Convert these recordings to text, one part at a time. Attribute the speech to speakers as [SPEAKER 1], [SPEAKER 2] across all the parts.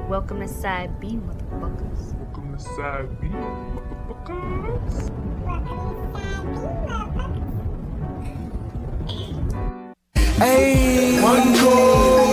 [SPEAKER 1] Welcome to sideB, motherfuckers.
[SPEAKER 2] Welcome to sideB, motherfuckers.
[SPEAKER 3] Hey, one goal,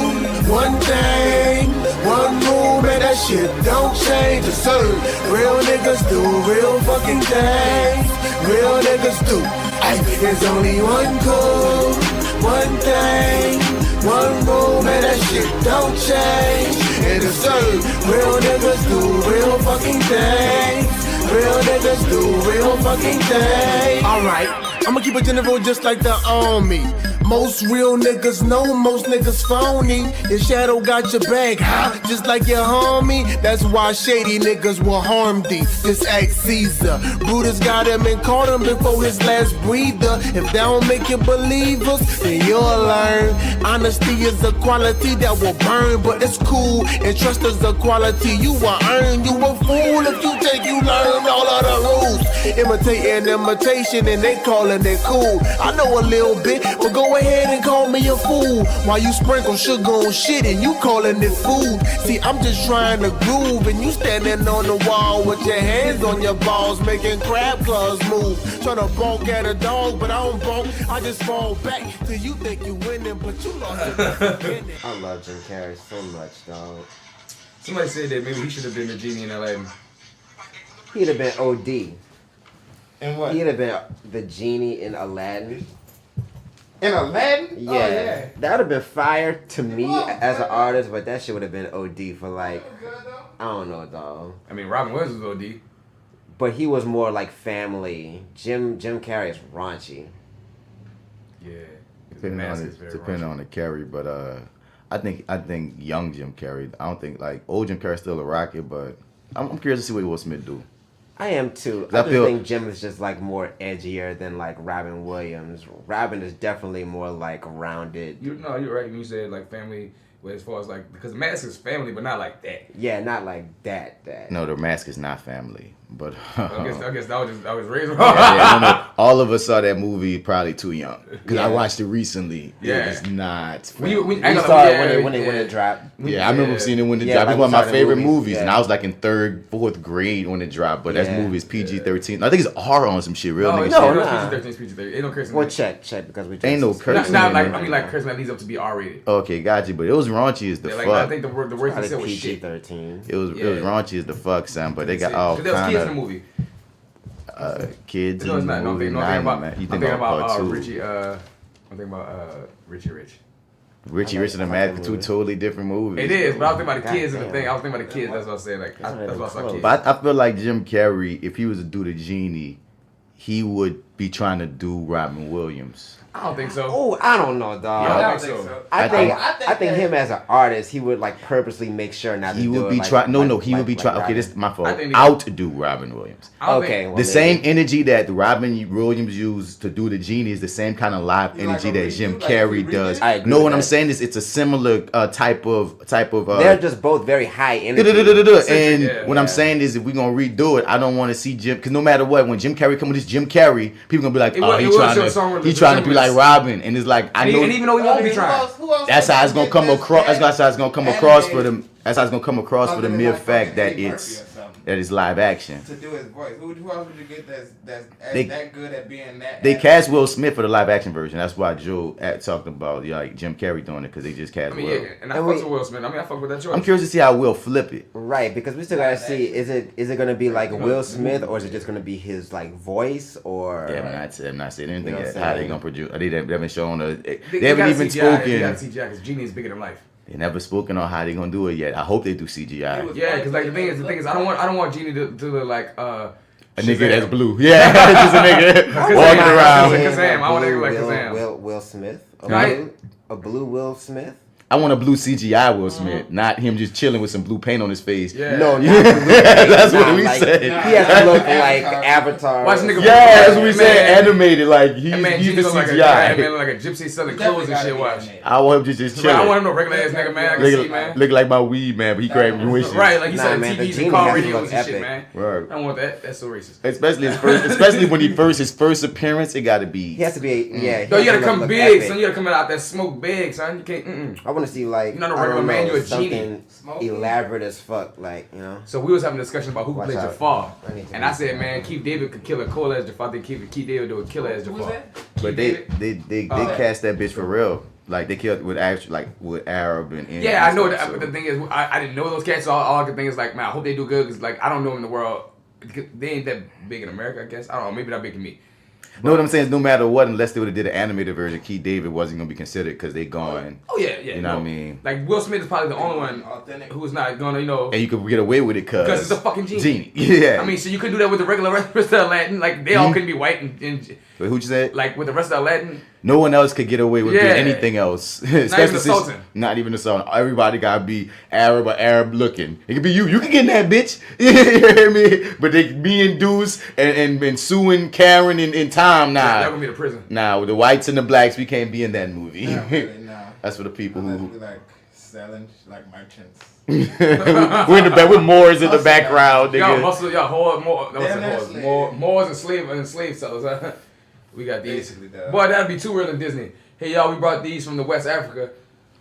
[SPEAKER 3] one thing, one rule, man, that shit don't change. It's certain. Real niggas do real fucking things. Real niggas do. Ay, there's only one goal, one thing, one rule, man, that shit don't change. It is certain. Real niggas do real fucking things. Real niggas do real fucking things. Alright, I'ma keep it general just like the army. Most real niggas know most niggas phony. Your shadow got your back, huh? Just like your homie. That's why shady niggas will harm thee. Just act Caesar. Brutus got him and caught him before his last breather. If they don't make you believers, then you'll learn. Honesty is a quality that will burn, but it's cool. And trust is a quality you will earn. You a fool if you think you learn all of the rules. Imitating imitation and they calling it cool. I know a little bit, but go ahead and call me a fool. While you sprinkle sugar on shit and you calling it food. See, I'm just trying to groove and you standing on the wall with your hands on your balls, making crab claws move. Trying to bonk at a dog, but I don't bonk. I just fall back till you think you winning, but you lost it.
[SPEAKER 4] I love Jim Carrey so much, dog.
[SPEAKER 5] Somebody said that maybe he should have been the Genie in Aladdin.
[SPEAKER 4] He'd have been OD.
[SPEAKER 6] And what?
[SPEAKER 4] He'd have been the Genie in Aladdin.
[SPEAKER 6] In Aladdin?
[SPEAKER 4] Yeah,
[SPEAKER 6] Oh, yeah.
[SPEAKER 4] that would have been fire to me as an artist, but that shit would have been OD for like, I don't know, dog.
[SPEAKER 5] I mean, Robin Williams was OD.
[SPEAKER 4] But he was more like family. Jim Carrey is raunchy.
[SPEAKER 5] Yeah.
[SPEAKER 7] Depending on the Carrey, but I think young Jim Carrey. I don't think like old Jim Carrey's still a rocket, but I'm curious to see what Will Smith do.
[SPEAKER 4] I am too. I just think Jim is just like more edgier than like Robin Williams. Robin is definitely more like rounded.
[SPEAKER 5] You're right when you said like family. Well, as far as like, because the Mask is family, but not like that.
[SPEAKER 4] Yeah, not like that.
[SPEAKER 7] No, the Mask is not family, but
[SPEAKER 5] I guess I was raised.
[SPEAKER 7] no. All of us saw that movie probably too young because I watched it recently.
[SPEAKER 5] Yeah,
[SPEAKER 7] it's not.
[SPEAKER 4] We saw it when it dropped.
[SPEAKER 7] Yeah, I remember seeing it when it dropped. It's one of my favorite movies, and I was like in 3rd, 4th grade when it dropped. But that movie is PG-13. I think it's R on some shit. Real nigga.
[SPEAKER 5] No, PG-13 is PG-13. Ain't no cursing.
[SPEAKER 4] Well, check because we
[SPEAKER 7] ain't no cursing.
[SPEAKER 5] Like cursing that leads up to be R-rated.
[SPEAKER 7] Okay, got you. But it was raunchy as the fuck.
[SPEAKER 5] I think the worst they said was shit.
[SPEAKER 4] PG-13.
[SPEAKER 7] It was raunchy as the fuck, son. But they got all kind of.
[SPEAKER 5] There was kids in the movie.
[SPEAKER 7] Kids
[SPEAKER 5] no,
[SPEAKER 7] in the movie.
[SPEAKER 5] I'm thinking about
[SPEAKER 7] two.
[SPEAKER 5] Richie. I'm thinking about Richie Rich.
[SPEAKER 7] Richie Rich and the Mask, two totally different movies.
[SPEAKER 5] It is, but I was thinking about the kids in the thing. I was thinking about the kids. That's what I was saying. Like that's what I saw kids.
[SPEAKER 7] But I feel like Jim Carrey, if he was to do the Genie, he would be trying to do Robin Williams.
[SPEAKER 5] I don't think so.
[SPEAKER 4] Oh, I don't know, dog.
[SPEAKER 5] Yeah, I don't think so.
[SPEAKER 4] I think him as an artist, he would like purposely make sure not to
[SPEAKER 7] he
[SPEAKER 4] do
[SPEAKER 7] would
[SPEAKER 4] it.
[SPEAKER 7] be
[SPEAKER 4] Like,
[SPEAKER 7] trying. No,
[SPEAKER 4] like,
[SPEAKER 7] he would be
[SPEAKER 4] like
[SPEAKER 7] trying. Okay,
[SPEAKER 4] Robin.
[SPEAKER 7] this is my fault.
[SPEAKER 5] think
[SPEAKER 7] Outdo Robin Williams.
[SPEAKER 4] Okay,
[SPEAKER 7] the same energy that Robin Williams used to do the Genie is the same kind of live energy that Jim Carrey does.
[SPEAKER 4] I agree
[SPEAKER 7] know
[SPEAKER 4] with
[SPEAKER 7] what I'm
[SPEAKER 4] that.
[SPEAKER 7] saying? It's a similar type of.
[SPEAKER 4] They're just both very high energy.
[SPEAKER 7] And what I'm saying is, if we're gonna redo it, I don't want to see Jim, because no matter what, when Jim Carrey come with this Jim Carrey, people gonna be like, oh, he's trying to be like Robin, and it's like I know.
[SPEAKER 5] And even though he won't be trying,
[SPEAKER 7] that's how it's gonna come across. That's how it's gonna come across for them. That's how it's gonna come across for the mere fact that it's live action.
[SPEAKER 6] To do his voice, who else would you get that's that good at being that?
[SPEAKER 7] They cast Will Smith for the live action version. That's why Joe talked about like Jim Carrey doing it, because they just cast Will.
[SPEAKER 5] Yeah, and I fuck with Will Smith. I fuck with that choice.
[SPEAKER 7] I'm curious to see how Will flip it.
[SPEAKER 4] Right, because we still gotta see, is it gonna be like Will Smith, or is it just gonna be his like voice, or?
[SPEAKER 7] Yeah, I'm not saying anything
[SPEAKER 4] You know
[SPEAKER 7] yet.
[SPEAKER 4] what I'm
[SPEAKER 7] How they
[SPEAKER 4] saying?
[SPEAKER 7] gonna produce? They haven't shown. They
[SPEAKER 5] They
[SPEAKER 7] haven't
[SPEAKER 5] gotta
[SPEAKER 7] even
[SPEAKER 5] CGI, They got
[SPEAKER 7] spoken.
[SPEAKER 5] CGI because Genie is bigger than life.
[SPEAKER 7] They never spoken on how they gonna do it yet. I hope they do CGI.
[SPEAKER 5] Yeah, because like the thing is, I don't want Genie to look like
[SPEAKER 7] A nigga that's blue. Yeah, just a nigga walking around.
[SPEAKER 5] Kazam. I want to look like Kazam.
[SPEAKER 4] Will Smith?
[SPEAKER 5] Right?
[SPEAKER 4] A blue Will Smith?
[SPEAKER 7] I want a blue CGI Will Smith, not him just chilling with some blue paint on his face.
[SPEAKER 5] Yeah.
[SPEAKER 4] No,
[SPEAKER 7] That's what we said.
[SPEAKER 4] He has to look like Avatar.
[SPEAKER 5] Watch nigga.
[SPEAKER 7] Yeah, that's what we said. Animated, like he's the
[SPEAKER 5] look like
[SPEAKER 7] CGI.
[SPEAKER 5] like a gypsy selling clothes and shit. Watch.
[SPEAKER 7] I want him just chilling.
[SPEAKER 5] I want him no regular ass nigga, man. I can see, man.
[SPEAKER 7] Look like my weed man, but he grabbing wishes.
[SPEAKER 5] Right, like you said,
[SPEAKER 4] man, the
[SPEAKER 5] TVs
[SPEAKER 4] Genie
[SPEAKER 5] and car
[SPEAKER 4] has to
[SPEAKER 5] radios
[SPEAKER 4] look
[SPEAKER 5] and shit,
[SPEAKER 4] epic.
[SPEAKER 5] man.
[SPEAKER 7] Right.
[SPEAKER 5] I don't want that. That's so racist.
[SPEAKER 7] Especially when his first appearance, it got to be.
[SPEAKER 4] He has to be, yeah.
[SPEAKER 5] No, you gotta
[SPEAKER 4] has to
[SPEAKER 5] come
[SPEAKER 4] look
[SPEAKER 5] big,
[SPEAKER 4] epic.
[SPEAKER 5] son. You gotta come out that smoke big, son. You can't.
[SPEAKER 4] I want want to see like
[SPEAKER 5] not a regular man, you're a
[SPEAKER 4] something
[SPEAKER 6] Genie.
[SPEAKER 4] elaborate as fuck, like
[SPEAKER 5] So we was having a discussion about who could play
[SPEAKER 4] Watch out.
[SPEAKER 5] Jafar,
[SPEAKER 4] I need to
[SPEAKER 5] and I
[SPEAKER 4] read
[SPEAKER 5] said,
[SPEAKER 4] that.
[SPEAKER 5] man, Keith David could kill a cool as Jafar. I think Keith David do a killer as
[SPEAKER 6] Who was
[SPEAKER 5] Jafar.
[SPEAKER 6] that?
[SPEAKER 7] But they cast that bitch for real. Like they killed with actually like with Arab and Indian.
[SPEAKER 5] Yeah, I know
[SPEAKER 7] stuff,
[SPEAKER 5] that.
[SPEAKER 7] so.
[SPEAKER 5] But the thing is, I didn't know those cats. So all I could think is like, man, I hope they do good because like I don't know them in the world. They ain't that big in America, I guess. I don't know. Maybe not big in me.
[SPEAKER 7] Know what I'm saying? Is no matter what, unless they would have did an animated version, Keith David wasn't gonna be considered because they gone.
[SPEAKER 5] Oh yeah.
[SPEAKER 7] You know what I mean?
[SPEAKER 5] Like Will Smith is probably the only one
[SPEAKER 6] Authentic.
[SPEAKER 5] who's not gonna,
[SPEAKER 7] And you could get away with it
[SPEAKER 5] because it's a fucking genie.
[SPEAKER 7] Yeah.
[SPEAKER 5] I mean, so you couldn't do that with the regular rest of Aladdin. Like they all couldn't be white and
[SPEAKER 7] Wait, who'd you say?
[SPEAKER 5] like with the rest of Aladdin.
[SPEAKER 7] No one else could get away with doing anything else.
[SPEAKER 5] Not even the
[SPEAKER 7] since-
[SPEAKER 5] Sultan.
[SPEAKER 7] Not even the Sultan. Everybody gotta be Arab or Arab looking. It could be you. You can get in that bitch. You hear me? But they me and Deuce and Sue and Karen and Tom.
[SPEAKER 5] That
[SPEAKER 7] Nah.
[SPEAKER 5] would be the prison.
[SPEAKER 7] Nah, with the whites and the blacks, we can't be in that movie.
[SPEAKER 6] Not really, nah.
[SPEAKER 7] That's for the people
[SPEAKER 6] Unless
[SPEAKER 7] who
[SPEAKER 6] we like selling like merchants.
[SPEAKER 7] we're in the back with Moors in the background.
[SPEAKER 5] Y'all
[SPEAKER 7] Nigga.
[SPEAKER 5] muscle, y'all whore, more. That was
[SPEAKER 6] Damn,
[SPEAKER 5] a
[SPEAKER 6] that's
[SPEAKER 5] whore.
[SPEAKER 6] slave.
[SPEAKER 5] Moors and slave sellers. Huh? We got these.
[SPEAKER 6] Basically, dog.
[SPEAKER 5] Boy, that'd be too real in Disney. Hey y'all, we brought these from the West Africa.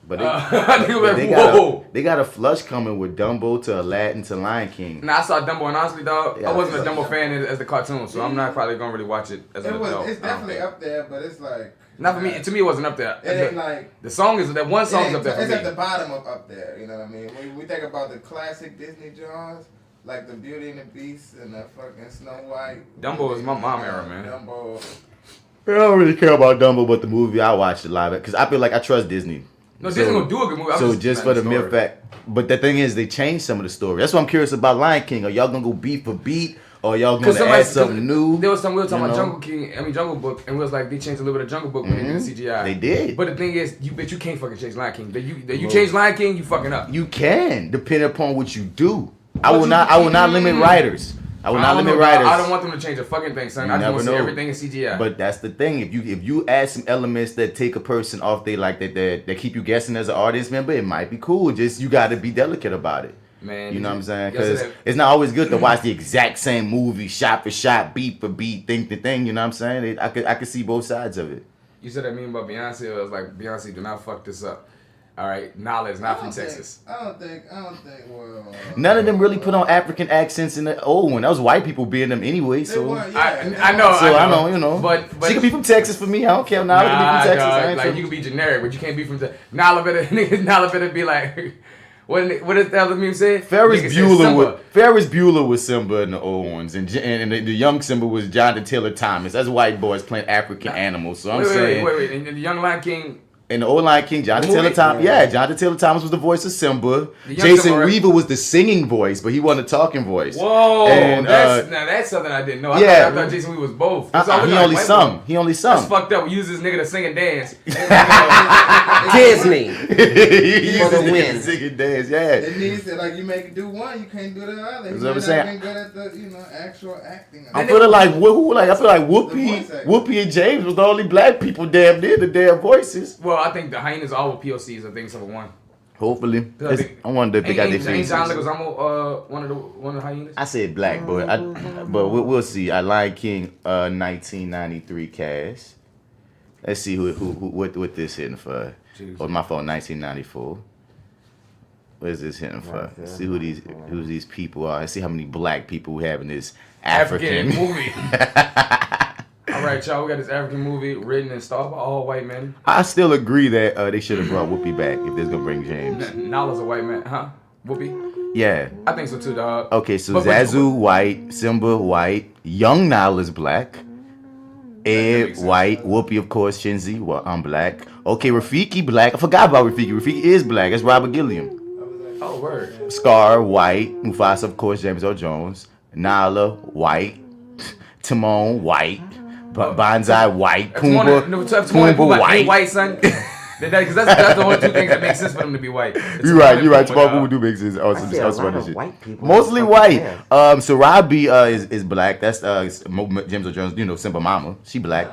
[SPEAKER 7] But they,
[SPEAKER 5] I think
[SPEAKER 7] but
[SPEAKER 5] like,
[SPEAKER 7] they
[SPEAKER 5] whoa.
[SPEAKER 7] they got a flush coming with Dumbo to Aladdin to Lion King.
[SPEAKER 5] Nah, I saw Dumbo, and honestly, dog,
[SPEAKER 7] Yeah,
[SPEAKER 5] I wasn't a
[SPEAKER 6] it's
[SPEAKER 5] Dumbo
[SPEAKER 6] like-
[SPEAKER 5] fan as the cartoon, so I'm not probably gonna really watch it as an adult.
[SPEAKER 6] It's
[SPEAKER 5] I don't
[SPEAKER 6] definitely
[SPEAKER 5] think.
[SPEAKER 6] up there, but it's like
[SPEAKER 5] Not for me. To me, it wasn't up there.
[SPEAKER 6] It ain't like
[SPEAKER 5] The song is that one song is up there for
[SPEAKER 6] it's
[SPEAKER 5] me.
[SPEAKER 6] at the bottom of up there. You know what I mean? When we think about the classic Disney Johns, like the Beauty and the Beast and the fucking Snow White.
[SPEAKER 5] Dumbo is my mom era, man.
[SPEAKER 6] Dumbo.
[SPEAKER 7] I don't really care about Dumbo, but the movie I watched it live because I feel like I trust Disney.
[SPEAKER 5] No, Disney gonna do a good movie. I'm
[SPEAKER 7] So just for the mere
[SPEAKER 5] story.
[SPEAKER 7] fact, but the thing is, they changed some of the story. That's what I'm curious about Lion King. Are y'all gonna go beat for beat, or y'all gonna add something new?
[SPEAKER 5] There was some we were talking
[SPEAKER 7] you
[SPEAKER 5] about
[SPEAKER 7] know?
[SPEAKER 5] Jungle Book, and we was like they changed a little bit of Jungle Book when they did the CGI.
[SPEAKER 7] They did.
[SPEAKER 5] But the thing is, you can't fucking change Lion King. You change Lion King, you fucking up.
[SPEAKER 7] You can, depending upon what you do. I
[SPEAKER 5] What
[SPEAKER 7] will
[SPEAKER 5] you
[SPEAKER 7] not. I will not limit writers. I will not
[SPEAKER 5] don't
[SPEAKER 7] limit
[SPEAKER 5] know, dog.
[SPEAKER 7] writers.
[SPEAKER 5] I don't want them to change a fucking thing, son. I just want to see everything in CGI.
[SPEAKER 7] But that's the thing. If you add some elements that take a person off, they like that keep you guessing as an audience member, it might be cool. Just you got to be delicate about it.
[SPEAKER 5] Man,
[SPEAKER 7] you know what I'm saying?
[SPEAKER 5] Yes,
[SPEAKER 7] Because it's not always good to watch the exact same movie, shot for shot, beat for beat, thing to thing. You know what I'm saying? I could see both sides of it.
[SPEAKER 5] You said that meme about Beyonce. I was like, Beyonce, do not fuck this up. All right, Nala is not from Texas.
[SPEAKER 6] I don't think. Well,
[SPEAKER 7] None of them really put on African accents in the old one. That was white people being them anyway. So
[SPEAKER 6] were, yeah,
[SPEAKER 5] I know.
[SPEAKER 7] So I know, you know.
[SPEAKER 5] But
[SPEAKER 7] she could be from Texas for me. I don't care. Nala could be from Texas. I ain't
[SPEAKER 5] like
[SPEAKER 7] from-
[SPEAKER 5] you can be generic, but you can't be from Texas. Nala better be like, what is the other meme say?
[SPEAKER 7] Ferris
[SPEAKER 5] Nigga said
[SPEAKER 7] Bueller was Simba in the old ones, and the young Simba was Jonathan Taylor Thomas. That's white boys playing African animals. So I'm saying,
[SPEAKER 5] wait. And the young Lion King.
[SPEAKER 7] in the old Lion King, Jonathan Taylor Thomas. Yeah, Jonathan Taylor Thomas was the voice of Simba. Jason
[SPEAKER 5] Simba,
[SPEAKER 7] Weaver was the singing voice, but he wasn't a talking voice.
[SPEAKER 5] Whoa,
[SPEAKER 7] And,
[SPEAKER 5] that's something I didn't know. I thought Jason Weaver was both.
[SPEAKER 7] He only sung. He only sung.
[SPEAKER 5] That's fucked up. We use this nigga to sing and dance.
[SPEAKER 4] Disney.
[SPEAKER 7] He
[SPEAKER 4] For the
[SPEAKER 7] used to
[SPEAKER 4] win.
[SPEAKER 7] sing and dance. Yeah.
[SPEAKER 6] It needs to like you make do one, you can't do the other.
[SPEAKER 7] That's
[SPEAKER 6] You
[SPEAKER 7] what I'm
[SPEAKER 6] may
[SPEAKER 7] saying.
[SPEAKER 6] not been good at the actual acting.
[SPEAKER 7] I feel like
[SPEAKER 6] The voice
[SPEAKER 7] Whoopi and James was the only black people damn near the damn voices.
[SPEAKER 5] Well, I think the hyenas all with POCs. I think except for one.
[SPEAKER 7] Hopefully,
[SPEAKER 5] I think-
[SPEAKER 7] I wonder if they got their
[SPEAKER 5] Ain't John
[SPEAKER 7] faces.
[SPEAKER 5] Leguizamo one of the hyenas?
[SPEAKER 7] I said black, but we'll see. I Lion King 1993 cast. Let's see what this hitting for.
[SPEAKER 5] Jeez.
[SPEAKER 7] Oh, my phone 1994. What is this hitting for?
[SPEAKER 4] Right,
[SPEAKER 7] See who these people are. Let's see how many black people we have in this African
[SPEAKER 5] movie. All right, y'all. We got this African movie written and starred by all white men.
[SPEAKER 7] I still agree that they should have brought Whoopi back if they're gonna bring James.
[SPEAKER 5] Nala's a white man, huh? Whoopi?
[SPEAKER 7] Yeah.
[SPEAKER 5] I think so too, dog.
[SPEAKER 7] Okay, so
[SPEAKER 5] But-
[SPEAKER 7] Zazu white, Simba white, young Nala's black, Ed
[SPEAKER 5] makes sense.
[SPEAKER 7] white, Whoopi of course, Shinzi, well, I'm black. Okay, Rafiki black. I forgot about Rafiki. Rafiki is black. That's Robert Gilliam.
[SPEAKER 5] Oh, word.
[SPEAKER 7] Scar white, Mufasa of course, James Earl Jones, Nala white, Timon white, Banzai white, Pumbaa white.
[SPEAKER 5] White, son. Because that's the only two things that make sense for them to be white.
[SPEAKER 7] You're right. Timon Pumbaa do make sense.
[SPEAKER 4] I see a lot of white people.
[SPEAKER 7] Mostly
[SPEAKER 4] Fucking
[SPEAKER 7] white.
[SPEAKER 4] yeah.
[SPEAKER 7] Sarabi is black. That's James Earl Jones. You know, Simba Mama. She black.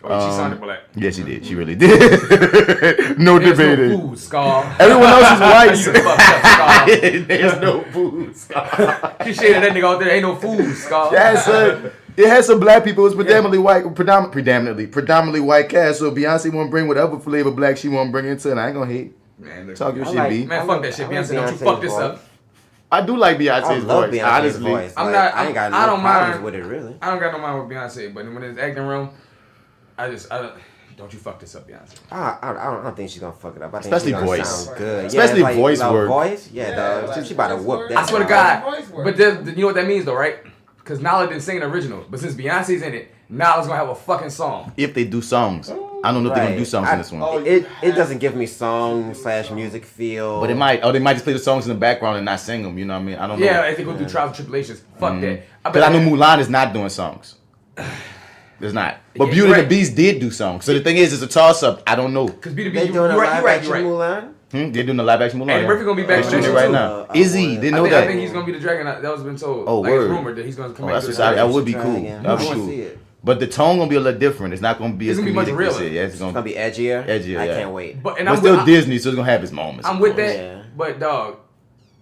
[SPEAKER 5] Oh, she sounded black.
[SPEAKER 7] Yeah, she did. She really did. No
[SPEAKER 5] There's
[SPEAKER 7] debating.
[SPEAKER 5] no food, Scar.
[SPEAKER 7] Everyone else is
[SPEAKER 5] You
[SPEAKER 7] white.
[SPEAKER 5] fucked up, Scar.
[SPEAKER 7] There's no food.
[SPEAKER 5] She shaded that nigga out there. Ain't no food, Scar.
[SPEAKER 7] It had some black people. It was predominantly white. Predominantly white cast. So Beyonce won't bring whatever flavor black she won't bring into it. I ain't gonna hate.
[SPEAKER 5] Man, look,
[SPEAKER 7] Talk your
[SPEAKER 4] I
[SPEAKER 7] shit,
[SPEAKER 4] like-
[SPEAKER 7] B.
[SPEAKER 5] man,
[SPEAKER 4] I
[SPEAKER 5] fuck
[SPEAKER 4] like-
[SPEAKER 5] that shit.
[SPEAKER 4] I like
[SPEAKER 5] Beyonce, don't you
[SPEAKER 4] Beyonce's
[SPEAKER 5] fuck this
[SPEAKER 4] voice.
[SPEAKER 5] up.
[SPEAKER 7] I do like
[SPEAKER 4] I
[SPEAKER 7] Beyonce's
[SPEAKER 4] love
[SPEAKER 7] voice,
[SPEAKER 4] Beyonce's
[SPEAKER 7] honestly.
[SPEAKER 4] voice.
[SPEAKER 5] I'm
[SPEAKER 4] Like,
[SPEAKER 5] not-
[SPEAKER 4] I ain't got no
[SPEAKER 5] I don't
[SPEAKER 4] problems
[SPEAKER 5] mind.
[SPEAKER 4] with it, really.
[SPEAKER 5] I don't got no mind with Beyonce, but when it's acting realm, I don't you fuck this up, Beyonce.
[SPEAKER 4] I don't think she's gonna fuck it up. I think
[SPEAKER 7] Especially
[SPEAKER 4] she's gonna
[SPEAKER 7] voice.
[SPEAKER 4] sound good.
[SPEAKER 7] Especially
[SPEAKER 4] yeah, it's
[SPEAKER 7] voice
[SPEAKER 4] like,
[SPEAKER 7] work.
[SPEAKER 4] Voice? Yeah, dog. She about to whoop that.
[SPEAKER 5] I swear to
[SPEAKER 4] dog.
[SPEAKER 5] God. But you know what that means though, right? Because Nala didn't sing an original, but since Beyonce's in it, Nala's gonna have a fucking song.
[SPEAKER 7] If they do songs. I don't know if they're gonna do songs in this one.
[SPEAKER 4] It doesn't give me song/music feel.
[SPEAKER 7] But it might. Oh, they might just play the songs in the background and not sing them. You know what I mean? I don't know.
[SPEAKER 5] Yeah, if they go through trials and tribulations, fuck that.
[SPEAKER 7] Because I know Mulan is not doing songs. There's not. But
[SPEAKER 5] Yeah,
[SPEAKER 7] Beauty and
[SPEAKER 5] right.
[SPEAKER 7] the Beast did do songs. So the thing is, it's a toss-up. I don't know.
[SPEAKER 5] Because B2B,
[SPEAKER 4] They
[SPEAKER 5] you're
[SPEAKER 4] doing a
[SPEAKER 5] right,
[SPEAKER 4] live
[SPEAKER 5] you're right,
[SPEAKER 4] action
[SPEAKER 5] you're right.
[SPEAKER 4] Mulan?
[SPEAKER 7] They're doing the live action Mulan.
[SPEAKER 5] Eddie
[SPEAKER 7] yeah.
[SPEAKER 5] Murphy gonna be back
[SPEAKER 7] They're doing it
[SPEAKER 5] soon,
[SPEAKER 7] right
[SPEAKER 5] too.
[SPEAKER 7] now.
[SPEAKER 4] I
[SPEAKER 7] Is he?
[SPEAKER 4] want-
[SPEAKER 7] Didn't
[SPEAKER 5] I
[SPEAKER 7] know
[SPEAKER 5] think,
[SPEAKER 7] that.
[SPEAKER 5] I think he's gonna be the dragon. That was been told.
[SPEAKER 7] Oh,
[SPEAKER 5] like,
[SPEAKER 7] word.
[SPEAKER 5] It's rumored that he's gonna come
[SPEAKER 7] Oh,
[SPEAKER 5] back
[SPEAKER 7] that's
[SPEAKER 5] to
[SPEAKER 7] just,
[SPEAKER 5] the
[SPEAKER 7] that
[SPEAKER 5] dragon.
[SPEAKER 7] would be cool.
[SPEAKER 4] Dragon.
[SPEAKER 7] That would
[SPEAKER 4] I
[SPEAKER 7] be
[SPEAKER 4] wanna
[SPEAKER 7] cool.
[SPEAKER 4] see it.
[SPEAKER 7] But the tone gonna be a little different. It's not gonna be
[SPEAKER 5] It's
[SPEAKER 7] as
[SPEAKER 5] gonna be much
[SPEAKER 7] comedic
[SPEAKER 5] realer.
[SPEAKER 7] as it. Yeah, it's
[SPEAKER 4] It's
[SPEAKER 7] gonna
[SPEAKER 4] gonna
[SPEAKER 7] be.
[SPEAKER 4] be edgier.
[SPEAKER 7] Edgier,
[SPEAKER 4] I
[SPEAKER 7] yeah.
[SPEAKER 4] can't wait.
[SPEAKER 5] But
[SPEAKER 7] But still Disney, so it's gonna have its moments.
[SPEAKER 5] I'm with that.
[SPEAKER 4] Yeah.
[SPEAKER 5] But dog,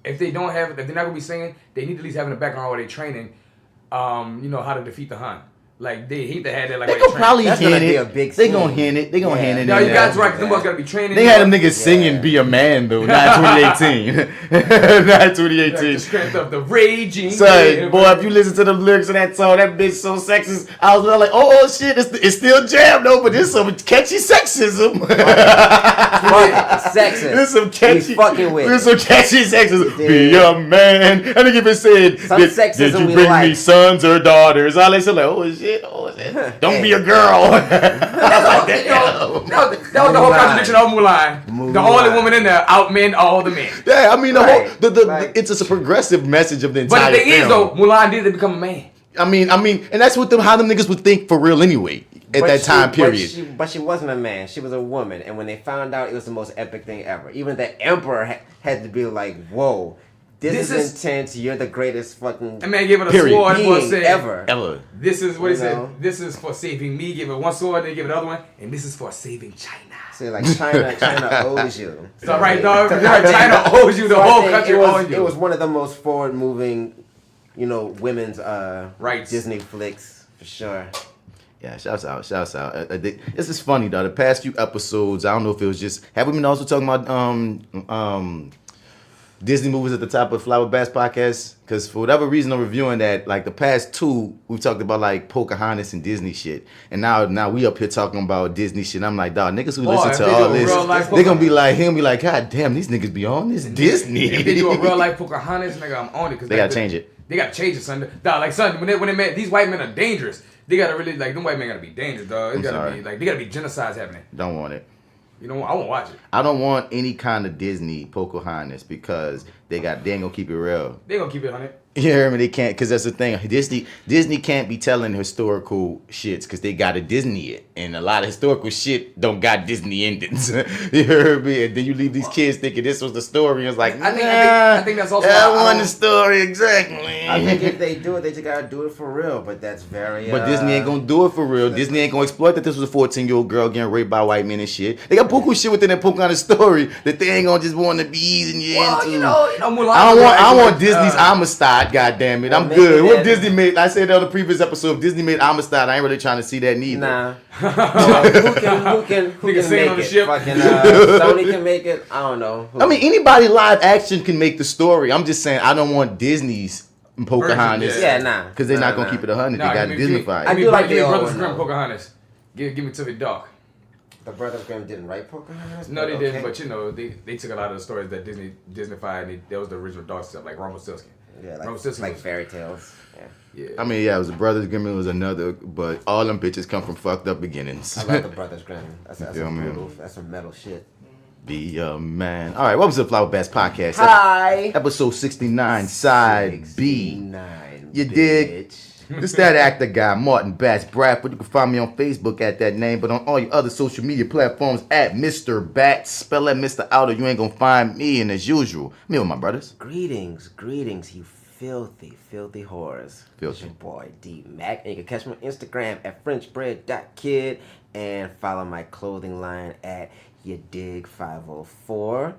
[SPEAKER 5] if they don't have, if they're not gonna be singing, they need to at least have in the background while they're training. You know how to defeat the Hun. Like they hate to have that. Like
[SPEAKER 7] They
[SPEAKER 5] while
[SPEAKER 7] gonna
[SPEAKER 5] they're
[SPEAKER 7] probably
[SPEAKER 4] That's
[SPEAKER 7] hint
[SPEAKER 4] gonna be
[SPEAKER 7] it.
[SPEAKER 4] a big
[SPEAKER 7] They
[SPEAKER 4] scene.
[SPEAKER 7] gonna hint it. They gonna
[SPEAKER 4] Yeah.
[SPEAKER 7] hint it.
[SPEAKER 5] training. No,
[SPEAKER 7] in
[SPEAKER 5] you
[SPEAKER 7] there.
[SPEAKER 5] guys right. 'Cause them boys gotta be training.
[SPEAKER 7] They had them niggas singing "Be a Man" though, not 2018, not 2018.
[SPEAKER 5] The strength of the raging.
[SPEAKER 7] Son, boy, if you listen to the lyrics of that song, that bitch so sexist. I was like, oh shit, it's still jam though, but there's some catchy sexism.
[SPEAKER 4] Sexist.
[SPEAKER 7] There's some catchy.
[SPEAKER 4] We fucking with
[SPEAKER 7] There's
[SPEAKER 4] it.
[SPEAKER 7] some catchy sexism.
[SPEAKER 4] Yeah.
[SPEAKER 7] Be a man. I think if it said,
[SPEAKER 4] Some
[SPEAKER 7] did
[SPEAKER 4] sexism
[SPEAKER 7] you
[SPEAKER 4] we
[SPEAKER 7] bring me
[SPEAKER 4] like.
[SPEAKER 7] sons or daughters? All they said like, oh shit. Don't be a girl.
[SPEAKER 5] No, that was the whole
[SPEAKER 4] Mulan.
[SPEAKER 5] contradiction of Mulan. The
[SPEAKER 4] Mulan.
[SPEAKER 5] only woman in there outmen all the men.
[SPEAKER 7] Yeah, I mean
[SPEAKER 4] Right.
[SPEAKER 7] it's just a progressive message of the
[SPEAKER 5] But
[SPEAKER 7] entire
[SPEAKER 5] the thing
[SPEAKER 7] film.
[SPEAKER 5] is though, Mulan did become a man.
[SPEAKER 7] I mean, and that's what how them niggas would think for real anyway at
[SPEAKER 4] But
[SPEAKER 7] that
[SPEAKER 4] she-
[SPEAKER 7] time period.
[SPEAKER 4] But she wasn't a man. She was a woman. And when they found out, it was the most epic thing ever. Even the emperor had to be like, whoa, this is intense. You're the greatest fucking
[SPEAKER 5] That man gave it a
[SPEAKER 7] Period.
[SPEAKER 5] sword and boy
[SPEAKER 4] being
[SPEAKER 5] said,
[SPEAKER 4] ever.
[SPEAKER 7] Ever.
[SPEAKER 5] this is what he
[SPEAKER 4] You know?
[SPEAKER 5] said. This is for saving me. Give it one sword, then give it the other one, and this is for saving China.
[SPEAKER 4] So like China owes you.
[SPEAKER 5] So right, dog. China owes you. The
[SPEAKER 4] So I
[SPEAKER 5] whole
[SPEAKER 4] think
[SPEAKER 5] country owes you.
[SPEAKER 4] It was one of the most forward moving, women's
[SPEAKER 5] Rights.
[SPEAKER 4] Disney flicks for sure.
[SPEAKER 7] Yeah, shouts out. This is funny though. The past few episodes, I don't know if it was just have we been also talking about Disney movies at the top of FlyWithBats podcast? Because for whatever reason I'm reviewing that, like the past two, we talked about like Pocahontas and Disney shit. And now we up here talking about Disney shit. I'm like, dog, niggas who
[SPEAKER 5] Boy,
[SPEAKER 7] listen
[SPEAKER 5] if
[SPEAKER 7] to
[SPEAKER 5] they
[SPEAKER 7] all
[SPEAKER 5] do a
[SPEAKER 7] this,
[SPEAKER 5] real life
[SPEAKER 7] they gonna be like, he'll be like, God damn, these niggas be on this Disney.
[SPEAKER 5] If they do a real life Pocahontas, nigga, I'm on it. Cause
[SPEAKER 7] They gotta change it.
[SPEAKER 5] They gotta change it, son. Dog, like son, when they met, these white men are dangerous. They gotta really like them white men gotta be dangerous, dog. It's
[SPEAKER 7] I'm
[SPEAKER 5] gotta
[SPEAKER 7] sorry.
[SPEAKER 5] be like they gotta be genocides happening.
[SPEAKER 7] Don't want it.
[SPEAKER 5] You know, I won't watch it.
[SPEAKER 7] I don't want any kind of Disney Pocahontas because they ain't gonna keep it real.
[SPEAKER 5] They gonna keep it 100.
[SPEAKER 7] You hear me? They can't, because that's the thing. Disney can't be telling historical shits because they got to Disney it. And a lot of historical shit don't got Disney endings. You heard me? And then you leave these kids thinking this was the story. It's like,
[SPEAKER 5] I think that's also
[SPEAKER 7] that
[SPEAKER 5] why I
[SPEAKER 7] wasn't the
[SPEAKER 5] don't-
[SPEAKER 7] story exactly.
[SPEAKER 4] I think if they do it, they just gotta do it for real. But that's very.
[SPEAKER 7] But Disney ain't gonna do it for real. Disney ain't gonna exploit that this was a 14-year-old girl getting raped by white men and shit. They got buku shit within that Pocahontas story that they ain't gonna just want to be easing you
[SPEAKER 5] Well,
[SPEAKER 7] into.
[SPEAKER 5] you know, Mulan.
[SPEAKER 7] I want Disney's Amistad, goddamn it. I'm
[SPEAKER 4] Well,
[SPEAKER 7] good.
[SPEAKER 4] maybe
[SPEAKER 7] What
[SPEAKER 4] that-
[SPEAKER 7] Disney made, I said that on the previous episode, if Disney made Amistad, I ain't really trying to see that neither.
[SPEAKER 4] Nah. who can
[SPEAKER 5] Nigga singing on
[SPEAKER 4] make
[SPEAKER 5] the
[SPEAKER 4] it?
[SPEAKER 5] ship.
[SPEAKER 4] Fucking Sony can make it. I don't know. Who?
[SPEAKER 7] I mean, anybody live action can make the story. I'm just saying I don't want Disney's Pocahontas.
[SPEAKER 5] Version,
[SPEAKER 4] yeah, nah.
[SPEAKER 7] Because they're not
[SPEAKER 4] Nah,
[SPEAKER 7] going to keep it 100.
[SPEAKER 5] Nah,
[SPEAKER 7] they got
[SPEAKER 5] give
[SPEAKER 7] to
[SPEAKER 5] me-
[SPEAKER 7] Disneyfy
[SPEAKER 4] I
[SPEAKER 7] it.
[SPEAKER 4] do like
[SPEAKER 5] give me
[SPEAKER 4] the old
[SPEAKER 5] Brothers
[SPEAKER 4] one,
[SPEAKER 5] Grimm
[SPEAKER 4] though.
[SPEAKER 5] Pocahontas. Give me to the dark.
[SPEAKER 4] The Brothers Grimm didn't write Pocahontas.
[SPEAKER 5] No, they
[SPEAKER 4] but
[SPEAKER 5] didn't.
[SPEAKER 4] okay.
[SPEAKER 5] But you know, they took a lot of the stories that Disneyfied. And that was the original dark stuff, like Rumpelstiltskin.
[SPEAKER 4] Yeah,
[SPEAKER 5] Rumpelstiltskin
[SPEAKER 4] like
[SPEAKER 5] was-
[SPEAKER 4] fairy tales. Yeah.
[SPEAKER 5] Yeah.
[SPEAKER 7] I mean, yeah, it was the Brothers Grimm, it was another, but all them bitches come from fucked up beginnings.
[SPEAKER 4] I love the Brothers Grimm. That's
[SPEAKER 7] Yeah,
[SPEAKER 4] some
[SPEAKER 7] man.
[SPEAKER 4] brutal. That's some metal shit.
[SPEAKER 7] Be a man. All right, what was the FlyWithBats podcast?
[SPEAKER 4] Hi.
[SPEAKER 7] Episode 69, side B.
[SPEAKER 4] 69.
[SPEAKER 7] You dig? This that actor guy, Martin Bats Bradford. You can find me on Facebook at that name, but on all your other social media platforms at Mr. Bats. Spell that Mr. out or you ain't gonna find me. And as usual, me with my brothers.
[SPEAKER 4] Greetings, you filthy whores.
[SPEAKER 7] Filthy.
[SPEAKER 4] It's your boy D Mac, and you can catch me on Instagram at FrenchBread.kid and follow my clothing line at YouDig504.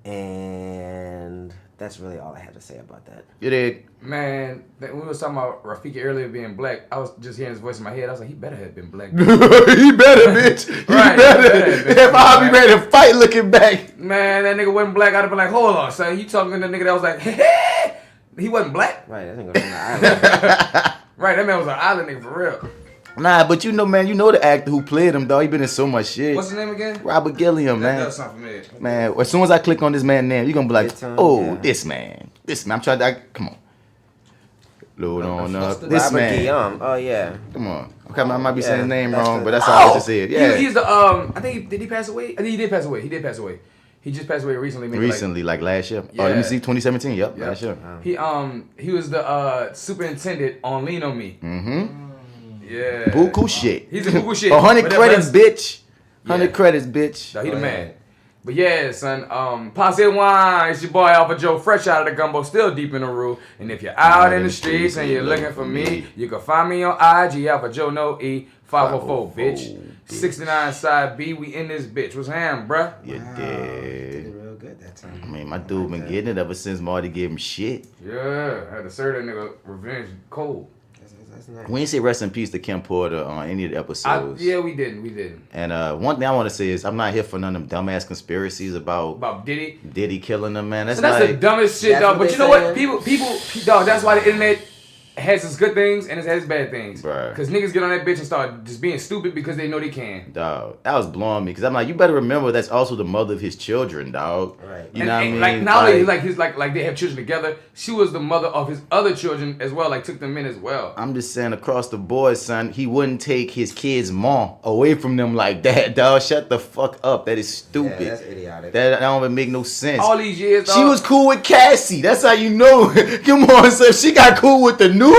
[SPEAKER 4] And That's really all I had to say about that.
[SPEAKER 7] You dig?
[SPEAKER 5] Man, when we was talking about Rafiki earlier being black, I was just hearing his voice in my head. I was like, he better have been black.
[SPEAKER 7] He better, bitch. He
[SPEAKER 5] Right,
[SPEAKER 7] better. If I'll be ready to fight looking back.
[SPEAKER 5] Man, that nigga wasn't black. I'd have been like, hold on, son. You talking to the nigga that was like, hey, he wasn't black?
[SPEAKER 4] Right, that nigga from the island.
[SPEAKER 5] Right, that man was an island nigga for real.
[SPEAKER 7] Nah, but you know, man, you know the actor who played him, dog. He been in so much shit.
[SPEAKER 5] What's his name again?
[SPEAKER 7] Robert Gilliam,
[SPEAKER 5] That
[SPEAKER 7] man.
[SPEAKER 5] does sound familiar.
[SPEAKER 7] Man, as soon as I click on this man's name, you're gonna be like,
[SPEAKER 4] It's,
[SPEAKER 7] oh,
[SPEAKER 4] yeah.
[SPEAKER 7] this man. I'm trying to, come on. Load on up. This
[SPEAKER 4] Robert
[SPEAKER 7] man.
[SPEAKER 4] Guillaume. Oh, yeah.
[SPEAKER 7] Come on. Okay, I might be saying his name
[SPEAKER 4] that's
[SPEAKER 7] wrong,
[SPEAKER 4] the-
[SPEAKER 7] but that's how I just said. Yeah.
[SPEAKER 5] He's the, I think, did he pass away? I think he did pass away. He did pass away. He just passed away recently. Maybe
[SPEAKER 7] Recently, like last year.
[SPEAKER 5] Yeah.
[SPEAKER 7] Oh, let me see, 2017. Yep,
[SPEAKER 5] Yep.
[SPEAKER 7] last year.
[SPEAKER 5] He was the superintendent on Lean on Me.
[SPEAKER 7] Mm-hmm.
[SPEAKER 5] Yeah.
[SPEAKER 7] Buku shit.
[SPEAKER 5] He's a buku shit.
[SPEAKER 7] 100
[SPEAKER 5] But
[SPEAKER 7] credits, bitch. 100
[SPEAKER 5] Yeah.
[SPEAKER 7] credits, bitch.
[SPEAKER 5] No, he the man. But yeah, son, Passe Wine, it's your boy AlphaJoe, fresh out of the gumbo, still deep in the room. And if you're out in the streets and you're looking for me, you can find me on IG, AlphaJoe, no E, 504, bitch. 69 side B, we in this bitch. What's ham, bruh?
[SPEAKER 7] You
[SPEAKER 4] Did
[SPEAKER 7] did.
[SPEAKER 4] it real good that time.
[SPEAKER 7] I mean, my dude been getting it ever since Marty gave him shit.
[SPEAKER 5] Yeah, I had to serve that nigga revenge cold.
[SPEAKER 4] That's nice.
[SPEAKER 7] We ain't say rest in peace to Kim Porter on any of the episodes.
[SPEAKER 5] Yeah, we didn't.
[SPEAKER 7] And one thing I want to say is I'm not here for none of them dumbass conspiracies about
[SPEAKER 5] About Diddy.
[SPEAKER 7] Diddy killing them, man. That's,
[SPEAKER 5] So that's
[SPEAKER 7] like,
[SPEAKER 5] the dumbest shit,
[SPEAKER 4] That's
[SPEAKER 5] dog.
[SPEAKER 4] what
[SPEAKER 5] But you
[SPEAKER 4] they
[SPEAKER 5] know what?
[SPEAKER 4] saying.
[SPEAKER 5] People, dog, that's why the internet has its good things and it has its bad things.
[SPEAKER 7] Bruh.
[SPEAKER 5] Because niggas get on that bitch and start just being stupid because they know they can.
[SPEAKER 7] Dog, that was blowing me because I'm like, you better remember that's also the mother of his children, dog.
[SPEAKER 4] Right.
[SPEAKER 7] You know what I mean?
[SPEAKER 5] Like not only like they have children together, she was the mother of his other children as well. Like took them in as well.
[SPEAKER 7] I'm just saying across the board, son, he wouldn't take his kid's mom away from them like that, dog. Shut the fuck up. That is stupid.
[SPEAKER 4] Yeah, that's idiotic.
[SPEAKER 7] That don't even make no sense.
[SPEAKER 5] All these years, dog.
[SPEAKER 7] She was cool with Cassie. That's how you know. Come on, so if she got cool with the new,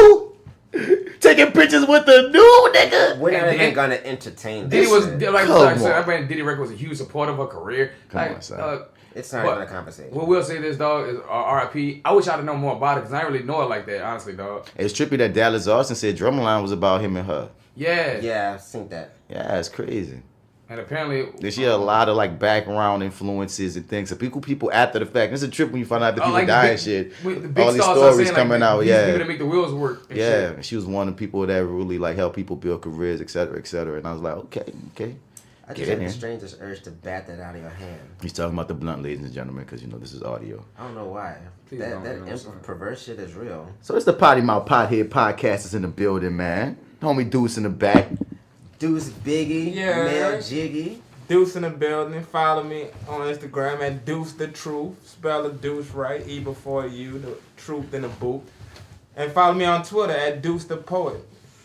[SPEAKER 7] taking pictures with the new nigga.
[SPEAKER 4] We're not
[SPEAKER 5] And
[SPEAKER 4] even
[SPEAKER 5] then-
[SPEAKER 4] gonna entertain
[SPEAKER 5] Diddy
[SPEAKER 4] this
[SPEAKER 5] was
[SPEAKER 4] shit.
[SPEAKER 5] like
[SPEAKER 7] Come
[SPEAKER 5] I said,
[SPEAKER 7] on.
[SPEAKER 5] I mean, Diddy Record was a huge supporter of her career.
[SPEAKER 7] Come
[SPEAKER 5] Like,
[SPEAKER 7] on, son.
[SPEAKER 4] It's not
[SPEAKER 5] but-
[SPEAKER 4] even a conversation.
[SPEAKER 5] What we'll say this, dog, is RIP. I wish I'd have known more about it because I didn't really know it like that, honestly, dog.
[SPEAKER 7] It's trippy that Dallas Austin said Drumline was about him and her.
[SPEAKER 5] Yeah.
[SPEAKER 4] Yeah, I've seen that.
[SPEAKER 7] Yeah, it's crazy.
[SPEAKER 5] And apparently,
[SPEAKER 7] Then she had a lot of like background influences and things. So people after the fact. It's a trip when you find out that people
[SPEAKER 5] like the
[SPEAKER 7] die
[SPEAKER 5] big-
[SPEAKER 7] and shit.
[SPEAKER 5] with the big
[SPEAKER 7] All these
[SPEAKER 5] stars are
[SPEAKER 7] stories
[SPEAKER 5] saying,
[SPEAKER 7] coming
[SPEAKER 5] like,
[SPEAKER 7] out.
[SPEAKER 5] these
[SPEAKER 7] Yeah.
[SPEAKER 5] people that make the wheels work. And
[SPEAKER 7] Yeah,
[SPEAKER 5] shit.
[SPEAKER 7] and she was one of the people that really like help people build careers, et cetera, et cetera. And I was like, okay.
[SPEAKER 4] I
[SPEAKER 7] Get
[SPEAKER 4] just
[SPEAKER 7] in
[SPEAKER 4] had the
[SPEAKER 7] here.
[SPEAKER 4] strangest urge to bat that out of your hand.
[SPEAKER 7] He's talking about the blunt, ladies and gentlemen, because you know this is audio.
[SPEAKER 4] I don't know why.
[SPEAKER 5] Please
[SPEAKER 4] That
[SPEAKER 5] don't, you know what I'm
[SPEAKER 4] imp-
[SPEAKER 5] saying?
[SPEAKER 4] perverse shit is real.
[SPEAKER 7] So it's the Potty Mouth Pothead Podcast is in the building, man. Homie Deuce in the back.
[SPEAKER 4] Deuce Biggie,
[SPEAKER 6] Yeah.
[SPEAKER 4] Mel Jiggy.
[SPEAKER 6] Deuce in the building. Follow me on Instagram at Deuce the Truth. Spell the Deuce right. E before you. The truth in the boot. And follow me on Twitter at Deuce the Poet.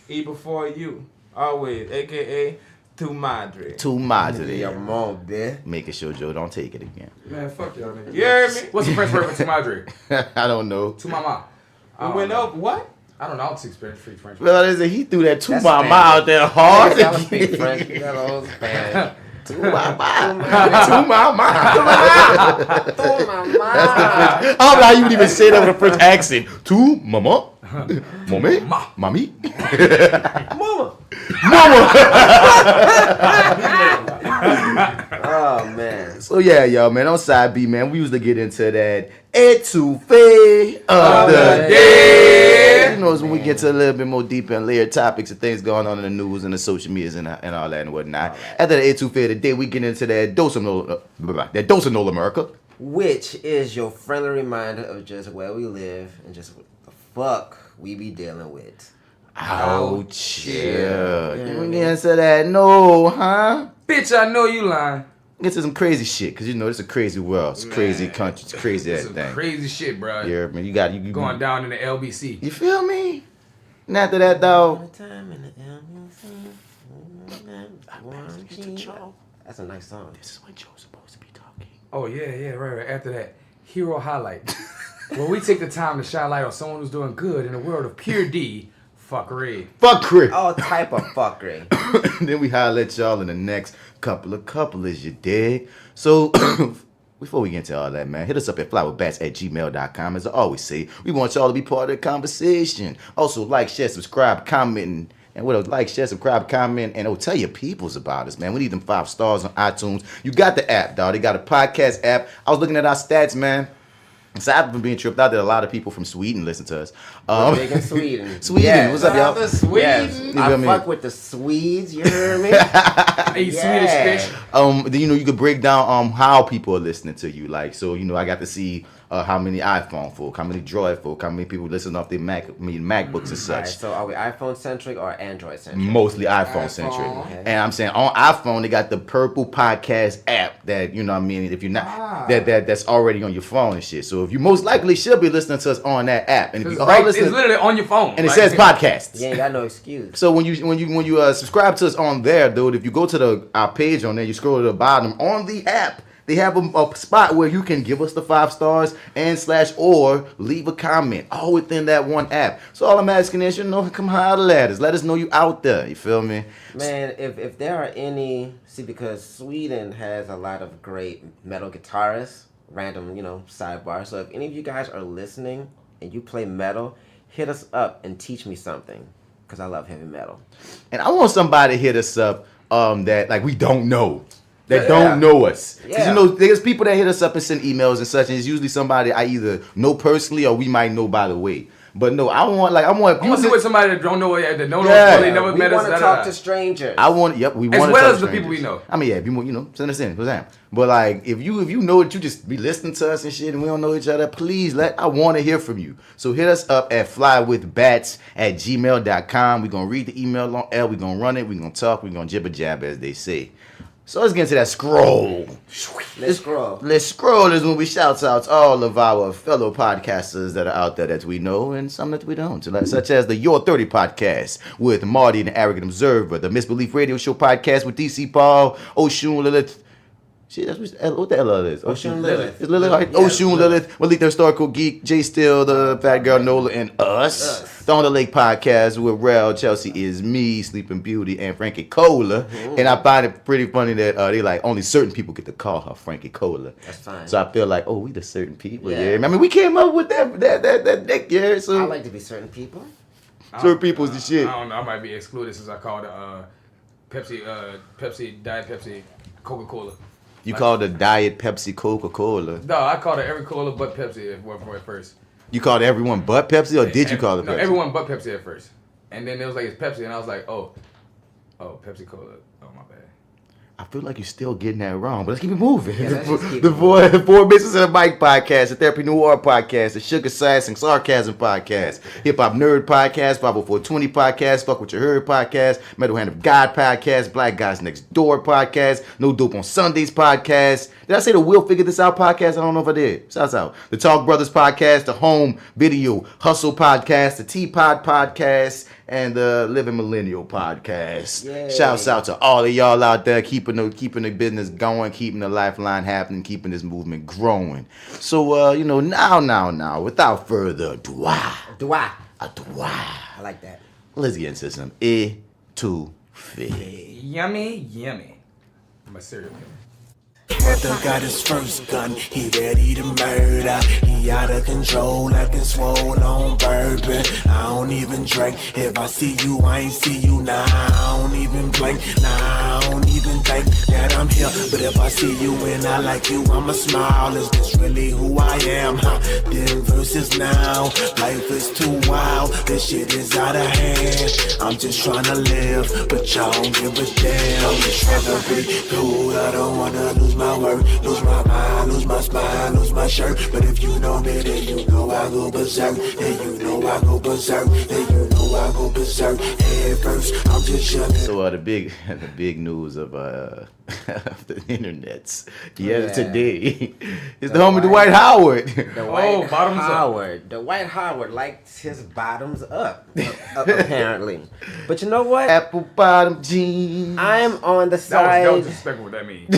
[SPEAKER 6] E before you. Always. AKA Tu Madre.
[SPEAKER 7] Tu Madre.
[SPEAKER 4] Your mom, bitch.
[SPEAKER 7] Making sure Joe don't take it again.
[SPEAKER 5] Man, fuck y'all niggas.
[SPEAKER 6] You heard me?
[SPEAKER 5] What's the French word for Madre?
[SPEAKER 7] I don't know.
[SPEAKER 5] To mama.
[SPEAKER 6] We went up. What?
[SPEAKER 5] I don't know. I don't speak French.
[SPEAKER 7] Well, he threw that Tu
[SPEAKER 4] That's
[SPEAKER 7] Mama
[SPEAKER 4] Spanish.
[SPEAKER 7] out there hard.
[SPEAKER 4] Y'all speak French. You got all Spanish.
[SPEAKER 7] Tu Mama. Tu Mama. I don't know how you would even say that with a French accent. Tu Mama. Mommy. Mommy.
[SPEAKER 4] Mama.
[SPEAKER 7] Mama.
[SPEAKER 4] Oh, man.
[SPEAKER 7] So yeah, y'all, man, on side B, man, we usually get into that ETOUFEE of the day. You know, it's when we get to a little bit more deep and layered topics and things going on in the news and the social medias and all that and whatnot. After the ETOUFEE of the day, we get into that dose of NoLA'MURICA.
[SPEAKER 4] Which is your friendly reminder of just where we live and just what the fuck we be dealing with.
[SPEAKER 7] Ouch.
[SPEAKER 4] Yeah.
[SPEAKER 7] Yeah. We get into that huh?
[SPEAKER 5] Bitch, I know you lying.
[SPEAKER 7] Get to some crazy shit, because you know, it's a crazy world. It's a crazy country. It's crazy
[SPEAKER 5] This is
[SPEAKER 7] everything.
[SPEAKER 5] crazy shit, bro.
[SPEAKER 7] Yeah, man, you
[SPEAKER 5] Going down in the LBC.
[SPEAKER 7] You feel me? And after that, though,
[SPEAKER 4] That's a nice song.
[SPEAKER 7] this is when Joe's supposed to be talking.
[SPEAKER 5] Oh yeah, right. After that, hero highlight. Where we take the time to shine light on someone who's doing good in the world of pure D, fuckery.
[SPEAKER 7] Fuck Chris.
[SPEAKER 4] All type of fuckery.
[SPEAKER 7] Then we holler at y'all in the next couple of you dig? So, before we get into all that, man, hit us up at FlyWithBats@gmail.com. As I always say, we want y'all to be part of the conversation. Also, like, share, subscribe, comment, and what else? Like, share, subscribe, comment, and tell your peoples about us, man. We need them 5 stars on iTunes. You got the app, dog. They got a podcast app. I was looking at our stats, man. aside from being tripped out, there are a lot of people from Sweden listen to us.
[SPEAKER 4] We're big in Sweden.
[SPEAKER 7] Sweden,
[SPEAKER 4] Yes.
[SPEAKER 7] what's up, y'all?
[SPEAKER 6] Sweden.
[SPEAKER 4] Yes.
[SPEAKER 7] You
[SPEAKER 4] I
[SPEAKER 7] feel me?
[SPEAKER 4] fuck with the Swedes, you hear me?
[SPEAKER 5] Hey, Swedish fish.
[SPEAKER 7] Then, you could break down how people are listening to you. Like, so, I got to see how many iPhone folk, how many Droid folk, how many people listen off their MacBooks and such.
[SPEAKER 4] Alright, so are we iPhone centric or Android centric?
[SPEAKER 7] Mostly iPhone centric.
[SPEAKER 4] Okay.
[SPEAKER 7] And I'm saying on iPhone they got the Purple Podcast app that, you know what I mean, if you're not that's already on your phone and shit. So if you most likely should be listening to us on that app. And if you are listening,
[SPEAKER 5] It's literally on your phone.
[SPEAKER 7] and it says podcasts.
[SPEAKER 4] You ain't got no excuse.
[SPEAKER 7] So when you subscribe to us on there, dude, if you go to our page on there, you scroll to the bottom on the app, they have a spot where you can give us the 5 stars and / or leave a comment, all within that one app. So all I'm asking is, come holler at us. Let us know you out there. You feel me?
[SPEAKER 4] Man, if there are any, because Sweden has a lot of great metal guitarists, random, sidebar. So if any of you guys are listening and you play metal, hit us up and teach me something, because I love heavy metal.
[SPEAKER 7] And I want somebody to hit us up that like we don't know. That don't know us. 'Cause, there's people that hit us up and send emails and such, and it's usually somebody I either know personally or we might know by the way. But no, I want
[SPEAKER 5] to see with somebody that don't know that don't know
[SPEAKER 7] Yeah.
[SPEAKER 5] they never
[SPEAKER 4] We
[SPEAKER 5] met us.
[SPEAKER 4] want to talk to strangers.
[SPEAKER 7] we want
[SPEAKER 5] As
[SPEAKER 7] to
[SPEAKER 5] well
[SPEAKER 7] talk
[SPEAKER 5] as
[SPEAKER 7] to
[SPEAKER 5] the people we
[SPEAKER 7] strangers.
[SPEAKER 5] know.
[SPEAKER 7] I mean, yeah, if you send us in, what's that? But like, if you know that you just be listening to us and shit, and we don't know each other, please I want to hear from you. So hit us up at flywithbats@gmail.com. We're gonna read the email on air. We're gonna run it. We're gonna talk. We're gonna jibber jab, as they say. So let's get into that scroll.
[SPEAKER 4] Let's scroll.
[SPEAKER 7] Let's scroll is when we shout out all of our fellow podcasters that are out there that we know and some that we don't. Such as the Your 30 podcast with Marty and the Arrogant Observer, the Misbelief Radio Show podcast with DC Paul, Oshun Lilith. Shit, what the hell is?
[SPEAKER 4] Oshun Lilith.
[SPEAKER 7] It's Lilith, right?
[SPEAKER 4] Yeah,
[SPEAKER 7] Oshun Lilith, Malik the Historical Geek, Jay Still, the Fat Girl Nola, and us. The On the Lake podcast with Rel, Chelsea is me, Sleeping Beauty, and Frankie Cola.
[SPEAKER 4] Mm-hmm.
[SPEAKER 7] And I find it pretty funny that they like only certain people get to call her Frankie Cola.
[SPEAKER 4] That's fine.
[SPEAKER 7] So I feel like, we the certain people.
[SPEAKER 4] Yeah.
[SPEAKER 7] Yeah. I mean, we came up with that dick, yeah. So
[SPEAKER 4] I like to be certain people.
[SPEAKER 7] certain people's the shit.
[SPEAKER 5] I don't know. I might be excluded since I called Pepsi, Diet Pepsi, Coca-Cola.
[SPEAKER 7] You called the Diet Pepsi Coca-Cola.
[SPEAKER 5] No, I called it every cola but Pepsi at first.
[SPEAKER 7] You called everyone but Pepsi, or did you call it
[SPEAKER 5] No,
[SPEAKER 7] Pepsi?
[SPEAKER 5] everyone but Pepsi at first. And then it was like, it's Pepsi, and I was like, oh, Pepsi Cola. Oh, my bad.
[SPEAKER 7] I feel like you're still getting that wrong, but let's keep it moving.
[SPEAKER 4] Yeah, let's just keep
[SPEAKER 7] The
[SPEAKER 4] it
[SPEAKER 7] Four Business and a Mic podcast, the Therapy Noir podcast, the Sugar Sass and Sarcasm podcast, Hip Hop Nerd podcast, 50420 podcast, Fuck What You Heard podcast, Metal Hand of God podcast, Black Guys Next Door podcast, No Dope on Sundays podcast. Did I say the Will Figure This Out podcast? I don't know if I did. Shouts out. The Talk Brothers podcast, the Home Video Hustle podcast, the T-Pod podcast, and the Living Millennial podcast.
[SPEAKER 4] Yay.
[SPEAKER 7] Shouts out to all of y'all out there keeping the business going, keeping the lifeline happening, keeping this movement growing. So now, without further ado,
[SPEAKER 4] I like that.
[SPEAKER 7] let's get into some ETOUFEE.
[SPEAKER 5] Yummy. I'm a serial killer.
[SPEAKER 3] Panther got his first gun, he ready to murder. He out of control, acting swole on bourbon. I don't even drink. If I see you, I ain't see you. Nah, I don't even blink. Nah, I don't even think that I'm here. But if I see you and I like you, I'ma smile. Is this really who I am? Then versus now, life is too wild. This shit is out of hand. I'm just trying to live, but y'all don't give a damn. I'm just trying to be cool. I don't wanna lose my word, lose my mind, lose my spine, lose my shirt. But if you know me, then you know I go berserk. Then you know I go berserk. Then you know I go berserk. Head first, I'm just shutting.
[SPEAKER 7] So the big news of the internets. Today is the homie Dwight Howard.
[SPEAKER 4] Dwight
[SPEAKER 5] bottoms up.
[SPEAKER 4] Howard. Dwight Howard likes his bottoms up apparently. But you know what?
[SPEAKER 7] Apple bottom jeans.
[SPEAKER 4] I'm on the
[SPEAKER 5] That
[SPEAKER 4] side.
[SPEAKER 5] was disrespectful what that means.
[SPEAKER 4] Oh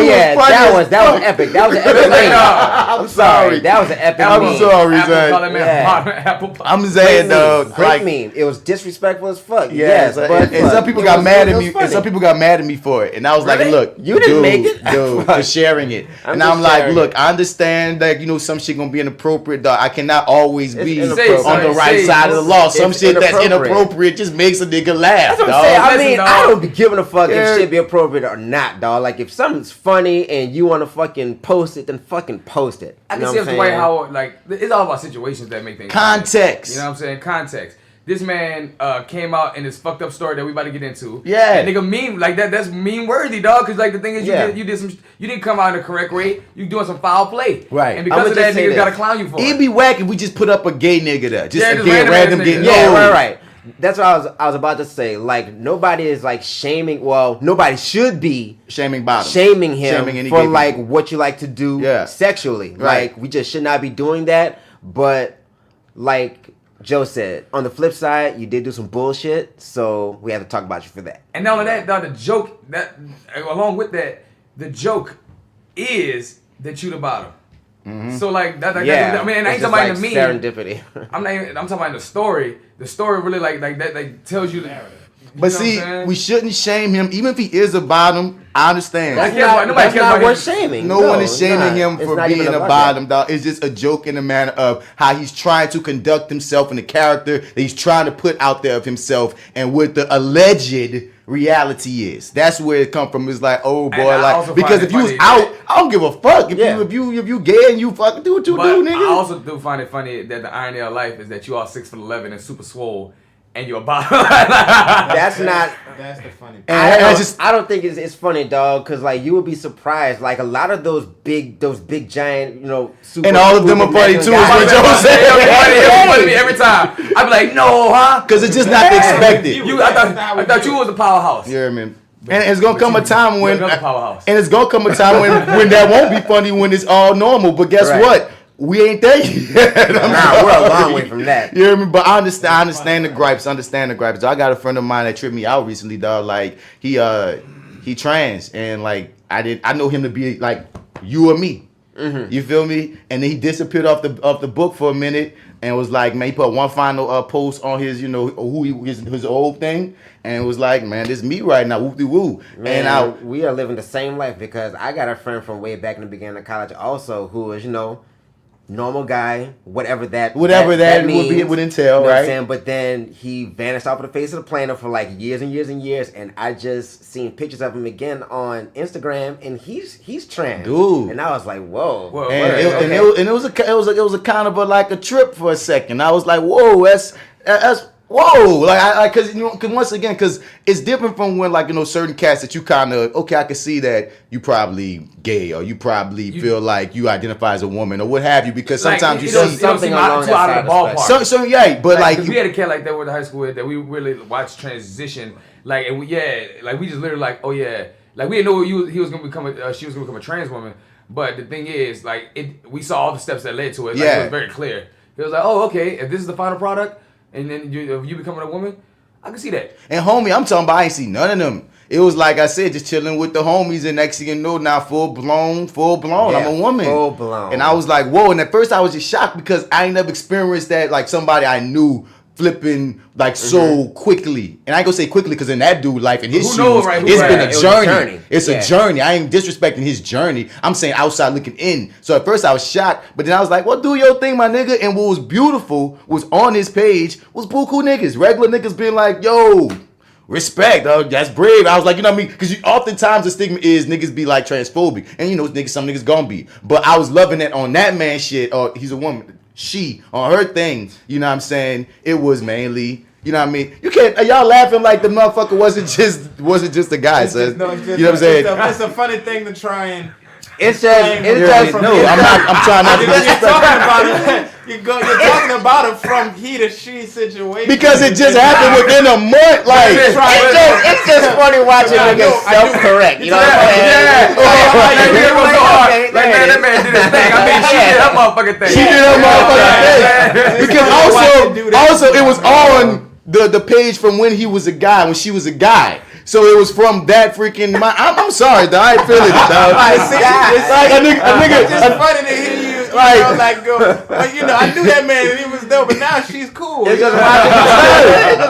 [SPEAKER 4] yeah, that was epic. That was an epic lane.
[SPEAKER 7] I'm sorry.
[SPEAKER 4] That was an epic
[SPEAKER 7] I'm
[SPEAKER 4] meme.
[SPEAKER 7] sorry,
[SPEAKER 5] Apple
[SPEAKER 7] Zay.
[SPEAKER 5] color man,
[SPEAKER 4] Yeah.
[SPEAKER 5] apple pie.
[SPEAKER 7] I'm saying though,
[SPEAKER 4] Great
[SPEAKER 7] like
[SPEAKER 4] meme. mean? It was disrespectful as fuck.
[SPEAKER 7] Yeah,
[SPEAKER 4] Yes, but
[SPEAKER 7] and some people got mad at me. And some people got mad at me for it. And I was like,
[SPEAKER 4] Really?
[SPEAKER 7] look,
[SPEAKER 4] You didn't make it?
[SPEAKER 7] dude, for sharing it. And
[SPEAKER 4] just
[SPEAKER 7] I'm like,
[SPEAKER 4] sharing
[SPEAKER 7] look,
[SPEAKER 4] it.
[SPEAKER 7] I understand that some shit gonna be inappropriate, dog. I cannot always be on
[SPEAKER 4] inappropriate.
[SPEAKER 7] the right side of the law. Some
[SPEAKER 4] It's
[SPEAKER 7] shit that's
[SPEAKER 4] inappropriate.
[SPEAKER 7] inappropriate just makes a nigga laugh,
[SPEAKER 4] That's what
[SPEAKER 7] dog.
[SPEAKER 4] I'm saying. I
[SPEAKER 5] Listen,
[SPEAKER 4] mean,
[SPEAKER 5] dog.
[SPEAKER 4] I don't be giving a fuck
[SPEAKER 7] Yeah.
[SPEAKER 4] if shit be appropriate or not, dog. Like, if something's funny and you want to fucking post it, then fucking post it.
[SPEAKER 5] I
[SPEAKER 4] You
[SPEAKER 5] can
[SPEAKER 4] know
[SPEAKER 5] see
[SPEAKER 4] what I'm
[SPEAKER 5] Dwight
[SPEAKER 4] saying?
[SPEAKER 5] how like it's all about situations that make things
[SPEAKER 7] Context.
[SPEAKER 5] You know what I'm saying? Context. This man came out in this fucked up story that we about to get into.
[SPEAKER 7] Yeah.
[SPEAKER 5] And nigga meme like that. That's meme worthy, dog. Cause like the thing is,
[SPEAKER 7] Yeah.
[SPEAKER 5] you didn't come out in the correct way. You doing some foul play.
[SPEAKER 7] Right.
[SPEAKER 5] And because
[SPEAKER 4] I'ma
[SPEAKER 5] of that,
[SPEAKER 4] just say
[SPEAKER 5] niggas
[SPEAKER 4] this.
[SPEAKER 5] gotta clown you for
[SPEAKER 7] It'd
[SPEAKER 5] it.
[SPEAKER 7] be whack if we just put up a gay nigga there. Just
[SPEAKER 5] Yeah,
[SPEAKER 7] a
[SPEAKER 5] just
[SPEAKER 7] gay
[SPEAKER 5] random
[SPEAKER 7] random
[SPEAKER 5] ass
[SPEAKER 7] gay.
[SPEAKER 5] nigga.
[SPEAKER 7] No.
[SPEAKER 4] Yeah, right. That's what I was about to say. Like, nobody is like shaming. Well, nobody should be
[SPEAKER 7] Shaming bottom.
[SPEAKER 4] shaming him
[SPEAKER 7] Shaming any
[SPEAKER 4] for
[SPEAKER 7] gay
[SPEAKER 4] like
[SPEAKER 7] people.
[SPEAKER 4] what you like to do
[SPEAKER 7] Yeah.
[SPEAKER 4] sexually.
[SPEAKER 7] Right.
[SPEAKER 4] Like, we just should not be doing that. But like Joe said, on the flip side, you did do some bullshit, so we have to talk about you for that.
[SPEAKER 5] And not only that, dog, the joke that along with that, the joke is that you the bottom. So like that,
[SPEAKER 4] Yeah,
[SPEAKER 5] I mean, and I ain't
[SPEAKER 4] it's
[SPEAKER 5] talking about
[SPEAKER 4] just
[SPEAKER 5] the
[SPEAKER 4] like
[SPEAKER 5] meme.
[SPEAKER 4] serendipity.
[SPEAKER 5] I'm not even, I'm talking about the story. The story really like that like tells you the narrative.
[SPEAKER 7] But see, we shouldn't shame him, even if he is a bottom. I understand.
[SPEAKER 5] That's
[SPEAKER 4] That's
[SPEAKER 5] Nobody cares
[SPEAKER 4] not
[SPEAKER 5] about
[SPEAKER 4] worth
[SPEAKER 5] him.
[SPEAKER 4] shaming.
[SPEAKER 7] No one is
[SPEAKER 4] it's
[SPEAKER 7] shaming
[SPEAKER 4] not.
[SPEAKER 7] him
[SPEAKER 4] It's
[SPEAKER 7] for
[SPEAKER 4] not
[SPEAKER 7] being
[SPEAKER 4] even
[SPEAKER 7] a
[SPEAKER 4] about
[SPEAKER 7] bottom, dog. It's just a joke in the manner of how he's trying to conduct himself in the character that he's trying to put out there of himself and what the alleged reality is. That's where it come from. It's like, oh boy,
[SPEAKER 5] And I
[SPEAKER 7] like
[SPEAKER 5] also
[SPEAKER 7] because
[SPEAKER 5] find
[SPEAKER 7] if
[SPEAKER 5] it
[SPEAKER 7] you was
[SPEAKER 5] funny
[SPEAKER 7] out,
[SPEAKER 5] that-
[SPEAKER 7] I don't give a fuck. If
[SPEAKER 4] Yeah.
[SPEAKER 7] you gay and you fucking do what you
[SPEAKER 5] But
[SPEAKER 7] do, nigga.
[SPEAKER 5] I also do find it funny that the irony of life is that you all 6'11" and super swole, and you're a bottom.
[SPEAKER 4] That's not.
[SPEAKER 6] That's the funny part.
[SPEAKER 7] And
[SPEAKER 4] I don't think it's funny, dog, because like you would be surprised. Like a lot of those big giant, super.
[SPEAKER 7] And all of them are funny, too, is what Joe said.
[SPEAKER 5] It's funny to me every time. I be like, no, huh?
[SPEAKER 7] Because it's just not expected.
[SPEAKER 5] I thought you was a powerhouse.
[SPEAKER 7] Yeah, man. And it's gonna come a time when,
[SPEAKER 5] You're another powerhouse.
[SPEAKER 7] and it's gonna come a time when that won't be funny when it's all normal. But guess
[SPEAKER 4] Right.
[SPEAKER 7] what? We ain't there yet.
[SPEAKER 4] Nah, we're a long way from that.
[SPEAKER 7] You hear me? But I understand the gripes. So I got a friend of mine that tripped me out recently, dog. Like he trans, and like I know him to be like you or me.
[SPEAKER 4] Mm-hmm.
[SPEAKER 7] You feel me? And then he disappeared off the book for a minute and was like, man, he put one final post on his, his old thing, and was like, man, this me right now, whoop de woo.
[SPEAKER 4] Man,
[SPEAKER 7] And
[SPEAKER 4] we are living the same life because I got a friend from way back in the beginning of college also who is, normal guy, whatever that means,
[SPEAKER 7] would entail,
[SPEAKER 4] you know what I'm
[SPEAKER 7] right?
[SPEAKER 4] saying? But then he vanished off of the face of the planet for like years and years and years, and I just seen pictures of him again on Instagram, and he's trans,
[SPEAKER 7] Dude.
[SPEAKER 4] and I was like, whoa.
[SPEAKER 5] Whoa.
[SPEAKER 7] And,
[SPEAKER 5] Okay.
[SPEAKER 7] it was a kind of like a trip for a second. I was like, whoa, that's whoa, like because once again, because it's different from when certain cats that you kind of I can see that you probably gay or you probably feel like you identify as a woman or what have you, because sometimes you see
[SPEAKER 4] something along
[SPEAKER 5] too out of the
[SPEAKER 4] that
[SPEAKER 5] ballpark.
[SPEAKER 7] so yeah, but like
[SPEAKER 5] we had a cat like that with the high school with that we really watched transition, and we just literally like, oh yeah, like we didn't know he was gonna become she was gonna become a trans woman, but the thing is we saw all the steps that led to it. Like, it was very clear. It was like, oh okay, if this is the final product, and then you becoming a woman, I can see that.
[SPEAKER 7] And homie, I'm talking about I ain't see none of them. It was like I said, just chilling with the homies, and next thing you know, now full blown.
[SPEAKER 4] Yeah,
[SPEAKER 7] I'm a woman.
[SPEAKER 4] full blown.
[SPEAKER 7] And I was like, whoa. And at first I was just shocked because I ain't never experienced that, like somebody I knew flipping like so quickly. And I ain't gonna say quickly because in that dude life, in his
[SPEAKER 5] Who
[SPEAKER 7] shoes,
[SPEAKER 5] knows, right? Who
[SPEAKER 7] it's
[SPEAKER 5] right.
[SPEAKER 7] been
[SPEAKER 4] It
[SPEAKER 7] a
[SPEAKER 4] was a
[SPEAKER 7] journey.
[SPEAKER 4] journey.
[SPEAKER 7] It's
[SPEAKER 4] Yeah.
[SPEAKER 7] a journey. I ain't disrespecting his journey. I'm saying outside looking in. So at first I was shocked, but then I was like, well, do your thing, my nigga. And what was beautiful was on his page was buku niggas. Regular niggas being like, yo, respect, dog. That's brave. I was like, you know what I mean? Because oftentimes the stigma is niggas be like transphobic. And some niggas gonna be. But I was loving that on that man shit, or he's a woman, she, on her thing, you know what I'm saying? It was mainly, you know what I mean? You can't, y'all laughing like the motherfucker wasn't just a guy, son. You know what I'm saying?
[SPEAKER 6] It's a funny thing to try and.
[SPEAKER 4] It's
[SPEAKER 7] I'm trying not to
[SPEAKER 6] You're talking about it. You're talking about it from he to she situation.
[SPEAKER 7] because it just happened within a month, like.
[SPEAKER 4] It's just funny watching niggas self-correct. You know what I'm saying?
[SPEAKER 5] That man did his thing. I mean, she did her motherfucking thing.
[SPEAKER 7] She did her motherfucking thing. Because also it was on the page from when he was a guy, when she was a guy. So it was from that freaking. I'm sorry, dog. I ain't feeling it, dog.
[SPEAKER 6] It's
[SPEAKER 7] Like a nigga.
[SPEAKER 6] just funny to hear you like go. But you know, I knew that man and he was dope, but now she's cool.
[SPEAKER 4] It's
[SPEAKER 6] you
[SPEAKER 4] just
[SPEAKER 6] know?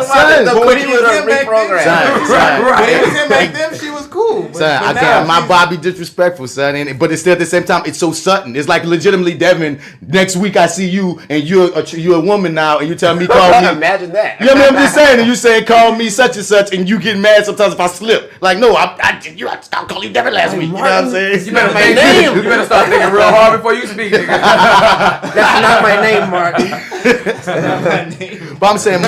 [SPEAKER 4] watching the
[SPEAKER 6] But when he was
[SPEAKER 4] computer
[SPEAKER 6] him back then,
[SPEAKER 4] reprogram.
[SPEAKER 6] when he was him back then, she was cool. But,
[SPEAKER 7] Son, I
[SPEAKER 6] now
[SPEAKER 7] can't. My
[SPEAKER 6] she's-
[SPEAKER 7] Bobby disrespectful, son. But it's still at the same time, it's so sudden. It's like legitimately, Devin. Next week I see you, and you're a woman now, and you tell me call me.
[SPEAKER 4] Imagine that.
[SPEAKER 7] You know what I'm just saying? And you saying call me such and such, and you get mad sometimes if I slip. Like, no, I stopped calling you Devin last week. You know what I'm saying?
[SPEAKER 5] You better start thinking real hard before you speak, nigga.
[SPEAKER 4] That's not my name, Martin.
[SPEAKER 7] But I'm saying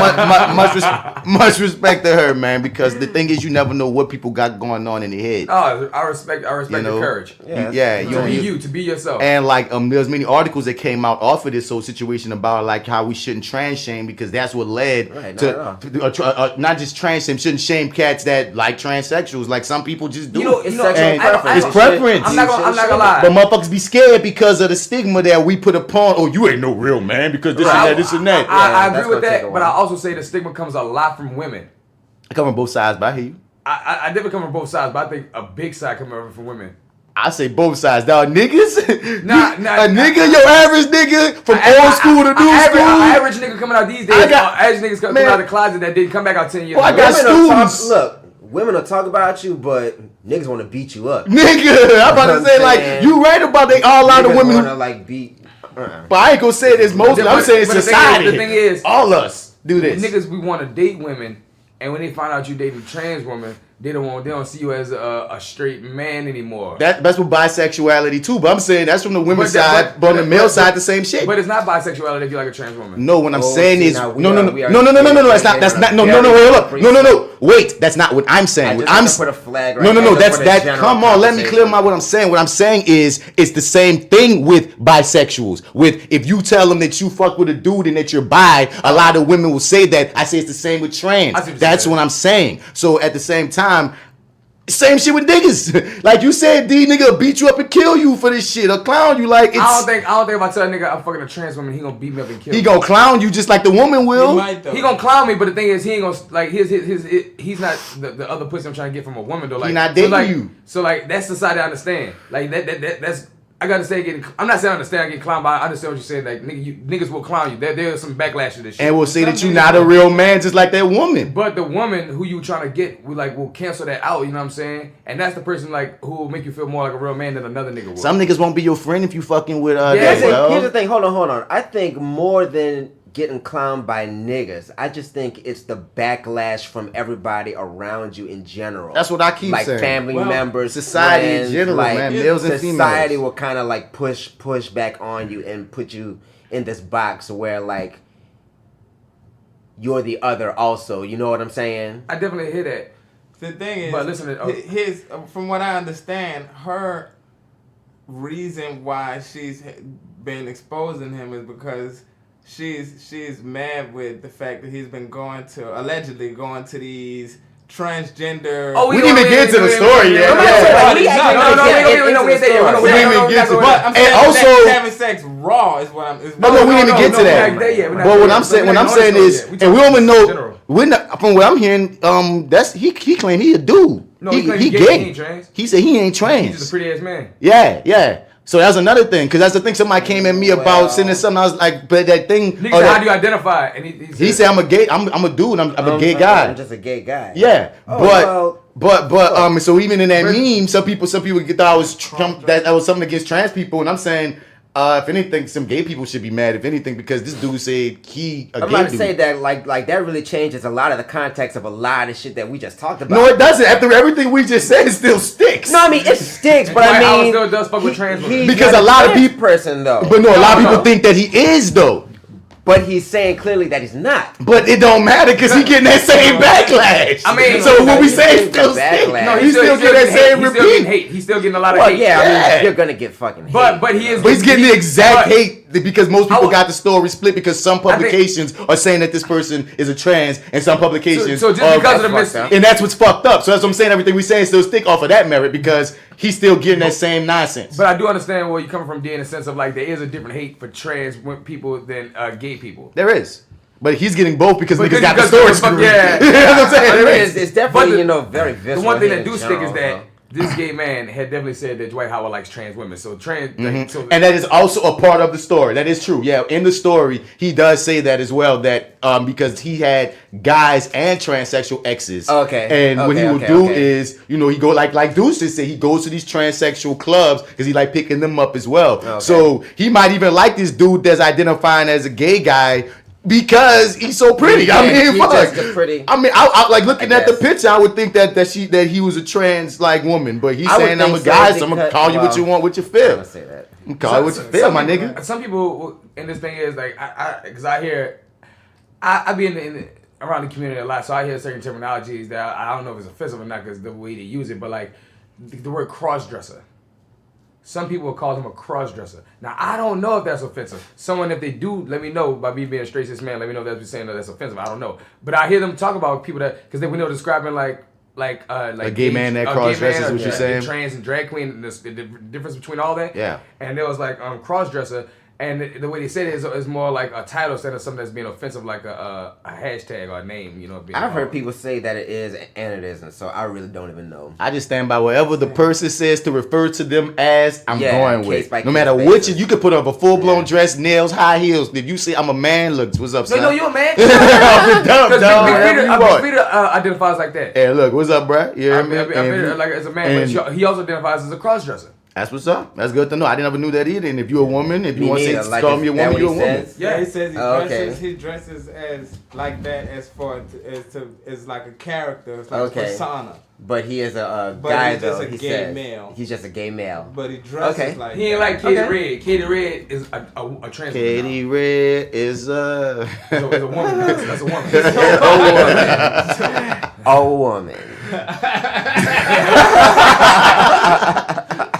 [SPEAKER 7] much respect to her, man, because the thing is, you never know what people got going on in their head.
[SPEAKER 5] Oh, I respect
[SPEAKER 7] You
[SPEAKER 5] your
[SPEAKER 7] know?
[SPEAKER 5] courage.
[SPEAKER 7] Yeah,
[SPEAKER 5] To be you, to be yourself.
[SPEAKER 7] And like there's many articles that came out off of this whole situation about like how we shouldn't trans shame because that's what led to not just trans shame, shouldn't shame cats that like transsexuals. Like some people just do.
[SPEAKER 4] It's
[SPEAKER 7] And
[SPEAKER 4] sexual preference.
[SPEAKER 7] it's preference.
[SPEAKER 5] I'm not gonna lie.
[SPEAKER 7] But motherfuckers be scared because of the stigma that we put upon. Oh, you ain't no real man because this and that, this and that.
[SPEAKER 5] I
[SPEAKER 4] that's
[SPEAKER 5] agree with
[SPEAKER 4] gonna take
[SPEAKER 5] that,
[SPEAKER 4] a
[SPEAKER 5] but I
[SPEAKER 4] while.
[SPEAKER 5] also say the stigma comes a lot from women.
[SPEAKER 7] I come on both sides, but I hear you.
[SPEAKER 5] I definitely come from both sides, but I think a big side coming over from women.
[SPEAKER 7] I say both sides, dog. Niggas,
[SPEAKER 5] Nah,
[SPEAKER 7] a nigga, your average nigga from old school to new school.
[SPEAKER 5] Average nigga coming out these days. Average niggas coming out of the closet that didn't come back out 10 years
[SPEAKER 7] Well, I
[SPEAKER 5] ago.
[SPEAKER 7] got students.
[SPEAKER 4] Look, women will talk about you, but niggas want to beat you up.
[SPEAKER 7] Nigga, I'm about to say like you right about they all out of women
[SPEAKER 4] want to
[SPEAKER 7] who,
[SPEAKER 4] like beat.
[SPEAKER 7] but I ain't gonna say it as mostly. I'm saying
[SPEAKER 5] But the thing is-
[SPEAKER 7] society.
[SPEAKER 5] the thing is,
[SPEAKER 7] all us do this.
[SPEAKER 5] Niggas, we want to date women, and when they find out you dating trans women, they don't see you as a straight man anymore.
[SPEAKER 7] That's with bisexuality too. But I'm saying that's from the women's
[SPEAKER 5] But that-
[SPEAKER 7] side, but on the male side, the same shit.
[SPEAKER 5] But it's not bisexuality if you like a trans woman.
[SPEAKER 7] No, what I'm saying is
[SPEAKER 4] now
[SPEAKER 7] no.
[SPEAKER 4] we are
[SPEAKER 7] That's not. That's not. No. Hold up. No. Wait, that's not what I'm saying.
[SPEAKER 4] I just put a flag right
[SPEAKER 7] No.
[SPEAKER 4] there just
[SPEAKER 7] That's
[SPEAKER 4] for the
[SPEAKER 7] that.
[SPEAKER 4] general
[SPEAKER 7] Come on, let me
[SPEAKER 4] conversation.
[SPEAKER 7] clear my what I'm saying. What I'm saying is it's the same thing with bisexuals. With if you tell them that you fuck with a dude and that you're bi, a lot of women will say that. I say it's the same with trans.
[SPEAKER 5] I see what you're
[SPEAKER 7] That's
[SPEAKER 5] saying.
[SPEAKER 7] what I'm saying. So at the same time. Same shit with niggas. Like you said, D nigga will beat you up and kill you for this shit or clown you like it's.
[SPEAKER 5] I don't think if I tell a nigga I'm fucking a trans woman, he gonna beat me up and kill me.
[SPEAKER 7] He gonna clown you just like the woman will.
[SPEAKER 6] He might, though.
[SPEAKER 5] He gonna clown me, but the thing is, he ain't gonna like he's not the other pussy I'm trying to get from a woman though. Like
[SPEAKER 7] not dating
[SPEAKER 5] so like,
[SPEAKER 7] you.
[SPEAKER 5] So like that's the side I understand. Like that's I gotta say getting. I'm not saying I understand getting clowned, but I understand what you're saying. Like niggas will clown you. There's some backlash to this shit.
[SPEAKER 7] And will say that you're not a real man just like that woman.
[SPEAKER 5] But the woman who you trying to get, will cancel that out. You know what I'm saying? And that's the person like who will make you feel more like a real man than another nigga will.
[SPEAKER 7] Some niggas won't be your friend if you fucking with
[SPEAKER 4] Here's
[SPEAKER 7] that.
[SPEAKER 4] the thing. Hold on. I think more than getting clowned by niggas, I just think it's the backlash from everybody around you in general.
[SPEAKER 7] That's what I keep
[SPEAKER 4] like
[SPEAKER 7] saying.
[SPEAKER 4] family members,
[SPEAKER 7] society in
[SPEAKER 4] friends,
[SPEAKER 7] general,
[SPEAKER 4] like,
[SPEAKER 7] man, males and
[SPEAKER 4] society
[SPEAKER 7] females.
[SPEAKER 4] will kind of like push back on you and put you in this box where like you're the other also. You know what I'm saying?
[SPEAKER 5] I definitely hear that.
[SPEAKER 6] The thing is,
[SPEAKER 5] But listen to-
[SPEAKER 6] from what I understand, her reason why she's been exposing him is because she's mad with the fact that he's been allegedly going to these transgender.
[SPEAKER 5] Oh,
[SPEAKER 7] We didn't even get to the story yet.
[SPEAKER 6] But I'm saying
[SPEAKER 7] also-
[SPEAKER 6] that having sex raw is what I'm.
[SPEAKER 7] No, we didn't even get to that. But what I'm saying is, and we don't know. We're not, from what I'm hearing, that's he claimed he a dude.
[SPEAKER 5] No, he claimed he gay, he ain't trans.
[SPEAKER 7] He said he ain't
[SPEAKER 5] He's
[SPEAKER 7] trans.
[SPEAKER 5] just a pretty ass man.
[SPEAKER 7] Yeah. So that's another thing, because that's the thing. Somebody came at me about sending something. I was like, but that thing.
[SPEAKER 5] Nigga said, how do you identify? And
[SPEAKER 7] he said, I'm a gay. I'm a dude. I'm a gay guy.
[SPEAKER 4] I'm just a gay guy.
[SPEAKER 7] Yeah,
[SPEAKER 4] Oh,
[SPEAKER 7] but so even in that meme, some people thought I was that was something against trans people, and I'm saying, if anything, some gay people should be mad, if anything, because this dude said he a
[SPEAKER 4] I'm
[SPEAKER 7] gay
[SPEAKER 4] about to
[SPEAKER 7] dude.
[SPEAKER 4] say that like that really changes a lot of the context of a lot of shit that we just talked about.
[SPEAKER 7] No, it doesn't. After everything we just said, it still sticks.
[SPEAKER 4] No, I mean it sticks, but I
[SPEAKER 5] Dwight Howard
[SPEAKER 4] mean
[SPEAKER 5] still does fuck with trans women.
[SPEAKER 4] he's
[SPEAKER 7] Because
[SPEAKER 4] not
[SPEAKER 7] a lot of
[SPEAKER 4] trans
[SPEAKER 7] people-
[SPEAKER 4] person though.
[SPEAKER 7] But no, a lot of people think that he is though.
[SPEAKER 4] But he's saying clearly that he's not.
[SPEAKER 7] But it don't matter because he getting that same backlash.
[SPEAKER 5] I mean,
[SPEAKER 7] so what we
[SPEAKER 4] he's
[SPEAKER 7] say
[SPEAKER 4] getting
[SPEAKER 7] still
[SPEAKER 4] backlash.
[SPEAKER 7] sticks.
[SPEAKER 5] No,
[SPEAKER 7] he still get that same
[SPEAKER 5] He's still getting
[SPEAKER 7] repeat.
[SPEAKER 5] hate. He's still getting a lot of
[SPEAKER 4] Well,
[SPEAKER 5] hate.
[SPEAKER 4] yeah, I
[SPEAKER 7] Yeah.
[SPEAKER 4] mean you're gonna get fucking hate.
[SPEAKER 5] But he is.
[SPEAKER 7] But he's getting the exact
[SPEAKER 5] but-
[SPEAKER 7] hate because most people
[SPEAKER 5] I-
[SPEAKER 7] got the story split because some publications are saying that this person is a trans and some publications
[SPEAKER 5] So just
[SPEAKER 7] are,
[SPEAKER 5] because of the
[SPEAKER 4] fucked up.
[SPEAKER 7] and that's what's fucked up. So that's what I'm saying. Everything we saying still stick off of that merit because he's still getting that same nonsense.
[SPEAKER 5] But I do understand where you're coming from, D, in the sense of like there is a different hate for trans people than gay people.
[SPEAKER 7] There is. But he's getting both because
[SPEAKER 5] But
[SPEAKER 7] niggas got the
[SPEAKER 5] because-
[SPEAKER 7] story
[SPEAKER 5] but-
[SPEAKER 7] screwed.
[SPEAKER 5] yeah.
[SPEAKER 7] You know what I'm saying?
[SPEAKER 4] I mean,
[SPEAKER 7] There is.
[SPEAKER 4] it's definitely
[SPEAKER 5] But
[SPEAKER 4] very visceral.
[SPEAKER 5] The one thing
[SPEAKER 4] hate
[SPEAKER 5] that do
[SPEAKER 4] in
[SPEAKER 5] stick
[SPEAKER 4] general,
[SPEAKER 5] is that
[SPEAKER 4] though.
[SPEAKER 5] this gay man had definitely said that Dwight Howard likes trans women. So
[SPEAKER 7] and that is also a part of the story. That is true. Yeah, in the story, he does say that as well. That because he had guys and transsexual exes.
[SPEAKER 4] Okay.
[SPEAKER 7] And what he would do is, you know, he go like Deuce just said, he goes to these transsexual clubs because he like picking them up as well.
[SPEAKER 4] Okay.
[SPEAKER 7] So he might even like this dude that's identifying as a gay guy. Because he's so pretty.
[SPEAKER 4] Yeah,
[SPEAKER 7] I mean,
[SPEAKER 4] he's
[SPEAKER 7] fuck.
[SPEAKER 4] just a pretty.
[SPEAKER 7] I mean, I like looking at the
[SPEAKER 4] guess.
[SPEAKER 7] picture. I would think that he was a trans like woman, but he's
[SPEAKER 4] I would
[SPEAKER 7] saying I'm a
[SPEAKER 4] think so
[SPEAKER 7] guy, so I'm gonna
[SPEAKER 4] because-
[SPEAKER 7] call you what you want, what you
[SPEAKER 4] I'm
[SPEAKER 7] feel.
[SPEAKER 4] gonna say that.
[SPEAKER 7] Call it what you feel, my
[SPEAKER 5] people,
[SPEAKER 7] nigga.
[SPEAKER 5] Some people in this thing is like, because I hear, I be around the community a lot, so I hear certain terminologies that I don't know if it's offensive or not because the way they use it, but like the word cross-dresser. Some people will call him a cross-dresser. Now, I don't know if that's offensive. Someone, if they do, let me know. By me being a straight cis man, let me know if that's saying that that's offensive. I don't know. But I hear them talk about people that, because when they were describing like
[SPEAKER 7] a gay man that cross-dresses, what you're saying?
[SPEAKER 5] Trans and drag queen, and the difference between all that.
[SPEAKER 7] Yeah.
[SPEAKER 5] And there was like cross-dresser. And the way they said it is more like a title instead of something that's being offensive, like a hashtag or a name, you know.
[SPEAKER 4] I've heard people say that it is and it isn't, so I really don't even know.
[SPEAKER 7] I just stand by whatever the person says to refer to them as. I'm going with.
[SPEAKER 4] by
[SPEAKER 7] No matter
[SPEAKER 4] case
[SPEAKER 7] which,
[SPEAKER 4] basis.
[SPEAKER 7] you could put up a full-blown dress, nails, high heels. If you say I'm a man, look, what's up, son?
[SPEAKER 5] No, you're a man.
[SPEAKER 7] I'm dumb,
[SPEAKER 5] Because
[SPEAKER 7] dog.
[SPEAKER 5] Big
[SPEAKER 7] Whatever you want.
[SPEAKER 5] Peter identifies like that.
[SPEAKER 7] Hey, look, what's up, bruh? You hear me?
[SPEAKER 5] I mean, like as a man, but he also identifies as a cross-dresser.
[SPEAKER 7] That's what's up. That's good to know. I never knew that either. And if you're a woman, if you
[SPEAKER 4] Me
[SPEAKER 7] want
[SPEAKER 4] neither.
[SPEAKER 7] to
[SPEAKER 4] Like,
[SPEAKER 7] call me a
[SPEAKER 4] is that
[SPEAKER 7] woman,
[SPEAKER 4] what
[SPEAKER 7] you're a
[SPEAKER 4] he
[SPEAKER 7] woman.
[SPEAKER 4] says?
[SPEAKER 6] Yeah, he says he
[SPEAKER 4] Okay.
[SPEAKER 6] dresses as like that as like a character, it's like a persona.
[SPEAKER 4] But he is a
[SPEAKER 6] But
[SPEAKER 4] guy
[SPEAKER 6] he's just
[SPEAKER 4] though.
[SPEAKER 6] a
[SPEAKER 4] he
[SPEAKER 6] gay
[SPEAKER 4] says
[SPEAKER 6] male.
[SPEAKER 4] He's just a gay male.
[SPEAKER 6] But he dresses
[SPEAKER 4] Okay.
[SPEAKER 6] like
[SPEAKER 5] He ain't
[SPEAKER 6] that.
[SPEAKER 5] like Katie
[SPEAKER 4] Okay.
[SPEAKER 5] Red. Katie Red is a trans
[SPEAKER 7] Katie Red is
[SPEAKER 5] So it's a woman. That's a woman.
[SPEAKER 4] A woman.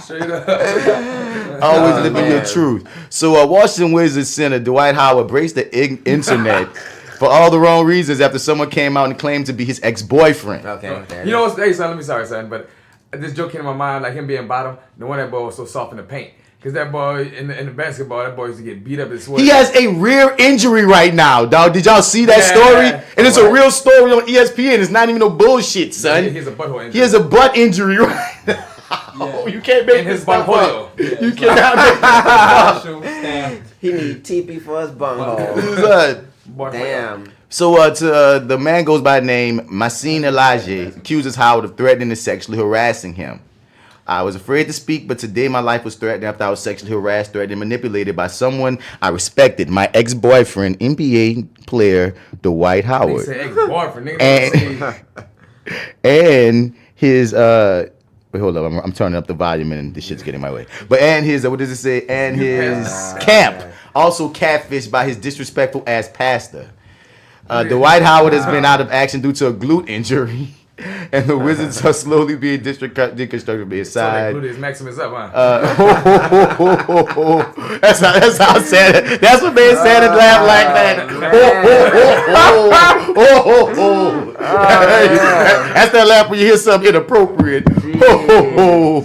[SPEAKER 5] Straight up.
[SPEAKER 7] always
[SPEAKER 4] Oh,
[SPEAKER 7] living your
[SPEAKER 4] man.
[SPEAKER 7] truth. So Washington Wizards center Dwight Howard braced the internet for all the wrong reasons after someone came out and claimed to be his ex-boyfriend.
[SPEAKER 4] Okay. there it
[SPEAKER 5] You know
[SPEAKER 4] is.
[SPEAKER 5] what's, hey son, let me sorry son, but this joke came to my mind, like him being bottom. No wonder that boy was so soft in the paint. Cause that boy in the basketball, that boy used to get beat up and sweat.
[SPEAKER 7] He has a rear injury right now, dog. Did y'all see that
[SPEAKER 5] Yeah.
[SPEAKER 7] story? And it's a
[SPEAKER 5] Right.
[SPEAKER 7] real story on ESPN. It's not even no bullshit, son.
[SPEAKER 5] He has a butthole injury.
[SPEAKER 7] He has a butt injury right now.
[SPEAKER 6] Yeah.
[SPEAKER 7] You can't make
[SPEAKER 5] In
[SPEAKER 7] this
[SPEAKER 5] his
[SPEAKER 7] stuff
[SPEAKER 5] butthole.
[SPEAKER 7] up.
[SPEAKER 6] Yeah,
[SPEAKER 7] You
[SPEAKER 6] it's
[SPEAKER 7] cannot make
[SPEAKER 6] Special stamp.
[SPEAKER 4] He need TP for his bunghole.
[SPEAKER 7] this up.
[SPEAKER 5] Boy,
[SPEAKER 4] Damn.
[SPEAKER 7] So the man goes by the name Masin Elije, accuses Howard of threatening and sexually harassing him. I was afraid to speak, but today my life was threatened after I was sexually harassed, threatened, and manipulated by someone I respected, my ex-boyfriend, NBA player Dwight
[SPEAKER 5] He
[SPEAKER 7] Howard.
[SPEAKER 5] said ex-boyfriend, nigga.
[SPEAKER 7] And his wait, hold up, I'm turning up the volume and this shit's getting in my way. But and his what does it say? And his camp also catfished by his disrespectful ass pastor. Dwight Howard has been out of action due to a glute injury, and the Wizards are slowly being deconstructed by his
[SPEAKER 5] So that
[SPEAKER 7] side.
[SPEAKER 5] gluteus maximus up, huh?
[SPEAKER 7] That's how sad it. That's what made Santa laugh like that. That's that laugh when you hear something inappropriate.
[SPEAKER 4] Jeez,
[SPEAKER 5] Oh,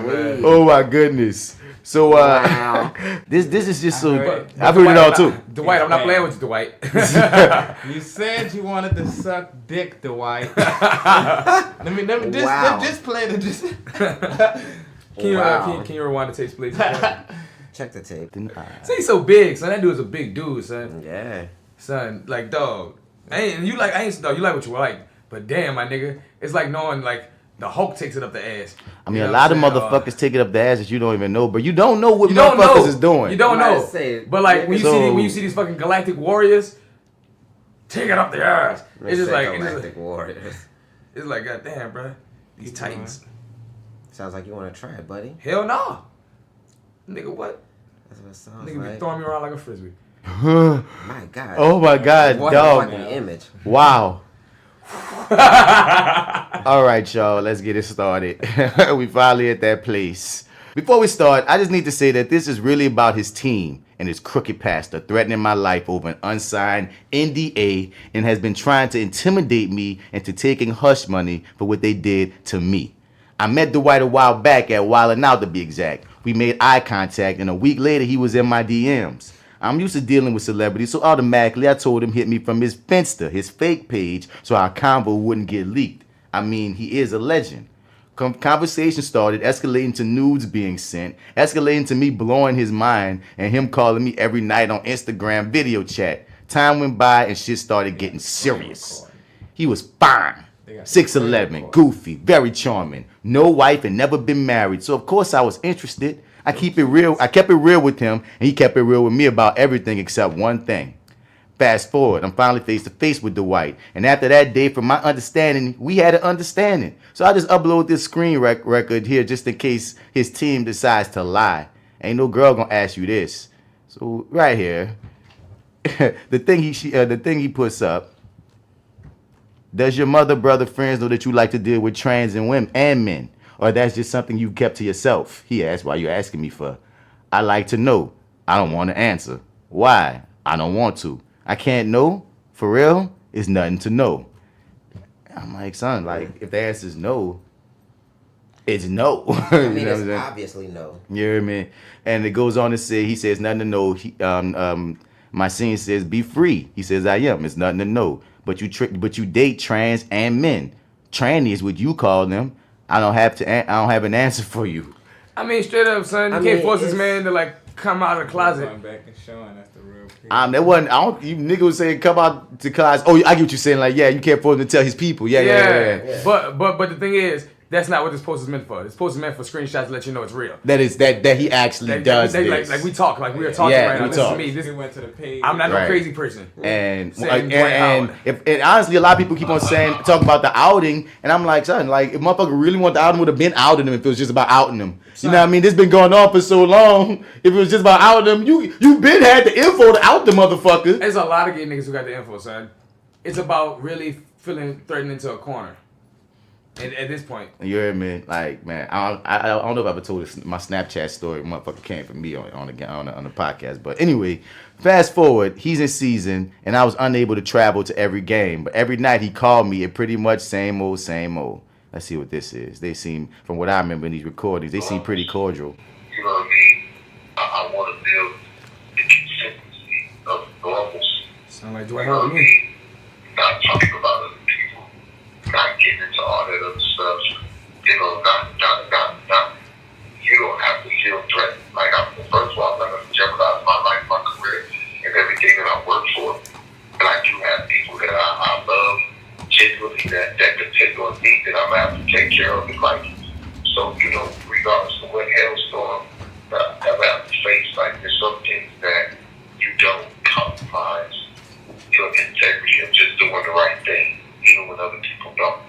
[SPEAKER 5] man.
[SPEAKER 7] Oh my goodness. So
[SPEAKER 4] Wow.
[SPEAKER 7] this is just so
[SPEAKER 6] But
[SPEAKER 7] I've heard it all too.
[SPEAKER 5] Dwight, I'm not playing with you, Dwight.
[SPEAKER 6] You said you wanted to suck dick, Dwight. let me just,
[SPEAKER 4] Wow.
[SPEAKER 6] just play the just.
[SPEAKER 5] Can you,
[SPEAKER 4] Wow.
[SPEAKER 5] can you rewind the tapes, please?
[SPEAKER 4] Check the tape.
[SPEAKER 5] Say he's so big, son. That dude's a big dude, son.
[SPEAKER 4] Yeah.
[SPEAKER 5] Son, like dog. Dog, you like what you like. But damn, my nigga, it's like knowing like the Hulk takes it up the ass.
[SPEAKER 7] I mean,
[SPEAKER 5] You
[SPEAKER 7] a
[SPEAKER 5] know
[SPEAKER 7] lot of
[SPEAKER 5] what I'm saying?
[SPEAKER 7] motherfuckers take it up the ass that you don't even know, but you don't know what
[SPEAKER 5] You don't
[SPEAKER 7] motherfuckers
[SPEAKER 5] know.
[SPEAKER 7] is doing.
[SPEAKER 5] You don't
[SPEAKER 4] Might
[SPEAKER 5] know.
[SPEAKER 4] say-
[SPEAKER 5] But like when you
[SPEAKER 7] So-
[SPEAKER 5] see these fucking galactic warriors, take it up the ass. It's just like
[SPEAKER 4] Galactic Warriors.
[SPEAKER 5] it's like goddamn, bro. These titans.
[SPEAKER 4] Sounds like you want to try it, buddy.
[SPEAKER 5] Hell no. Nigga, what?
[SPEAKER 4] That's what it sounds
[SPEAKER 5] Nigga be
[SPEAKER 4] like.
[SPEAKER 5] throwing me around like a frisbee.
[SPEAKER 4] My God.
[SPEAKER 7] Oh my God,
[SPEAKER 4] What a
[SPEAKER 7] dog.
[SPEAKER 4] fucking image.
[SPEAKER 7] Wow. All right, y'all, let's get it started. We finally at that place. Before we start, I just need to say that this is really about his team and his crooked pastor threatening my life over an unsigned NDA and has been trying to intimidate me into taking hush money for what they did to me. I met Dwight a while back at Wildin' Out to be exact. We made eye contact and a week later he was in my DMs. I'm used to dealing with celebrities, so automatically I told him hit me from his Finsta, his fake page, so our convo wouldn't get leaked. I mean, he is a legend. Conversation started, escalating to nudes being sent, escalating to me blowing his mind, and him calling me every night on Instagram video chat. Time went by and shit started getting serious. He was fine. 6'11", goofy, very charming. No wife and never been married. So of course I was interested. I kept it real with him, and he kept it real with me about everything except one thing. Fast forward, I'm finally face to face with Dwight. And after that day, from my understanding, we had an understanding. So I just upload this screen record here just in case his team decides to lie. Ain't no girl gonna ask you this. So right here, the thing he puts up. Does your mother, brother, friends know that you like to deal with trans and women and men? Or that's just something you kept to yourself? He asked, why you asking me for? I like to know. I don't want to answer. Why? I don't want to. I can't know. For real? It's nothing to know. I'm like, son, like, if the answer is no, it's no.
[SPEAKER 4] I mean, it's obviously no.
[SPEAKER 7] You hear me? And it goes on to say, he says nothing to know. Masin says, be free. He says, I am. It's nothing to know. But you date trans and men. Tranny is what you call them. I don't have an answer for you.
[SPEAKER 5] I mean, straight up, son. You can't force this man to like come out of the closet.
[SPEAKER 6] Going back and showing that's the real people.
[SPEAKER 7] That wasn't. I don't. You nigga was saying come out to closet. Oh, I get what you're saying. Like, yeah, you can't force him to tell his people. Yeah.
[SPEAKER 5] But the thing is, that's not what this post is meant for. This post is meant for screenshots to let you know it's real.
[SPEAKER 7] That he actually does this.
[SPEAKER 5] Like we talk, like we are talking right now. This is me.
[SPEAKER 6] This went to the page.
[SPEAKER 5] I'm not no crazy person.
[SPEAKER 7] And honestly, a lot of people keep on talking about the outing, and I'm like, son, like if motherfucker really want the outing, would have been outing him if it was just about outing him. You know what I mean? This been going on for so long. If it was just about outing him, you been had the info to out the motherfucker.
[SPEAKER 5] There's a lot of gay niggas who got the info, son. It's about really feeling threatened into a corner. At this point,
[SPEAKER 7] you heard me, like, man, I don't know if I ever told my Snapchat story. Motherfucker came from me on the podcast, but anyway, fast forward, he's in season, and I was unable to travel to every game, but every night he called me, and pretty much same old. Let's see what this is. They seem, from what I remember in these recordings, they seem pretty cordial.
[SPEAKER 8] You know what I mean? I want to build the consistency of normalcy.
[SPEAKER 5] Sound like Dwight.
[SPEAKER 8] You know what I mean? Not talking about other people, not getting into all that other stuff. You know, not. You don't have to feel threatened. Like, first of all, I'm not going to jeopardize my life, my career, and everything that I work for. But I do have people that I love genuinely that can take on me that I'm going to have to take care of in life. So, you know, regardless of what hailstorm I have to face, like, there's some things that you don't compromise your integrity of just doing the right thing, even when other people don't.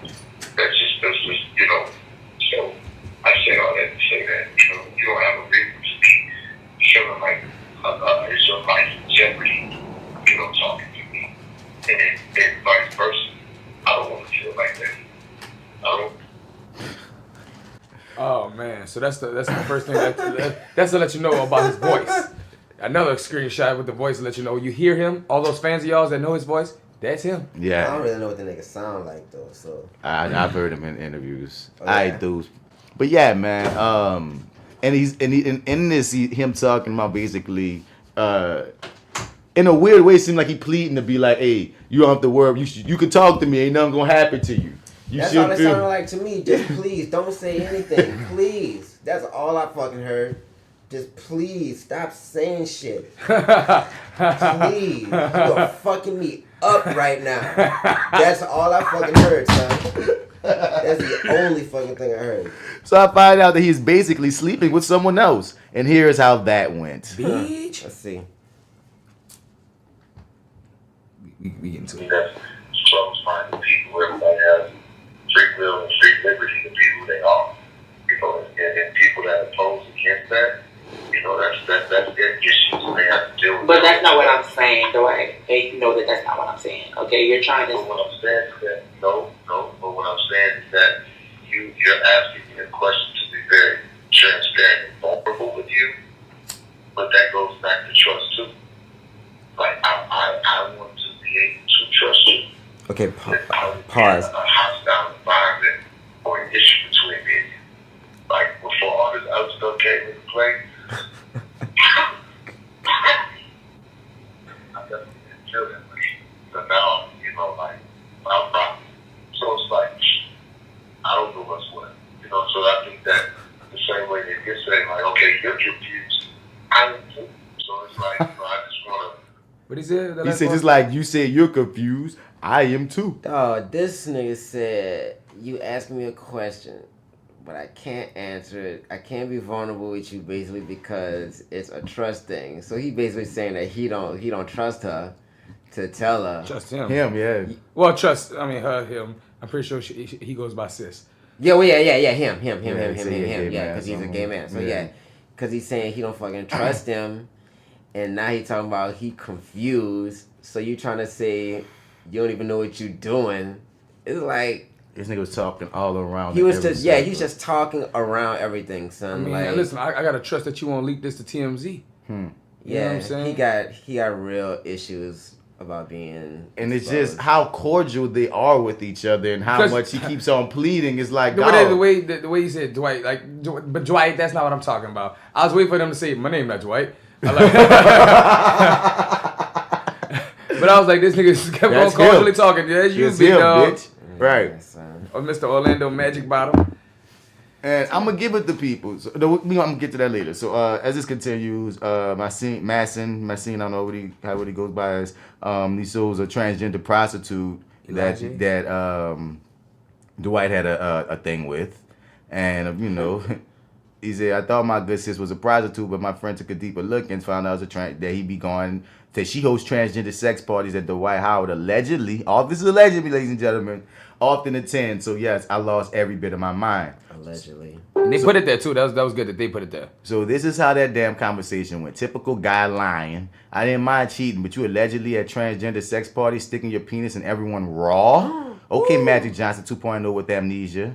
[SPEAKER 8] That's just, you know, so I say all that to say that, you know, you don't have a reason to be feeling like it's your life in jeopardy, you know, talking to me. And vice versa. I don't want to feel like that. I don't.
[SPEAKER 5] Oh man, so that's the first thing that's to let you know about his voice. Another screenshot with the voice to let you know you hear him. All those fans of y'all that know his voice, that's him.
[SPEAKER 7] Yeah.
[SPEAKER 4] I don't really know what the nigga sound like though. So
[SPEAKER 7] I've heard him in interviews. I do, but yeah, man. And in this him talking about basically, in a weird way, it seemed like he pleading to be like, hey, you don't have to worry. You can talk to me. Ain't nothing gonna happen to you.
[SPEAKER 4] That's all it sounded like to me. Just please, don't say anything. Please. That's all I fucking heard. Just please, stop saying shit. Please. You are fucking me up right now. That's all I fucking heard, son. That's the only fucking thing I heard.
[SPEAKER 7] So I find out that he's basically sleeping with someone else. And here's how that went.
[SPEAKER 5] Bitch.
[SPEAKER 4] Let's see.
[SPEAKER 5] We get into it.
[SPEAKER 8] That's close-minded people. Everybody has free will and free liberty to be who they are. You know, and people that oppose against that, you know, that's their issues and they have to deal with.
[SPEAKER 9] But that's not what I'm saying, Dwight. Hey, you know that's not what I'm saying. Okay, you're trying to.
[SPEAKER 8] But what I'm saying is that no. But what I'm saying is that you're asking me a question to be very transparent and vulnerable with you. But that goes back to trust too. Like I want to be able to trust you.
[SPEAKER 4] Okay,
[SPEAKER 8] pause. A hostile environment or an issue between me and you. Like, before all this other stuff came into play, I definitely didn't feel that way. So now, you know, like, I'm rocking. So it's like, I don't know what's what. You know it's like, I just want to.
[SPEAKER 5] What he said?
[SPEAKER 7] He said, just like you said, you're confused. I am too.
[SPEAKER 4] Oh, this nigga said, you asked me a question, but I can't answer it. I can't be vulnerable with you basically because it's a trust thing. So he basically saying that he don't trust her to tell her.
[SPEAKER 5] Trust him.
[SPEAKER 7] Him, yeah.
[SPEAKER 5] Well, him. I'm pretty sure he goes by sis.
[SPEAKER 4] Yeah, well, yeah, him. Yeah, because he's a gay man. So yeah, because he's saying he don't fucking trust him, and now he talking about he confused. So you trying to say you don't even know what you doing? It's like
[SPEAKER 7] this nigga was talking all around.
[SPEAKER 4] He was he's just talking around everything, son.
[SPEAKER 5] I mean,
[SPEAKER 4] like,
[SPEAKER 5] listen, I gotta trust that you won't leak this to TMZ. You know what I'm saying?
[SPEAKER 4] he got real issues about being
[SPEAKER 7] and it's
[SPEAKER 4] exposed.
[SPEAKER 7] just how cordial they are with each other and how much he keps on pleading. It's like
[SPEAKER 5] the way you said Dwight, but Dwight, that's not what I'm talking about. I was waiting for them to say my name, not Dwight. But I was like, this nigga just kept on cordially talking. Yeah, you big dog,
[SPEAKER 7] bitch. Right.
[SPEAKER 5] Or Mr. Orlando Magic Bottom.
[SPEAKER 7] And I'm gonna give it to people. So, I'm gonna get to that later. So as this continues, Masin, I don't know what he goes by as. He shows a transgender prostitute
[SPEAKER 5] Elije.
[SPEAKER 7] that Dwight had a thing with, and he said, I thought my good sis was a prostitute, but my friend took a deeper look and found out that he be going. That she hosts transgender sex parties at the Dwight Howard allegedly. All this is allegedly, ladies and gentlemen. Often attend. So yes, I lost every bit of my mind.
[SPEAKER 4] Allegedly.
[SPEAKER 5] And they put it there too. That was good that they put it there.
[SPEAKER 7] So this is how that damn conversation went. Typical guy lying. I didn't mind cheating, but you allegedly at transgender sex parties sticking your penis in everyone raw. Okay, Magic Johnson 2.0 with amnesia.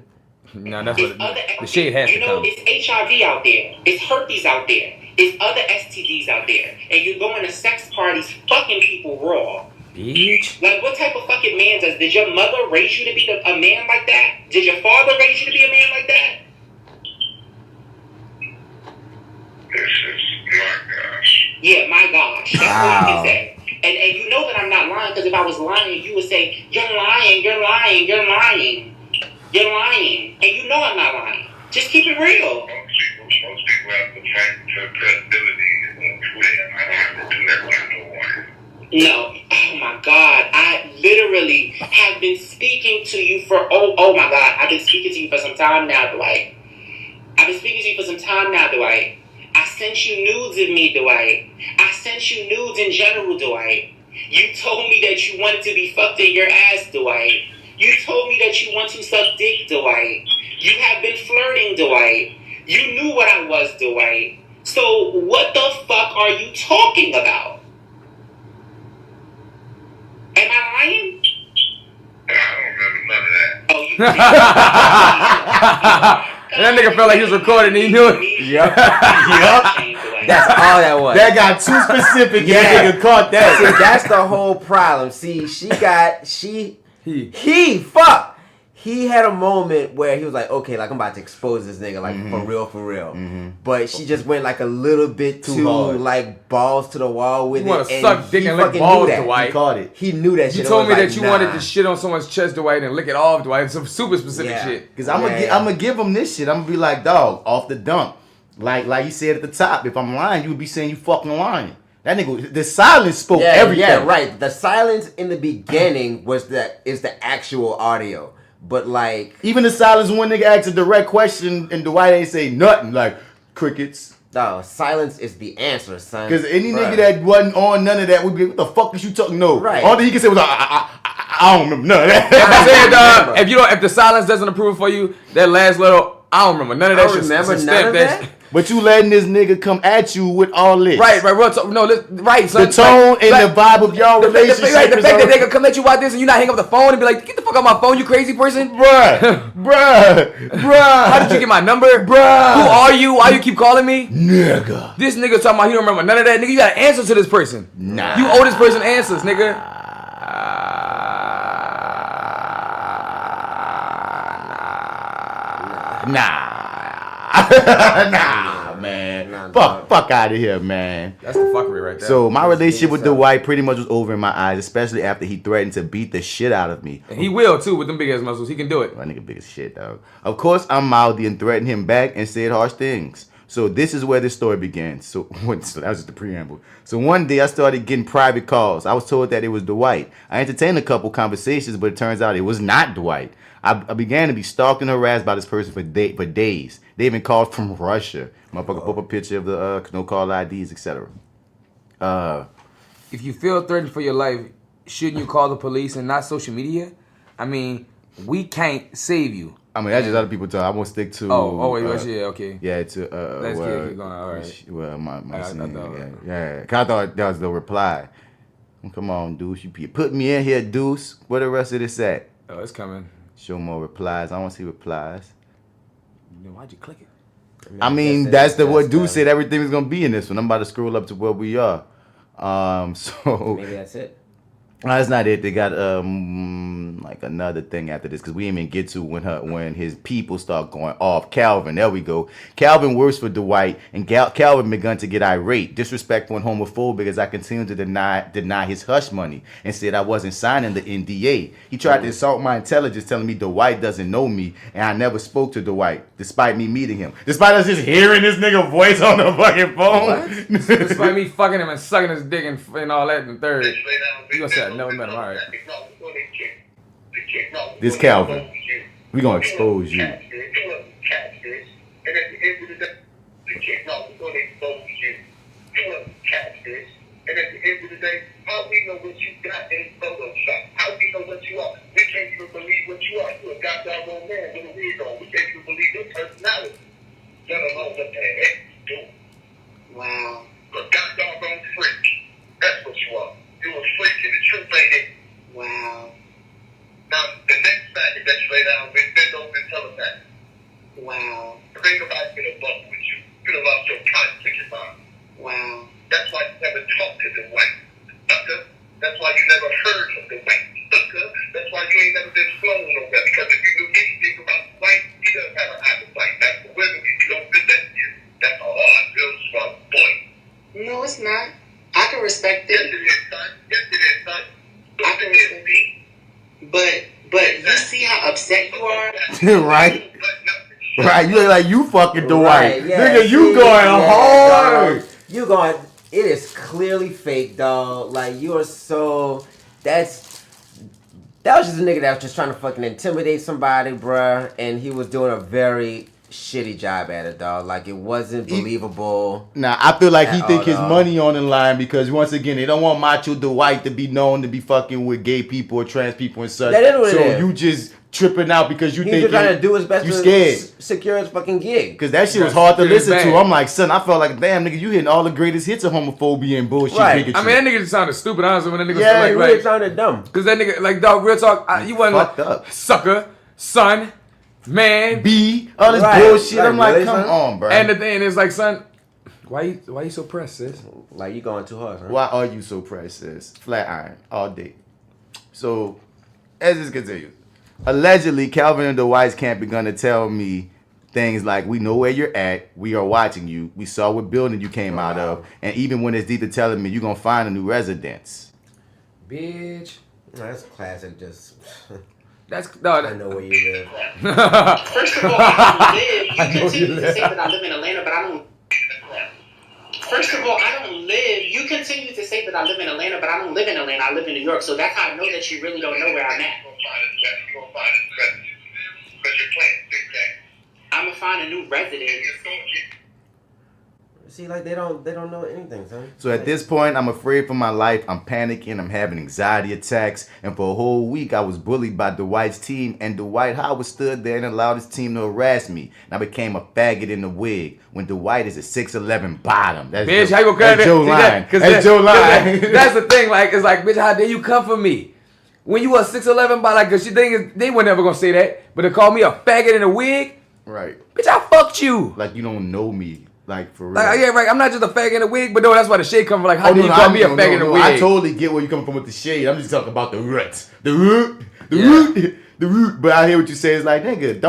[SPEAKER 5] No, that's what the shade has to come.
[SPEAKER 9] It's HIV out there. It's herpes out there. It's other STDs out there. And you're going to sex parties fucking people raw.
[SPEAKER 5] Bitch.
[SPEAKER 9] Like, what type of fucking man did your mother raise you to be a man like that? Did your father raise you to be a man like that?
[SPEAKER 8] This is my gosh.
[SPEAKER 9] Yeah, my gosh. That's all you can say. And you know that I'm not lying, because if I was lying, you would say, you're lying. And you know I'm not lying. Just keep it real.
[SPEAKER 8] Most people have to fight for credibility and Twitter. I don't have to do that when I know one.
[SPEAKER 9] No. Oh my God. I literally have been speaking to you for oh my God. I've been speaking to you for some time now, Dwight. I sent you nudes of me, Dwight. I sent you nudes in general, Dwight. You told me that you wanted to be fucked in your ass, Dwight. You told me that you want to suck dick, Dwight. You have been flirting, Dwight. You knew what I was, Dwight. So what the fuck are you talking about? Am I lying?
[SPEAKER 8] I don't remember none of that.
[SPEAKER 9] Oh, you
[SPEAKER 5] That nigga felt like he was recording and he knew it.
[SPEAKER 7] Yep.
[SPEAKER 4] That's all that was.
[SPEAKER 7] That got too specific.
[SPEAKER 4] Yeah.
[SPEAKER 7] That nigga caught that.
[SPEAKER 4] See, that's the whole problem. See, he had a moment where he was like, okay, like I'm about to expose this nigga, like for real. But she just went like a little bit too
[SPEAKER 7] hard.
[SPEAKER 4] like balls to the wall with
[SPEAKER 5] You want to
[SPEAKER 4] it.
[SPEAKER 5] suck dick and lick
[SPEAKER 4] fucking
[SPEAKER 5] balls,
[SPEAKER 4] knew that.
[SPEAKER 5] Dwight.
[SPEAKER 7] He caught it.
[SPEAKER 4] He knew that shit.
[SPEAKER 5] You told me
[SPEAKER 4] It was
[SPEAKER 5] that you
[SPEAKER 4] like,
[SPEAKER 5] wanted
[SPEAKER 4] nah.
[SPEAKER 5] to shit on someone's chest, Dwight, and lick it off, Dwight. Some super specific
[SPEAKER 4] Yeah.
[SPEAKER 5] shit.
[SPEAKER 7] Because I'm gonna give him this shit. I'm gonna be like, dog, off the dump. Like you said at the top, if I'm lying, you would be saying you fucking lying. That nigga, the silence spoke everything.
[SPEAKER 4] Yeah, right. The silence in the beginning is the actual audio. But like,
[SPEAKER 7] Even the silence when one nigga asks a direct question and Dwight ain't say nothing, like crickets.
[SPEAKER 4] no, silence is the answer, son.
[SPEAKER 7] Because any
[SPEAKER 4] Bruh.
[SPEAKER 7] nigga that wasn't on none of that would be, what the fuck is you talking? No.
[SPEAKER 4] Right.
[SPEAKER 7] All that he could say was, I don't remember none of
[SPEAKER 5] I
[SPEAKER 7] that.
[SPEAKER 5] said, if the silence doesn't approve for you, that last little, I don't remember none of that shit.
[SPEAKER 4] remember
[SPEAKER 5] It's a
[SPEAKER 4] none
[SPEAKER 5] step
[SPEAKER 4] of
[SPEAKER 5] that's-
[SPEAKER 4] that?
[SPEAKER 7] But you letting this nigga come at you with all this.
[SPEAKER 5] Right, real talk. No, right, son.
[SPEAKER 7] The tone and the vibe of y'all relationship.
[SPEAKER 5] The fact that they can come at you about this and you not hang up the phone and be like, get the fuck out my phone, you crazy person.
[SPEAKER 7] Bruh.
[SPEAKER 5] How did you get my number?
[SPEAKER 7] Bruh.
[SPEAKER 5] Who are you? Why you keep calling me?
[SPEAKER 7] Nigga.
[SPEAKER 5] This nigga talking about he don't remember none of that. Nigga, you gotta answer to this person.
[SPEAKER 7] Nah.
[SPEAKER 5] You owe this person answers, nigga.
[SPEAKER 7] Nah, man.
[SPEAKER 4] Nah,
[SPEAKER 7] Fuck out of here, man.
[SPEAKER 5] That's the fuckery right there.
[SPEAKER 7] So my relationship with Dwight pretty much was over in my eyes, especially after he threatened to beat the shit out of me.
[SPEAKER 5] And he will too with them big ass muscles. He can do it.
[SPEAKER 7] My nigga big as shit, dog. Of course, I'm mouthy and threatened him back and said harsh things. So this is where this story began. So that was just the preamble. So one day I started getting private calls. I was told that it was Dwight. I entertained a couple conversations, but it turns out it was not Dwight. I began to be stalked and harassed by this person for days. They even called from Russia. Motherfucker put up a picture of the no call IDs, etc.
[SPEAKER 5] If you feel threatened for your life, shouldn't you call the police and not social media? I mean, we can't save you.
[SPEAKER 7] I mean, that's just other people talk. I'm gonna stick to.
[SPEAKER 5] Wait, yeah, okay.
[SPEAKER 7] Yeah, to.
[SPEAKER 5] Let's keep going. All right.
[SPEAKER 7] Well, my
[SPEAKER 5] yeah.
[SPEAKER 7] Cause I thought that was the reply. Come on, Deuce. You put me in here, Deuce. Where the rest of this at?
[SPEAKER 5] Oh, it's coming.
[SPEAKER 7] Show more replies. I want to see replies.
[SPEAKER 5] Then why'd you click it?
[SPEAKER 7] I mean, that's what Deuce said. Everything was gonna be in this one. I'm about to scroll up to where we are. So
[SPEAKER 4] maybe that's it.
[SPEAKER 7] That's not it. They got like another thing after this because we didn't even get to when his people start going off. Calvin, there we go. Calvin works for Dwight, and Calvin begun to get irate, disrespectful and homophobic as I continued to deny his hush money and said I wasn't signing the NDA. He tried to insult my intelligence, telling me Dwight doesn't know me, and I never spoke to Dwight, despite me meeting him. Despite us just hearing this nigga voice on the fucking phone.
[SPEAKER 5] Despite me fucking him and sucking his dick and all that in third. You gonna say I never met him, all right.
[SPEAKER 7] This Calvin. We gonna expose you.
[SPEAKER 8] And at the end of the day, how we know what you got in Photoshop? How we know what you are? We can't even believe what you are. You're a goddamn old man with a wig on. We can't even believe your personality. Let alone what the heck you do. Wow. You're a goddamn freak. That's what you are. You're a freak and the truth ain't it. Wow. Now, the next faggot that you lay down with, bend over and tell us that. Wow. Think about being a buck with you. You done lost your cotton mind. Wow. That's why you never talked to the white. Sucker. That's why you never heard from the white. Sucker. That's why you ain't never been flown over there. Because if you knew anything about the white, he doesn't have an appetite. That's for women. You don't fit that here. That's a hard, real strong boy. No, it's not. I can respect it. Yes, it is, son. Yes, it is, son. I can respect it. But you see how upset you are?
[SPEAKER 7] Right? Right, you look like you fucking Dwight.
[SPEAKER 4] Right, yeah,
[SPEAKER 7] nigga, you going hard.
[SPEAKER 4] Dog. You going, it is clearly fake, dog. Like, you are so, that was just a nigga that was just trying to fucking intimidate somebody, bruh. And he was doing a very shitty job at it, dog. Like, it wasn't believable.
[SPEAKER 7] Nah, I feel like he think his
[SPEAKER 4] dog.
[SPEAKER 7] money on the line because once again, they don't want Macho Dwight to be known to be fucking with gay people or trans people and such.
[SPEAKER 4] That is what it is.
[SPEAKER 7] You just tripping out because you
[SPEAKER 4] He's
[SPEAKER 7] think
[SPEAKER 4] just trying to do his best
[SPEAKER 7] you
[SPEAKER 4] to
[SPEAKER 7] scared.
[SPEAKER 4] Secure his fucking gig.
[SPEAKER 7] Because that shit was hard to listen to. I'm like, son, I felt like, damn, nigga, you hitting all the greatest hits of homophobia and bullshit.
[SPEAKER 4] Right.
[SPEAKER 5] I mean, that nigga just sounded stupid, honestly, when that nigga
[SPEAKER 4] Yeah, he
[SPEAKER 5] like,
[SPEAKER 4] really sounded dumb.
[SPEAKER 5] Because that nigga, like, dog, real talk, you wasn't
[SPEAKER 7] fucked
[SPEAKER 5] like,
[SPEAKER 7] up.
[SPEAKER 5] Sucker, son, man,
[SPEAKER 7] B, all this
[SPEAKER 4] Right.
[SPEAKER 7] bullshit.
[SPEAKER 4] Like,
[SPEAKER 7] I'm like,
[SPEAKER 4] really,
[SPEAKER 7] come
[SPEAKER 4] son?
[SPEAKER 7] on, bro.
[SPEAKER 5] and the thing is, like, son, why you so pressed, sis?
[SPEAKER 4] Like, you going too hard, huh?
[SPEAKER 7] Why are you so precious? Flat iron all day. So, as this continues, allegedly, Calvin and Dwight's camp begun to tell me things like, we know where you're at, we are watching you, we saw what building you came out of, and even when it's deep to telling me you're going to find a new residence.
[SPEAKER 5] Bitch.
[SPEAKER 4] That's classic, just...
[SPEAKER 5] That's, no,
[SPEAKER 4] I know where you live.
[SPEAKER 9] First of all, I don't live. You continue to say that I live in Atlanta, but I don't. First of all, I don't live. You continue to say that I live in Atlanta, but I don't live in Atlanta. I live in New York, so that's how I know that you really don't know where I'm at.
[SPEAKER 8] You're gonna find a residence. Because you're playing big game.
[SPEAKER 9] I'm gonna find a new residence.
[SPEAKER 4] See, like, they don't know anything, son.
[SPEAKER 7] So at this point, I'm afraid for my life. I'm panicking. I'm having anxiety attacks. And for a whole week, I was bullied by Dwight's team. And Dwight Howard stood there and allowed his team to harass me. And I became a faggot in the wig. When Dwight is a 6'11" bottom. That's
[SPEAKER 5] Bitch,
[SPEAKER 7] Joe,
[SPEAKER 5] how you gonna
[SPEAKER 7] that's Joe Line. That's Joe Line.
[SPEAKER 5] That's the thing, like, it's like, bitch, how dare you come for me? When you a 6'11" bottom, like, cause she think they were never gonna say that. But to call me a faggot in a wig?
[SPEAKER 7] Right.
[SPEAKER 5] Bitch, I fucked you.
[SPEAKER 7] Like, you don't know me. Like, for real.
[SPEAKER 5] Like, yeah, right. I'm not just a fag in a wig, but no, that's why the shade come from. Like, how do you call me a fag in a wig?
[SPEAKER 7] I totally get where you come from with the shade. I'm just talking about the roots. The root. But I hear what you say. It's like, nigga,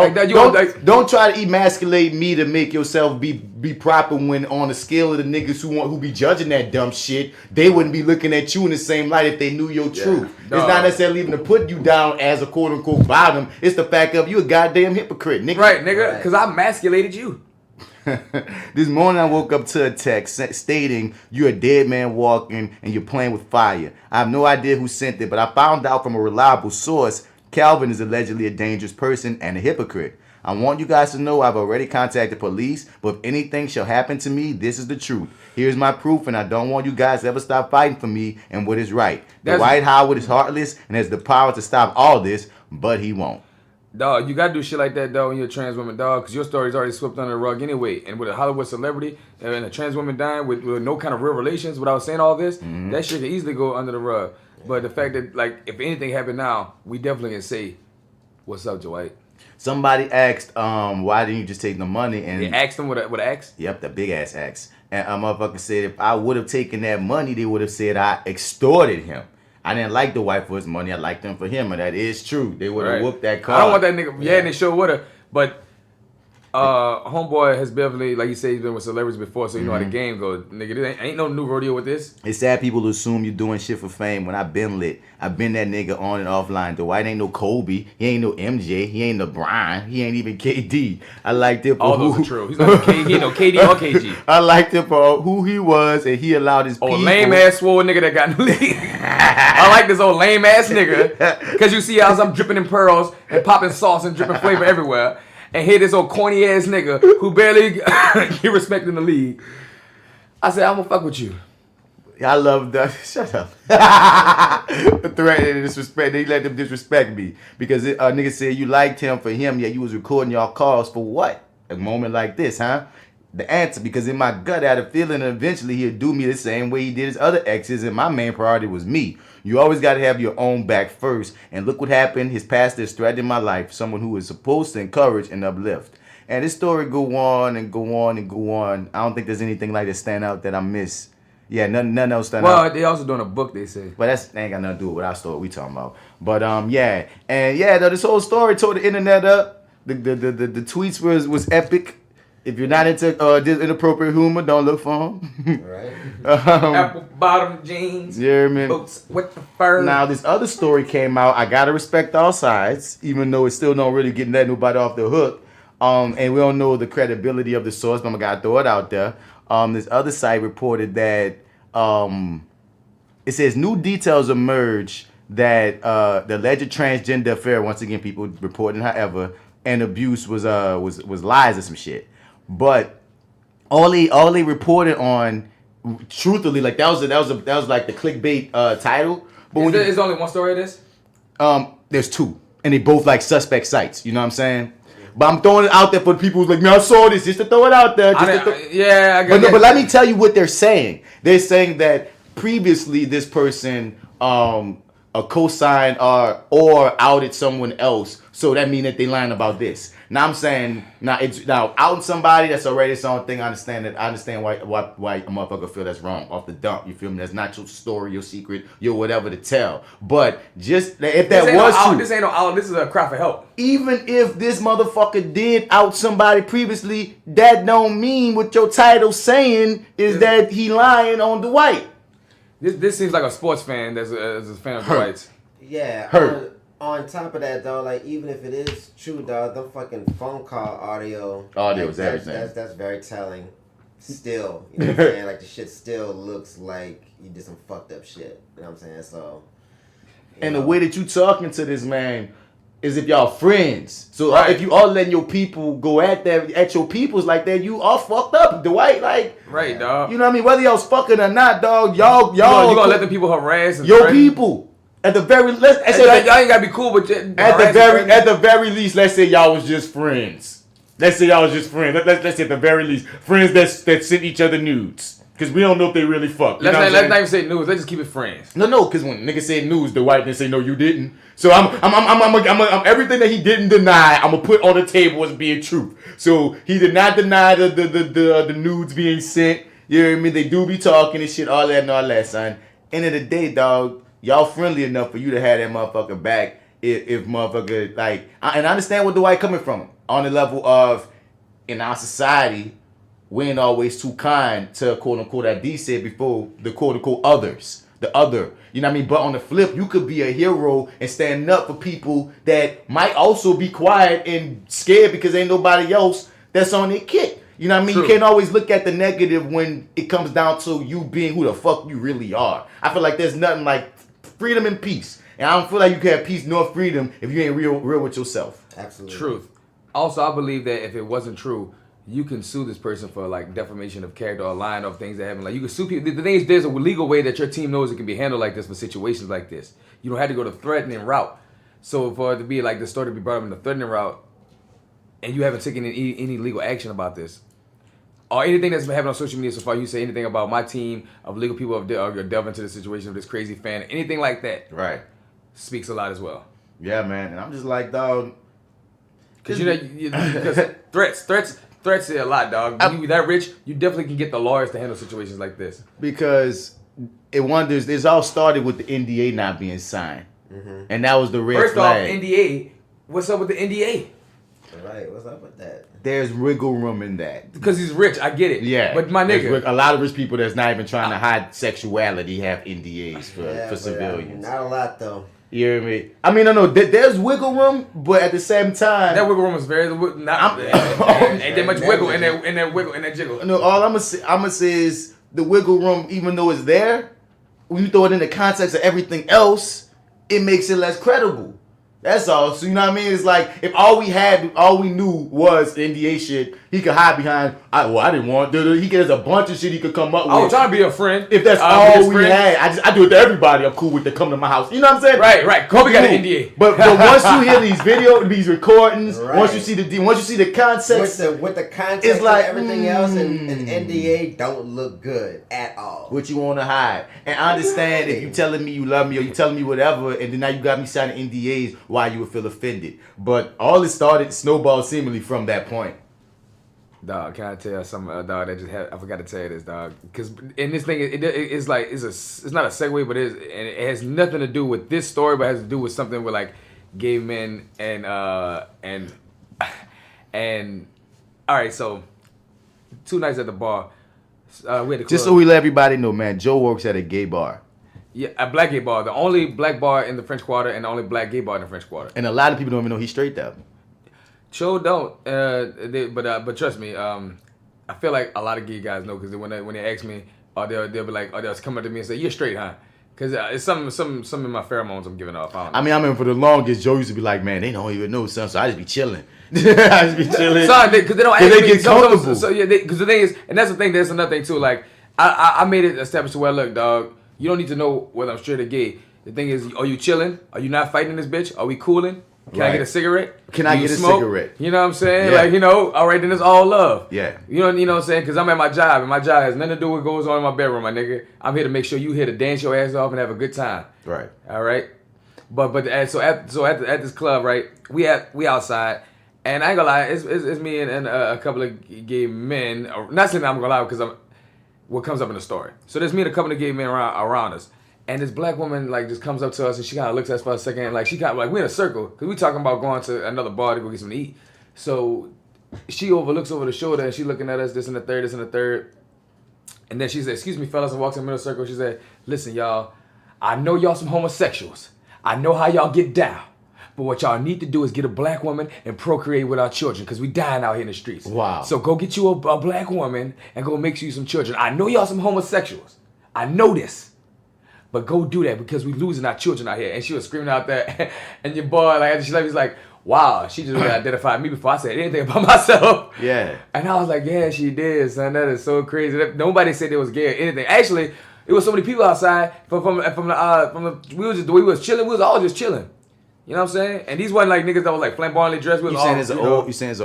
[SPEAKER 7] don't try to emasculate me to make yourself be proper when on the scale of the niggas who be judging that dumb shit, they wouldn't be looking at you in the same light if they knew your truth. It's not necessarily even to put you down as a quote unquote bottom. It's the fact of you a goddamn hypocrite, nigga.
[SPEAKER 5] Right, nigga, because I emasculated you.
[SPEAKER 7] This morning I woke up to a text stating you're a dead man walking and you're playing with fire. I have no idea who sent it, but I found out from a reliable source Calvin is allegedly a dangerous person and a hypocrite. I want you guys to know I've already contacted police, but if anything shall happen to me, this is the truth. Here's my proof, and I don't want you guys to ever stop fighting for me and what is right. Dwight Howard is heartless and has the power to stop all this, but he won't.
[SPEAKER 5] Dog, you gotta do shit like that, dog, when you're a trans woman, dog, because your story's already swept under the rug anyway. And with a Hollywood celebrity and a trans woman dying with no kind of real relations without saying all this, that shit can easily go under the rug. But the fact that, like, if anything happened now, we definitely can say, what's up, Dwight?
[SPEAKER 7] Somebody asked, why didn't you just take the money? And
[SPEAKER 5] they asked him with an axe?
[SPEAKER 7] Yep, the big ass axe. And a motherfucker said if I would have taken that money, they would have said I extorted him. I didn't like the wife for his money. I liked him for him, and that is true. They would have whooped that car.
[SPEAKER 5] I don't want that nigga. Yeah, and they sure would have. But homeboy has definitely, like you say, he's been with celebrities before, so you know how the game goes. Nigga, there ain't no new rodeo with this.
[SPEAKER 7] It's sad people assume you're doing shit for fame when I've been lit. I've been that nigga on and offline. Dwight ain't no Kobe. He ain't no MJ. He ain't LeBron. He ain't even KD. I liked him for
[SPEAKER 5] all those are true. He's not he ain't no KD or KG.
[SPEAKER 7] I liked him for who he was, and he allowed his people.
[SPEAKER 5] Lame ass swole nigga that got in the league. I like this old lame ass nigga. Cause you see how I'm dripping in pearls and popping sauce and dripping flavor everywhere. And here this old corny ass nigga who barely get respect in the league. I said, I'm gonna fuck with you.
[SPEAKER 7] I love that. Shut up. The threat and disrespect. They let them disrespect me. Because a nigga said you liked him for him, yet you was recording y'all calls for what? A moment like this, huh? The answer, because in my gut I had a feeling that eventually he'd do me the same way he did his other exes, and my main priority was me. You always got to have your own back first. And look what happened. His pastor is threatening my life. Someone who is supposed to encourage and uplift. And this story go on and go on and go on. I don't think there's anything like that stand out that I miss. Yeah, nothing else stand out.
[SPEAKER 5] Well, they also doing a book, they say.
[SPEAKER 7] But that ain't got nothing to do with our story we talking about. But yeah. And yeah, though, this whole story tore the internet up. The tweets was epic. If you're not into inappropriate humor, don't look for them.
[SPEAKER 4] Right.
[SPEAKER 5] Apple bottom jeans.
[SPEAKER 7] Yeah, man.
[SPEAKER 5] Boots with the fur.
[SPEAKER 7] Now, this other story came out. I gotta respect all sides, even though it still don't really get nobody off the hook. And we don't know the credibility of the source, but I gotta throw it out there. This other site reported that it says new details emerge that the alleged transgender affair, once again, people reporting, however, and abuse was lies or some shit. But all they reported on, truthfully, like that was like the clickbait title. But
[SPEAKER 5] Is only one story of this?
[SPEAKER 7] There's two, and they both like suspect sites. You know what I'm saying? But I'm throwing it out there for the people who's like, man, I saw this just to throw it out there.
[SPEAKER 5] I guess.
[SPEAKER 7] But let me tell you what they're saying. They're saying that previously this person co-signed or outed someone else, so that means that they lying about this. Now I'm saying now outing somebody, that's already something. I understand why a motherfucker feel that's wrong off the dump. You feel me? That's not your story, your secret, your whatever to tell. But just if that was true,
[SPEAKER 5] this ain't no out. This is a cry for help.
[SPEAKER 7] Even if this motherfucker did out somebody previously, that don't mean what your title saying is that he lying on Dwight.
[SPEAKER 5] This seems like a sports fan that's a fan of Dwight's.
[SPEAKER 4] Yeah. On top of that, though, like, even if it is true, dog, the fucking phone call audio
[SPEAKER 7] is everything.
[SPEAKER 4] That's very telling. Still, you know what I'm saying? Like, the shit still looks like you did some fucked up shit. You know what I'm saying? So.
[SPEAKER 7] And the way that you talking to this man is if y'all friends. So
[SPEAKER 5] right.
[SPEAKER 7] If you all letting your people go at your peoples like that, you all fucked up, Dwight. Like,
[SPEAKER 5] right, dog.
[SPEAKER 7] You know what I mean? Whether y'all's fucking or not, dog, y'all.
[SPEAKER 5] You gonna let the people harass and
[SPEAKER 7] your
[SPEAKER 5] threaten?
[SPEAKER 7] People. At the very least,
[SPEAKER 5] y'all ain't gotta be cool, but
[SPEAKER 7] at the very least, let's say y'all was just friends. Let's say y'all was just friends. Let's say at the very least, friends that sent each other nudes. Because we don't know if they really fucked.
[SPEAKER 5] Let's not even say news. Let's just keep it friends.
[SPEAKER 7] No, because when niggas say news, Dwight didn't say no, you didn't. So I'm everything that he didn't deny, I'm gonna put on the table as being truth. So he did not deny the nudes being sent. You know what I mean? They do be talking and shit, all that, son. End of the day, dog. Y'all friendly enough for you to have that motherfucker back if motherfucker, like, and I understand where Dwight coming from on the level of, in our society, we ain't always too kind to, quote unquote, that D said before, the quote unquote others, the other. You know what I mean? But on the flip, you could be a hero and stand up for people that might also be quiet and scared because ain't nobody else that's on their kick. You know what I mean?
[SPEAKER 5] True.
[SPEAKER 7] You can't always look at the negative when it comes down to you being who the fuck you really are. I feel like there's nothing like freedom and peace. And I don't feel like you can have peace nor freedom if you ain't real with yourself.
[SPEAKER 4] Absolutely.
[SPEAKER 5] Truth. Also, I believe that if it wasn't true, you can sue this person for like defamation of character or lying of things that happen. Like you can sue people. The thing is, there's a legal way that your team knows it can be handled like this for situations like this. You don't have to go the threatening route. So for it to be like the story to be brought up in the threatening route, and you haven't taken any legal action about this, or anything that's been happening on social media so far, you say anything about my team of legal people of delve into the situation of this crazy fan, anything like that,
[SPEAKER 7] Right.
[SPEAKER 5] speaks a lot as well.
[SPEAKER 7] Yeah, man. And I'm just like, dog.
[SPEAKER 5] Because because threats say a lot, dog. When you that rich, you definitely can get the lawyers to handle situations like this.
[SPEAKER 7] Because it's all started with the NDA not being signed.
[SPEAKER 4] Mm-hmm.
[SPEAKER 7] And that was the red
[SPEAKER 5] First
[SPEAKER 7] flag.
[SPEAKER 5] off, NDA. What's up with the NDA?
[SPEAKER 4] Right, what's up with that?
[SPEAKER 7] There's wiggle room in that.
[SPEAKER 5] Because he's rich, I get it.
[SPEAKER 7] Yeah.
[SPEAKER 5] But my nigga,
[SPEAKER 7] A lot of rich people that's not even trying to hide sexuality have NDAs for
[SPEAKER 4] But,
[SPEAKER 7] civilians.
[SPEAKER 4] not a lot though.
[SPEAKER 7] You hear me? I mean, no, there's wiggle room, but at the same time,
[SPEAKER 5] that wiggle room is very not ain't that much wiggle in that jiggle.
[SPEAKER 7] No, all I'm gonna say is the wiggle room, even though it's there, when you throw it in the context of everything else, it makes it less credible. That's all. So you know what I mean? It's like if all we knew was NDA shit, he could hide behind. I didn't want. He there's a bunch of shit he could come up with.
[SPEAKER 5] I was trying to be a friend.
[SPEAKER 7] If that's all we had, I do it to everybody. I'm cool with to come to my house. You know what I'm saying?
[SPEAKER 5] Right. Kobe got an NDA.
[SPEAKER 7] But once you hear these recordings, once you see the context,
[SPEAKER 4] with the context,
[SPEAKER 7] it's like
[SPEAKER 4] and everything else, and NDA don't look good at all.
[SPEAKER 7] what you want to hide. And I understand if you telling me you love me or you telling me whatever, and then now you got me signing NDAs, why you would feel offended. But all it started snowballed seemingly from that point.
[SPEAKER 5] Dog, can I tell you something, dog? I forgot to tell you this, dog. Because in this thing, it's like it's not a segue, but it has nothing to do with this story, but it has to do with something with like gay men and all right. So 2 nights at the bar, we had the club.
[SPEAKER 7] Just so we let everybody know, man, Joe works at a gay bar.
[SPEAKER 5] Yeah, a black gay bar, the only black bar in the French Quarter, and the only black gay bar in the French Quarter.
[SPEAKER 7] And a lot of people don't even know he's straight though.
[SPEAKER 5] Sure don't, but trust me, I feel like a lot of gay guys know because when they ask me, or they'll be like, or they'll come up to me and say, "You're straight, huh?" Because it's some of my pheromones I'm giving off. I
[SPEAKER 7] mean, for the longest, Joe used to be like, "Man, they don't even know, son." So I just be chilling. I just be chilling.
[SPEAKER 5] Son, because they don't ask
[SPEAKER 7] they
[SPEAKER 5] me.
[SPEAKER 7] get comfortable.
[SPEAKER 5] So yeah, because the thing is, and that's the thing. There's another thing too. Like I made it established to where, look, dog, you don't need to know whether I'm straight or gay. The thing is, are you chilling? Are you not fighting this bitch? Are we cooling? Can I get a cigarette?
[SPEAKER 7] Can I get a cigarette?
[SPEAKER 5] You know what I'm saying?
[SPEAKER 7] Yeah.
[SPEAKER 5] Like, all right, then it's all love.
[SPEAKER 7] Yeah.
[SPEAKER 5] You know what I'm saying? Because I'm at my job, and my job has nothing to do with what goes on in my bedroom, my nigga. I'm here to make sure you here to dance your ass off and have a good time.
[SPEAKER 7] Right.
[SPEAKER 5] All right? But at this club, right, we outside, and I ain't gonna lie, it's me and a couple of gay men. Not saying I'm gonna lie, because what comes up in the story. So there's me and a couple of gay men around us. And this black woman like just comes up to us and she kind of looks at us for a second and like she kind of like we're in a circle because we talking about going to another bar to go get something to eat. So she looks over the shoulder and she looking at us this and the third. And then she said, "Excuse me, fellas," and walks in the middle circle. She said, "Listen, y'all, I know y'all some homosexuals. I know how y'all get down. But what y'all need to do is get a black woman and procreate with our children because we dying out here in the streets.
[SPEAKER 7] Wow.
[SPEAKER 5] So go get you a black woman and go make you some children. I know y'all some homosexuals. I know this. But go do that because we losing our children out here." And she was screaming out there. And your boy, like, after she left, he's like, "Wow, she just really identified me before I said anything about myself."
[SPEAKER 7] Yeah.
[SPEAKER 5] And I was like, "Yeah, she did, son. That is so crazy." Nobody said they was gay or anything. Actually, it was so many people outside from the we was just the way we was chilling. We was all just chilling. You know what I'm saying? And these wasn't like niggas that was like flamboyantly dressed.
[SPEAKER 7] You saying it's an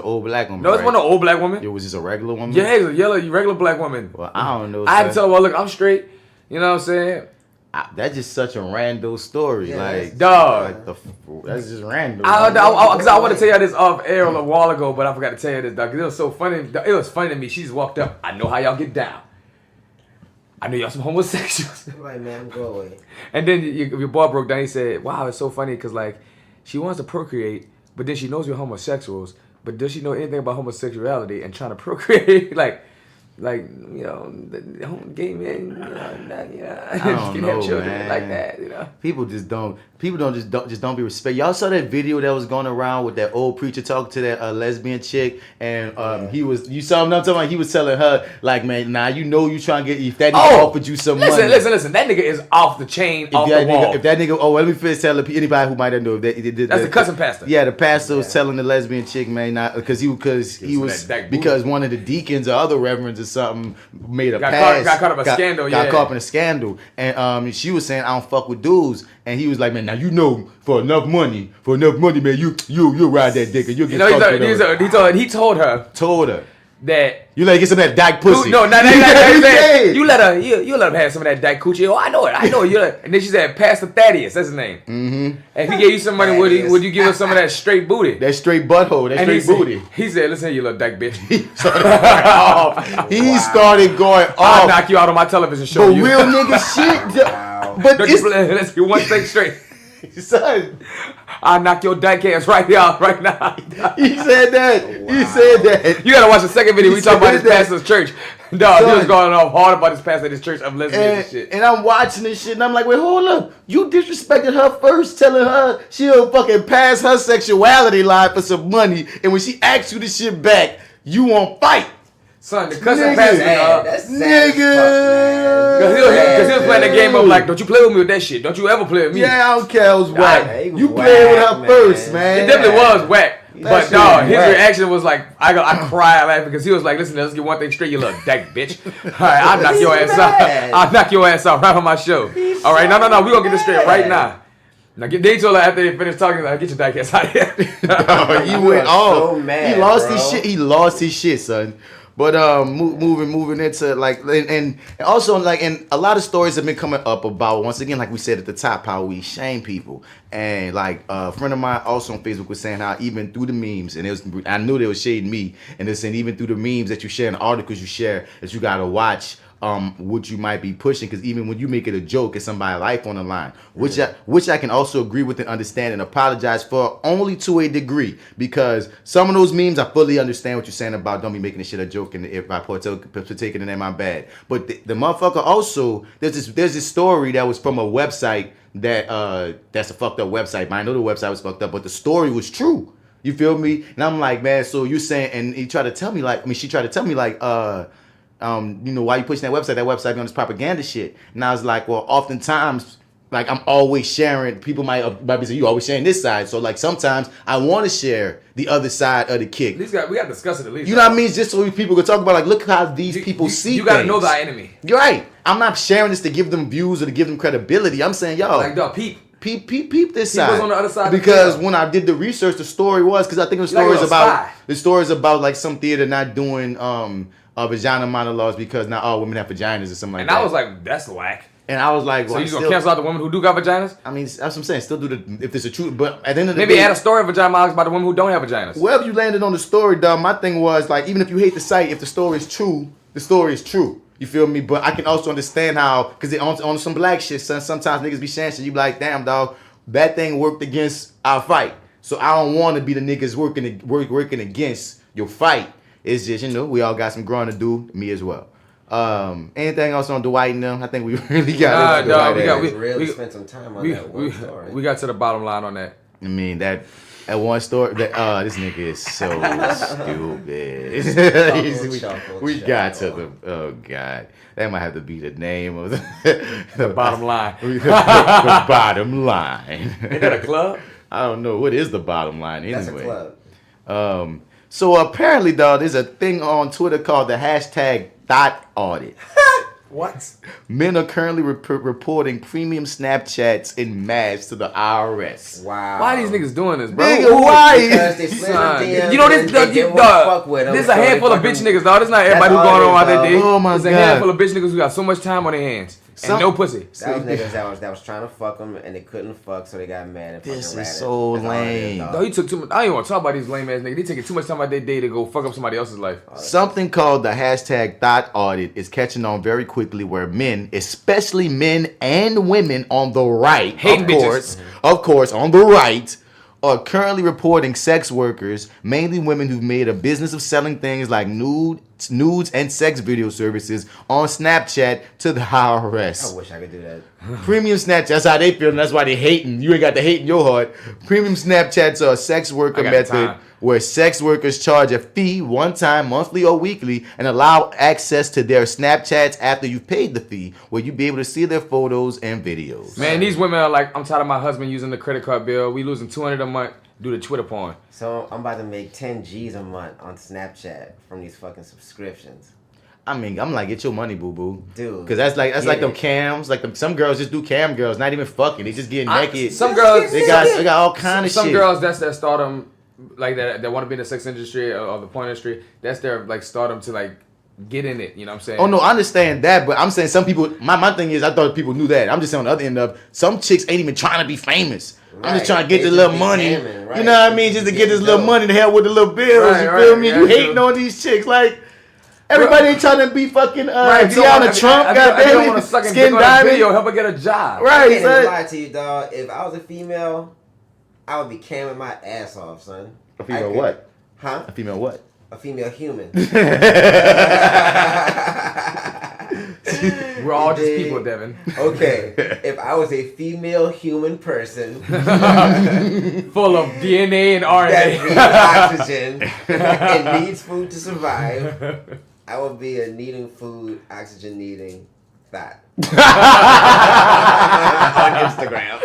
[SPEAKER 7] old black woman?
[SPEAKER 5] No, it's one an old black woman.
[SPEAKER 7] It was just a regular woman.
[SPEAKER 5] Yeah, it's a regular black woman.
[SPEAKER 7] Well, I don't know.
[SPEAKER 5] I had to tell her, "Well, look, I'm straight." You know what I'm saying?
[SPEAKER 7] That's just such a random story, like
[SPEAKER 5] dog.
[SPEAKER 7] That's just random.
[SPEAKER 5] Because I want to tell you this off air a while ago, but I forgot to tell you this, dog. Because it was so funny. It was funny to me. She just walked up. "I know how y'all get down. I know y'all some homosexuals."
[SPEAKER 4] I'm like, "Man, go away."
[SPEAKER 5] And then your boy broke down. He said, "Wow, it's so funny because like she wants to procreate, but then she knows we're homosexuals. But does she know anything about homosexuality and trying to procreate?" Like, like, you know, the gay men, you know,
[SPEAKER 7] I don't
[SPEAKER 5] can
[SPEAKER 7] know,
[SPEAKER 5] have children
[SPEAKER 7] man.
[SPEAKER 5] like that, you know.
[SPEAKER 7] People don't be respect. Y'all saw that video that was going around with that old preacher talking to that lesbian chick, and you saw him. I'm talking about, he was telling her like, man, nah, you know you trying to get, if that nigga offered you some money.
[SPEAKER 5] Listen, that nigga is off the chain, off the wall.
[SPEAKER 7] If that nigga, let me first tell anybody who might not know. That's
[SPEAKER 5] the cousin pastor.
[SPEAKER 7] Yeah, the pastor was telling the lesbian chick, man, not because one of the deacons or other reverends or something made a pass.
[SPEAKER 5] Got caught up in a scandal.
[SPEAKER 7] Got caught up in a scandal, and she was saying, I don't fuck with dudes, and he was like, man, now you know, for enough money, man, you ride that dick and you'll get fucked with.
[SPEAKER 5] He told her that
[SPEAKER 7] you let her get some of that dyke pussy.
[SPEAKER 5] No, you let her have some of that dyke coochie. Oh, I know it. And then she said, Pastor Thaddeus, that's his name. Mm-hmm. And if he gave you some money, would you give her some of that straight booty?
[SPEAKER 7] That straight butthole, that straight booty.
[SPEAKER 5] He said, listen, you little dyke bitch.
[SPEAKER 7] He started going off.
[SPEAKER 5] I'll knock you out on my television show.
[SPEAKER 7] But real nigga shit. But
[SPEAKER 5] let's get one thing straight.
[SPEAKER 7] Son,
[SPEAKER 5] I'll knock your dyke ass right now.
[SPEAKER 7] He said that. Wow. He said that.
[SPEAKER 5] You gotta watch the second video. We talk about his pastor's church. Dog, he was going off hard about his pastor at his church of lesbians and shit.
[SPEAKER 7] And I'm watching this shit and I'm like, wait, hold up. You disrespected her first, telling her she'll fucking pass her sexuality line for some money. And when she asks you this shit back, you won't fight.
[SPEAKER 5] Son, the cousin pastor,
[SPEAKER 7] that's nigga.
[SPEAKER 5] Because he was playing that game of like, don't you play with me with that shit. Don't you ever play with me.
[SPEAKER 7] Yeah, I don't care. It was whack. You played with her first, man.
[SPEAKER 5] It definitely was whack. But dog, his reaction was like, I cried laughing because he was like, listen, let's get one thing straight, you little dyke bitch. All right, I'll knock your ass out. I'll knock your ass out right on my show. All right, no, we're going to get this straight right now. Now, they told her after they finished talking, like, get your dyke ass out of here.
[SPEAKER 7] He went off.
[SPEAKER 4] So mad,
[SPEAKER 7] he lost
[SPEAKER 4] bro.
[SPEAKER 7] his shit. He lost his shit, son. But moving into like and also like, and a lot of stories have been coming up about, once again, like we said at the top, how we shame people. And like a friend of mine also on Facebook was saying how even through the memes, and I knew they were shading me, and they're saying even through the memes that you share and articles you share, that you gotta watch what you might be pushing, because even when you make it a joke, it's somebody's life on the line, which I can also agree with and understand and apologize for, only to a degree, because some of those memes I fully understand what you're saying about don't be making this shit a joke, and if I partaking in it, my bad. But the motherfucker also, there's this story that was from a website that's a fucked up website. I know the website was fucked up, but the story was true. You feel me? And I'm like, man, so you saying, and she tried to tell me like, you know, why you pushing that website? That website be on this propaganda shit. And I was like, well, oftentimes, like, I'm always sharing. People might be saying, you always sharing this side. So like, sometimes I want to share the other side of the kick.
[SPEAKER 5] At least we got to discuss it at least.
[SPEAKER 7] You know what I mean? Just so people can talk about, like, look how these people see things.
[SPEAKER 5] You got to know thy enemy.
[SPEAKER 7] You're right. I'm not sharing this to give them views or to give them credibility. I'm saying, yo,
[SPEAKER 5] like, dog, peep
[SPEAKER 7] this side.
[SPEAKER 5] Was on the other side.
[SPEAKER 7] Because when I did the research, the story was, because I think the stories about like some theater not doing vagina monologues because not all women have vaginas or something like that.
[SPEAKER 5] And I was like, that's whack.
[SPEAKER 7] And I was like, well,
[SPEAKER 5] so you gonna cancel out the women who do got vaginas?
[SPEAKER 7] I mean, that's what I'm saying. Still do if it's a truth, but at the end of the day,
[SPEAKER 5] maybe add a story of vagina monologues about the women who don't have vaginas.
[SPEAKER 7] Wherever you landed on the story, dog. My thing was like, even if you hate the site, if the story is true, the story is true. You feel me? But I can also understand how, because on some black shit, son, sometimes niggas be saying shit. You be like, damn, dog, that thing worked against our fight. So I don't want to be the niggas working against your fight. It's just, you know, we all got some growing to do. Me as well. Anything else on Dwight and them? I think we really got
[SPEAKER 4] we spent some time on that one story.
[SPEAKER 5] We got to the bottom line on that.
[SPEAKER 7] I mean, that one story, this nigga is so stupid. we got to the, oh God, that might have to be the name of the
[SPEAKER 5] bottom line.
[SPEAKER 7] the bottom line.
[SPEAKER 5] Is that a club?
[SPEAKER 7] I don't know. What is the bottom line anyway?
[SPEAKER 4] That's a club.
[SPEAKER 7] So apparently, dog, there's a thing on Twitter called the hashtag #audit.
[SPEAKER 5] What?
[SPEAKER 7] Men are currently reporting premium Snapchats in mass to the IRS.
[SPEAKER 4] Wow.
[SPEAKER 5] Why are these niggas doing this, bro?
[SPEAKER 7] Nigga, why?
[SPEAKER 4] Because they slid them DMs.
[SPEAKER 5] You know this, this is a handful of bitch niggas, dog. This not everybody who's going on out there, dude.
[SPEAKER 7] Oh my God.
[SPEAKER 5] It's a handful of bitch niggas who got so much time on their hands. And no pussy.
[SPEAKER 4] That was niggas that was trying to fuck them and they couldn't fuck, so they got mad and
[SPEAKER 7] This
[SPEAKER 4] fucking
[SPEAKER 7] is
[SPEAKER 4] ratted.
[SPEAKER 7] so
[SPEAKER 4] That's all it is,
[SPEAKER 7] lame.
[SPEAKER 4] dog.
[SPEAKER 5] Dog, you took too much. I don't even want to talk about these lame ass niggas. They taking too much time out their day to go fuck up somebody else's life.
[SPEAKER 7] Something called the hashtag #audit is catching on very quickly, where men, especially men and women on the right, of course, on the right, are currently reporting sex workers, mainly women who've made a business of selling things like nude nudes and sex video services on Snapchat to the IRS.
[SPEAKER 4] I wish I could do that.
[SPEAKER 7] Premium Snapchat, that's how they feel, and that's why they hating. You ain't got the hate in your heart. Premium Snapchats are a sex worker method where sex workers charge a fee one time, monthly or weekly, and allow access to their Snapchats after you've paid the fee, where you be able to see their photos and videos.
[SPEAKER 5] Man, these women are like, I'm tired of my husband using the credit card bill. We losing $200 a month due to Twitter porn.
[SPEAKER 4] So I'm about to make 10 G's a month on Snapchat from these fucking subscriptions.
[SPEAKER 7] I mean, I'm like, get your money, boo boo,
[SPEAKER 4] dude.
[SPEAKER 7] Because that's like them cams. Like some girls just do cam girls, not even fucking. They just get naked.
[SPEAKER 5] Some girls,
[SPEAKER 7] they got all kind of shit.
[SPEAKER 5] Some girls, that's their stardom, like that want to be in the sex industry or the porn industry. That's their like stardom to like get in it. You know what I'm saying?
[SPEAKER 7] Oh no, I understand that, but I'm saying some people. My thing is, I thought people knew that. I'm just saying on the other end of some chicks ain't even trying to be famous. Right. I'm just trying to get the little money. Right. You know what I mean? Just to get this little money to help with the little bills.
[SPEAKER 5] Right,
[SPEAKER 7] you feel me?
[SPEAKER 5] Yeah,
[SPEAKER 7] you hating on these chicks like. Everybody ain't trying to be fucking Tiana Trump, goddamn it. Skin diamond.
[SPEAKER 5] Video, help her get a job.
[SPEAKER 7] Right,
[SPEAKER 4] I can't even lie to you, dog. If I was a female, I would be camming my ass off, son.
[SPEAKER 7] A female what?
[SPEAKER 4] Huh?
[SPEAKER 7] A female what?
[SPEAKER 4] A female human.
[SPEAKER 5] We're all just people, Devin.
[SPEAKER 4] Okay. If I was a female human person
[SPEAKER 5] full of DNA and RNA
[SPEAKER 4] that needs oxygen and needs food to survive, I would be a needing food, oxygen needing fat.
[SPEAKER 7] On Instagram.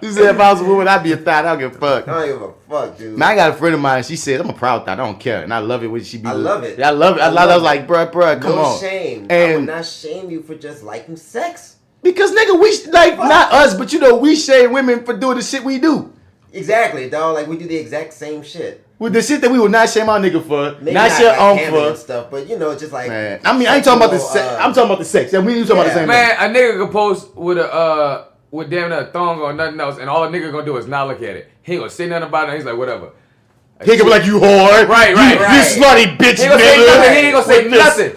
[SPEAKER 7] You said if I was a woman, I'd be a thot. I don't give a fuck.
[SPEAKER 4] I don't give a fuck, dude.
[SPEAKER 7] Man, I got a friend of mine. She said, I'm a proud thot. I don't care. And I love it when she be.
[SPEAKER 4] I love it.
[SPEAKER 7] I love it. I was like, bruh, come on.
[SPEAKER 4] No shame.
[SPEAKER 7] And
[SPEAKER 4] I would not shame you for just liking sex.
[SPEAKER 7] Because, nigga, we, like, not us, but you know, we shame women for doing the shit we do.
[SPEAKER 4] Exactly, dog. Like, we do the exact same shit.
[SPEAKER 7] With the shit that we would not shame our nigga for,
[SPEAKER 4] maybe
[SPEAKER 7] not shit on for
[SPEAKER 4] and stuff, but you know, just like.
[SPEAKER 7] Man, I mean, I ain't talking about the sex. I'm talking about the sex. Yeah, we ain't talking about the same.
[SPEAKER 5] Man, a nigga could post with a with damn near a thong or nothing else, and all a nigga gonna do is not look at it. He ain't gonna say nothing about it. He's like, whatever.
[SPEAKER 7] He gonna be like, you whore.
[SPEAKER 5] Right.
[SPEAKER 7] You slutty bitch,
[SPEAKER 5] he ain't gonna say nothing.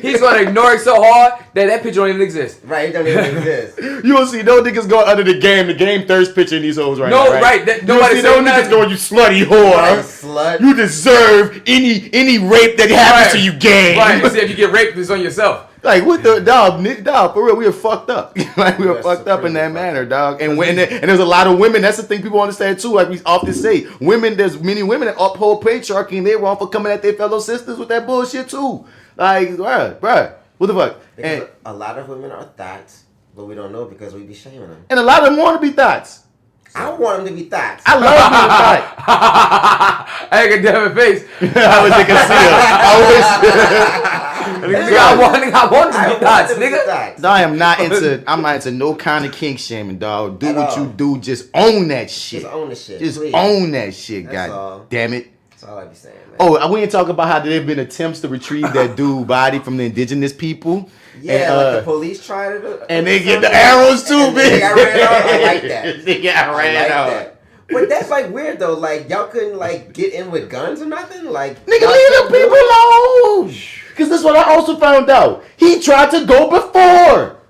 [SPEAKER 5] He's gonna ignore it so hard that picture don't even exist.
[SPEAKER 4] Right, it don't even exist.
[SPEAKER 7] You don't see no niggas going under the game thirst picture in these hoes right now.
[SPEAKER 5] No, right.
[SPEAKER 7] Nobody see no niggas going, you slutty whore.
[SPEAKER 4] Right, slut.
[SPEAKER 7] You deserve any rape that happens to you, gang.
[SPEAKER 5] Right, you see if you get raped, it's on yourself.
[SPEAKER 7] Like, what the dog, for real, we are fucked up. Like, we are fucked up in that manner, dog. And there's a lot of women. That's the thing people understand too. Like we often say, there's many women that uphold patriarchy, and they're wrong for coming at their fellow sisters with that bullshit too. Like, bruh, what the fuck?
[SPEAKER 4] Because a lot of women are thots, but we don't know because we be shaming them.
[SPEAKER 7] And a lot of them want to be thots.
[SPEAKER 4] I want them to be thots.
[SPEAKER 7] I love being a thot.
[SPEAKER 5] I ain't got damn face.
[SPEAKER 7] I wish they could see
[SPEAKER 5] I want to be thots, nigga.
[SPEAKER 7] No, I'm not into no kind of kink shaming, dog. Do what you do. Just own that shit.
[SPEAKER 4] Just own the shit.
[SPEAKER 7] Just
[SPEAKER 4] please.
[SPEAKER 7] own that shit,
[SPEAKER 4] That's
[SPEAKER 7] god
[SPEAKER 4] all.
[SPEAKER 7] damn it.
[SPEAKER 4] That's all I be saying, man.
[SPEAKER 7] Oh, we ain't talking about how there have been attempts to retrieve that dude body from the indigenous people.
[SPEAKER 4] Yeah,
[SPEAKER 7] and,
[SPEAKER 4] like the police tried it.
[SPEAKER 7] And they get the arrows too, bitch.
[SPEAKER 4] They got ran out. I like that.
[SPEAKER 7] They got ran out.
[SPEAKER 4] That. But that's like weird though. Like y'all couldn't like get in with guns or nothing. Like
[SPEAKER 7] nigga, leave the people alone. Cause this is what I also found out. He tried to go before.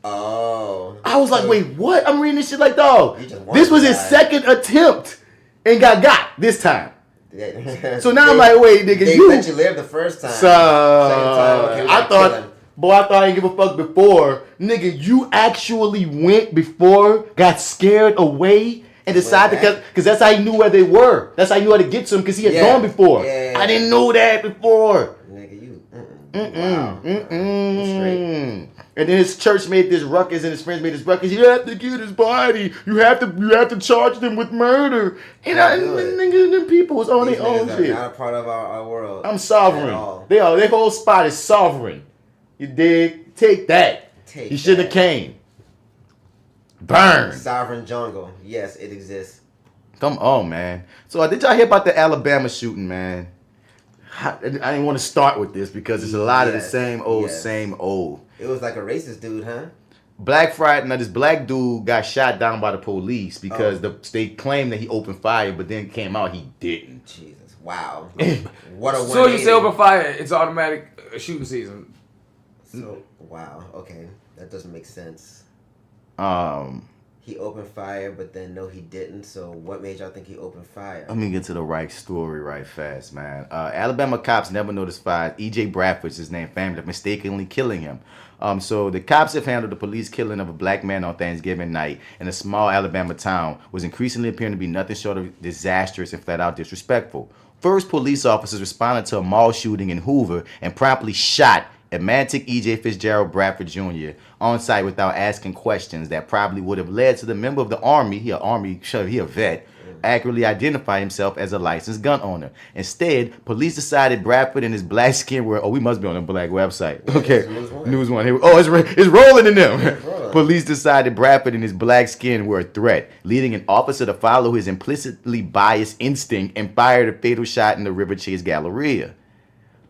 [SPEAKER 4] Oh.
[SPEAKER 7] I was like, wait, what? I'm reading this shit like, dog. This was his second attempt, and got this time. So now I'm like, wait, nigga,
[SPEAKER 4] they let you live the first time.
[SPEAKER 7] So
[SPEAKER 4] okay,
[SPEAKER 7] I thought I didn't give a fuck before. Nigga, you actually went before, got scared away, and decided because that's how he knew where they were. That's how he knew how to get to them because he had gone before.
[SPEAKER 4] Yeah.
[SPEAKER 7] I didn't know that before.
[SPEAKER 4] Nigga, you.
[SPEAKER 7] Wow. And then his church made this ruckus, and his friends made this ruckus. You have to get his body. You have to charge them with murder. And nigga, them people was on their own shit.
[SPEAKER 4] Not a part of our world.
[SPEAKER 7] I'm sovereign. Their whole spot is sovereign. You dig? Take that. You should have came. Burn.
[SPEAKER 4] Sovereign jungle. Yes, it exists.
[SPEAKER 7] Come on, man. So did y'all hear about the Alabama shooting, man? I didn't want to start with this because it's a lot of the same old.
[SPEAKER 4] It was like a racist dude, huh?
[SPEAKER 7] Black Friday. Now this black dude got shot down by the police because they claimed that he opened fire, but then it came out he didn't.
[SPEAKER 4] Jesus, wow. What a
[SPEAKER 5] So you say open fire, it's automatic shooting season.
[SPEAKER 4] So wow, okay, that doesn't make sense. he opened fire, but then no, he didn't. So what made y'all think he opened fire?
[SPEAKER 7] Let me get to the right story right fast, man. Alabama cops never notified E.J. Bradford's his name, family, of mistakenly killing him. So the cops have handled the police killing of a black man on Thanksgiving night in a small Alabama town was increasingly appearing to be nothing short of disastrous and flat out disrespectful. First, police officers responded to a mall shooting in Hoover and promptly shot Atlantic E.J. Fitzgerald Bradford Jr. on site without asking questions that probably would have led to the member of the Army, he a vet, accurately identify himself as a licensed gun owner. Instead, police decided Bradford and his black skin were, we must be on a black website. Okay, News One. Here, it's rolling in them. Police decided Bradford and his black skin were a threat, leading an officer to follow his implicitly biased instinct and fired a fatal shot in the River Chase Galleria.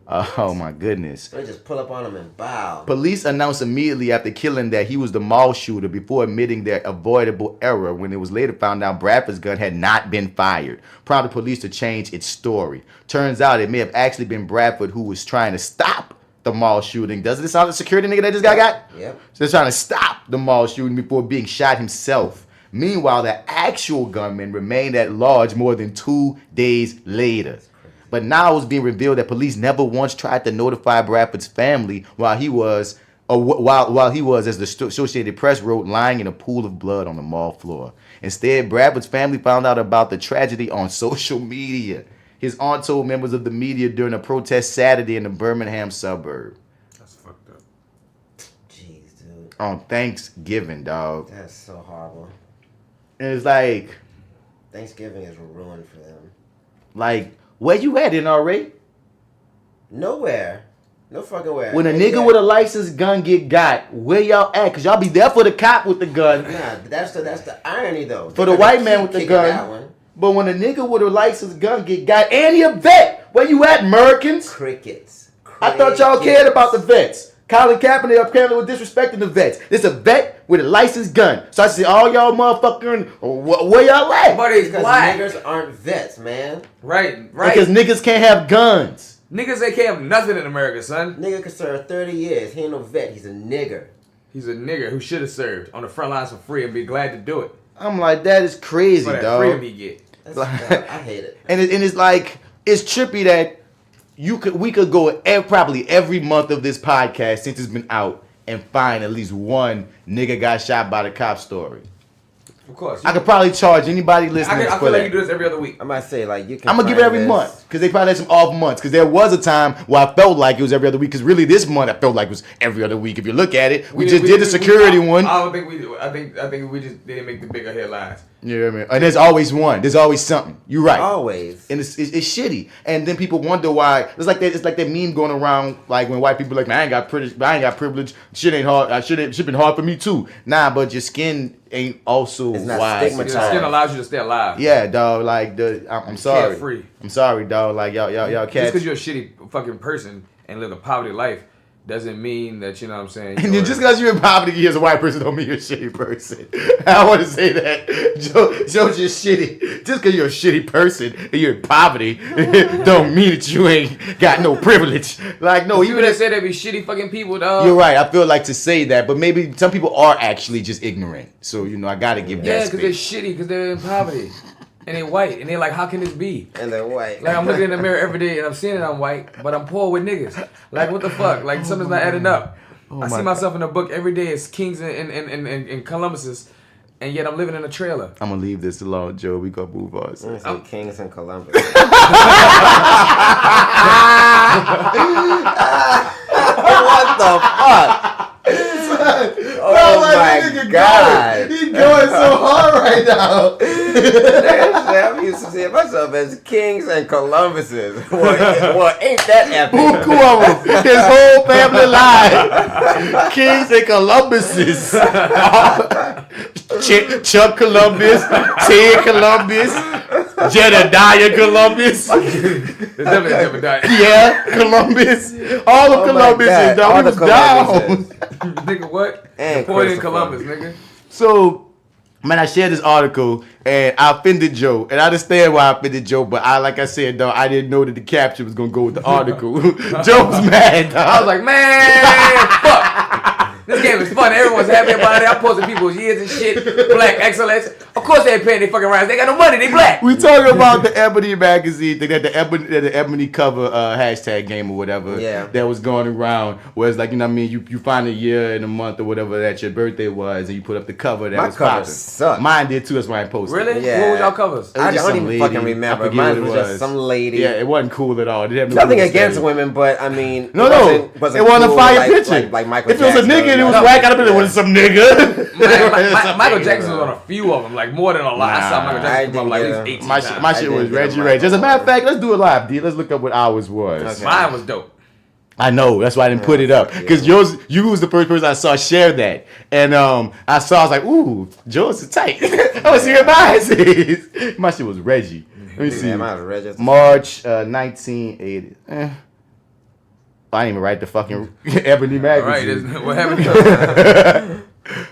[SPEAKER 7] Oh my goodness.
[SPEAKER 4] So they just pull up on him and bow.
[SPEAKER 7] Police announced immediately after killing that he was the mall shooter before admitting their avoidable error when it was later found out Bradford's gun had not been fired, prompting police to change its story. Turns out it may have actually been Bradford who was trying to stop the mall shooting. Doesn't it sound like the security nigga that this guy got?
[SPEAKER 4] Yep.
[SPEAKER 7] So they're trying to stop the mall shooting before being shot himself. Meanwhile, the actual gunman remained at large more than 2 days later. But now it's being revealed that police never once tried to notify Bradford's family while he was, as the Associated Press wrote, lying in a pool of blood on the mall floor. Instead, Bradford's family found out about the tragedy on social media. His aunt told members of the media during a protest Saturday in the Birmingham suburb.
[SPEAKER 5] That's fucked up.
[SPEAKER 4] Jeez, dude.
[SPEAKER 7] On Thanksgiving, dog.
[SPEAKER 4] That's so horrible.
[SPEAKER 7] And it's like...
[SPEAKER 4] Thanksgiving is ruined for them.
[SPEAKER 7] Like... Where you at, NRA?
[SPEAKER 4] Nowhere. No fucking where.
[SPEAKER 7] When a nigga with a licensed gun got, where y'all at? Cause y'all be there for the cop with the gun.
[SPEAKER 4] Nah, but that's the irony though.
[SPEAKER 7] For the white man with the gun. But when a nigga with a licensed gun got, and he a vet, where you at, Americans?
[SPEAKER 4] Crickets.
[SPEAKER 7] I thought y'all cared about the vets. Colin Kaepernick apparently was disrespecting the vets. This a vet with a licensed gun. So I say, all y'all motherfucking, where y'all at?
[SPEAKER 5] But it's
[SPEAKER 4] because
[SPEAKER 5] black.
[SPEAKER 4] Niggers aren't vets, man.
[SPEAKER 5] Right.
[SPEAKER 7] Because niggas can't have guns.
[SPEAKER 5] Niggas, they can't have nothing in America, son.
[SPEAKER 4] Nigga could serve 30 years. He ain't no vet. He's a nigger.
[SPEAKER 5] He's a nigger who should have served on the front lines for free and be glad to do it.
[SPEAKER 7] I'm like, that is crazy,
[SPEAKER 5] For that
[SPEAKER 7] dog.
[SPEAKER 5] freedom he get.
[SPEAKER 4] I hate it.
[SPEAKER 7] And it's like, it's trippy that we could go probably every month of this podcast since it's been out and find at least one nigga got shot by the cop story.
[SPEAKER 5] Of course.
[SPEAKER 7] I could probably charge anybody listening
[SPEAKER 5] I
[SPEAKER 7] for
[SPEAKER 5] feel
[SPEAKER 7] that.
[SPEAKER 5] like you do this every other week.
[SPEAKER 4] I might say like you can.
[SPEAKER 7] I'm gonna give it every month because they probably had some off months. Because there was a time where I felt like it was every other week. Because really, this month I felt like it was every other week. If you look at it, we just did the security one.
[SPEAKER 5] I don't think we do. I think we just didn't make the bigger headlines.
[SPEAKER 7] You know what I mean? And there's always one. There's always something. You're right.
[SPEAKER 4] Always.
[SPEAKER 7] And it's shitty. And then people wonder why. It's like that meme going around like when white people are like, man, I ain't got privilege. Shit ain't hard. Shit been hard for me too. Nah, but your skin ain't also
[SPEAKER 4] It's not
[SPEAKER 7] wise.
[SPEAKER 4] stigmatized.
[SPEAKER 5] Your skin allows you to stay alive.
[SPEAKER 7] Yeah, dog. Like I'm sorry.
[SPEAKER 5] Carefree.
[SPEAKER 7] I'm sorry, dog. Like y'all
[SPEAKER 5] Just
[SPEAKER 7] cats.
[SPEAKER 5] because you're a shitty fucking person and live a poverty life doesn't mean that, you know what I'm saying.
[SPEAKER 7] And just because you're in poverty as a white person don't mean you're a shitty person. I want to say that. Joe's just shitty. Just because you're a shitty person and you're in poverty don't mean that you ain't got no privilege. Like, no,
[SPEAKER 5] People that say they be shitty fucking people, dog.
[SPEAKER 7] You're right. I feel like to say that, but maybe some people are actually just ignorant. So, I got to give that
[SPEAKER 5] Yeah,
[SPEAKER 7] space.
[SPEAKER 5] because they're shitty because they're in poverty. And they're white. And they're like, how can this be?
[SPEAKER 4] And they're white.
[SPEAKER 5] Like, I'm looking in the mirror every day and I'm seeing that I'm white, but I'm poor with niggas. Like, what the fuck? Like, something's not adding up. I see myself in a book every day as kings and Columbuses, and yet I'm living in a trailer.
[SPEAKER 7] I'm going to leave this alone, Joe. We going to move on.
[SPEAKER 4] I'm Kings and Columbus.
[SPEAKER 7] What the fuck?
[SPEAKER 4] Oh my God.
[SPEAKER 7] He's going so hard right now.
[SPEAKER 4] I'm used to seeing myself as Kings and Columbuses. Well, ain't that epic?
[SPEAKER 7] Buku of them. His whole family line. Kings and Columbuses. Chuck Columbus, Ted Columbus, Jedediah Columbus.
[SPEAKER 5] There's definitely a different diet.
[SPEAKER 7] Yeah, Columbus. All of Columbuses, dog.
[SPEAKER 4] All
[SPEAKER 7] He
[SPEAKER 4] the
[SPEAKER 7] was down.
[SPEAKER 5] Nigga, what?
[SPEAKER 4] And
[SPEAKER 5] Napoleon
[SPEAKER 4] Christopher.
[SPEAKER 5] Columbus, nigga.
[SPEAKER 7] So, man, I shared this article and I offended Joe. And I understand why I offended Joe, but like I said, dog, I didn't know that the caption was going to go with the article. Joe was mad, dog.
[SPEAKER 5] I was like, man, fuck. This game is fun. Everyone's happy about it. I'm posting people's years and shit. Black excellence. Of course they ain't paying their fucking rights. They got no money. They black.
[SPEAKER 7] We talking about the Ebony magazine thing, that the Ebony cover hashtag game or whatever that was going around. Where it's like, you know what I mean? You find a year and a month or whatever that your birthday was, and you put up the cover that was popping.
[SPEAKER 4] Sucked.
[SPEAKER 7] Mine did too. That's why I posted.
[SPEAKER 5] Really?
[SPEAKER 4] Yeah.
[SPEAKER 5] What was y'all covers?
[SPEAKER 4] I don't even
[SPEAKER 7] lady.
[SPEAKER 4] fucking remember.
[SPEAKER 7] I forget
[SPEAKER 4] Mine
[SPEAKER 7] what
[SPEAKER 4] was just some lady.
[SPEAKER 7] Yeah, it wasn't cool at all. It had
[SPEAKER 4] Nothing
[SPEAKER 7] rules
[SPEAKER 4] against
[SPEAKER 7] there.
[SPEAKER 4] women, but I mean,
[SPEAKER 7] No,
[SPEAKER 4] it wasn't
[SPEAKER 7] it wasn't
[SPEAKER 4] cool
[SPEAKER 7] a fire
[SPEAKER 4] like,
[SPEAKER 7] picture.
[SPEAKER 4] Like Michael
[SPEAKER 7] if it was a
[SPEAKER 4] Jackson,
[SPEAKER 7] nigga and it was
[SPEAKER 4] like-
[SPEAKER 7] whack, I'd have been it was some nigga.
[SPEAKER 5] Michael Jackson was on a few of them, like more than a lot. I saw Michael Jackson come up like at
[SPEAKER 4] didn't
[SPEAKER 5] least 18
[SPEAKER 7] My
[SPEAKER 5] times.
[SPEAKER 7] shit was
[SPEAKER 4] didn't get
[SPEAKER 7] Reggie
[SPEAKER 4] a
[SPEAKER 7] Ray. As a
[SPEAKER 4] Michael.
[SPEAKER 7] matter of fact, let's do it live, D. Let's look up what ours was.
[SPEAKER 4] Okay.
[SPEAKER 5] Mine was dope.
[SPEAKER 7] I know, that's why I didn't put it up. Because you was the first person I saw share that. And I was like, ooh, yours is tight. I want to see what mine is. My shit was Reggie. Let me see.
[SPEAKER 4] Yeah, mine was Reggie.
[SPEAKER 7] March 1980. I didn't even write the fucking Ebony magazine.
[SPEAKER 5] Right, what happened?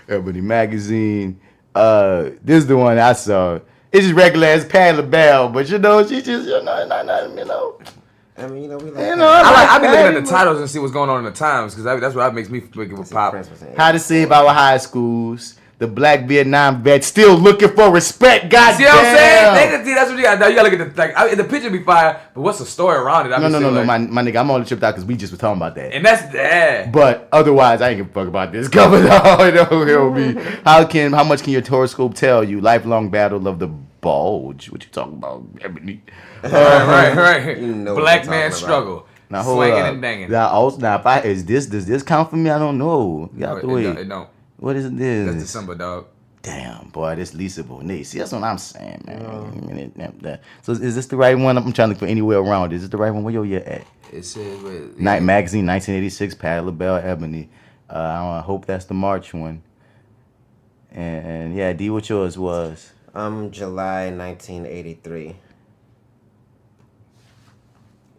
[SPEAKER 7] Ebony magazine. This is the one I saw. It's just regular as Patti LaBelle, but you know, she just, you know.
[SPEAKER 4] I mean, we like.
[SPEAKER 5] I be looking at the titles and see what's going on in the Times because that's what makes me think of a pop.
[SPEAKER 7] How to save our high schools. The black Vietnam vet still looking for respect. God
[SPEAKER 5] See
[SPEAKER 7] damn.
[SPEAKER 5] what I'm saying? See, that's what you got. You gotta look at the picture be fire, but what's the story around it?
[SPEAKER 7] No, my nigga, I'm only tripped out because we just were talking about that.
[SPEAKER 5] And that's that.
[SPEAKER 7] But otherwise, I ain't give a fuck about this cover. Don't hear me. How much can your horoscope tell you? Lifelong battle of the bulge. What you talking about, Ebony?
[SPEAKER 5] Right.
[SPEAKER 4] You know
[SPEAKER 5] Black
[SPEAKER 4] what
[SPEAKER 5] man
[SPEAKER 4] I'm talking
[SPEAKER 5] struggle.
[SPEAKER 7] Now hold
[SPEAKER 5] Swinging
[SPEAKER 7] up.
[SPEAKER 5] and danging.
[SPEAKER 7] Now, does this count for me? I don't know. You have to wait.
[SPEAKER 5] It don't.
[SPEAKER 7] What is this?
[SPEAKER 5] That's December, dog.
[SPEAKER 7] Damn, boy, this Lisa Bonet. See, that's what I'm saying, man. So is this the right one? I'm trying to look for anywhere around. Is this the right one? Where your year at?
[SPEAKER 5] It says
[SPEAKER 7] Night Magazine, 1986, Patti LaBelle, Ebony. I hope that's the March one. And yeah, D, what yours was?
[SPEAKER 4] July 1983.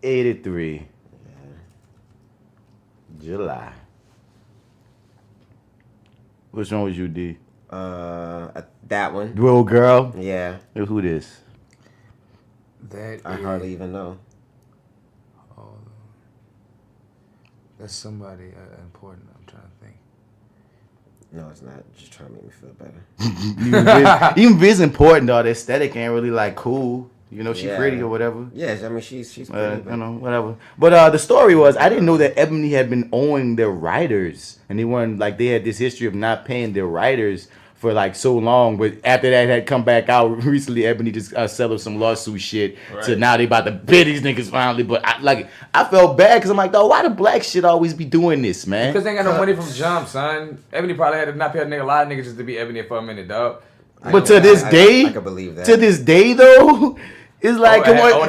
[SPEAKER 7] 83. Yeah. July. Which one was you, D?
[SPEAKER 4] That one.
[SPEAKER 7] Real girl?
[SPEAKER 4] Yeah.
[SPEAKER 7] Who this?
[SPEAKER 4] I hardly even know.
[SPEAKER 5] That's somebody important. I'm trying to think.
[SPEAKER 4] No, it's not. Just trying to make me feel better.
[SPEAKER 7] Even Viz important though. The aesthetic ain't really like cool. You know, she's pretty or whatever.
[SPEAKER 4] Yeah, I mean she's pretty.
[SPEAKER 7] You know, whatever. But the story was, I didn't know that Ebony had been owing their writers, and they had this history of not paying their writers for like so long. But after that had come back out recently, Ebony just settled some lawsuit shit. Right. So now they about to pay these niggas finally. But I felt bad because I'm like, dog, why the black shit always be doing this, man?
[SPEAKER 5] Because they ain't got no money from jump, son. Ebony probably had to not pay a lot of niggas just to be Ebony for a minute, dog.
[SPEAKER 7] But to this day,
[SPEAKER 4] I can believe that.
[SPEAKER 7] To this day, though, it's like, come on,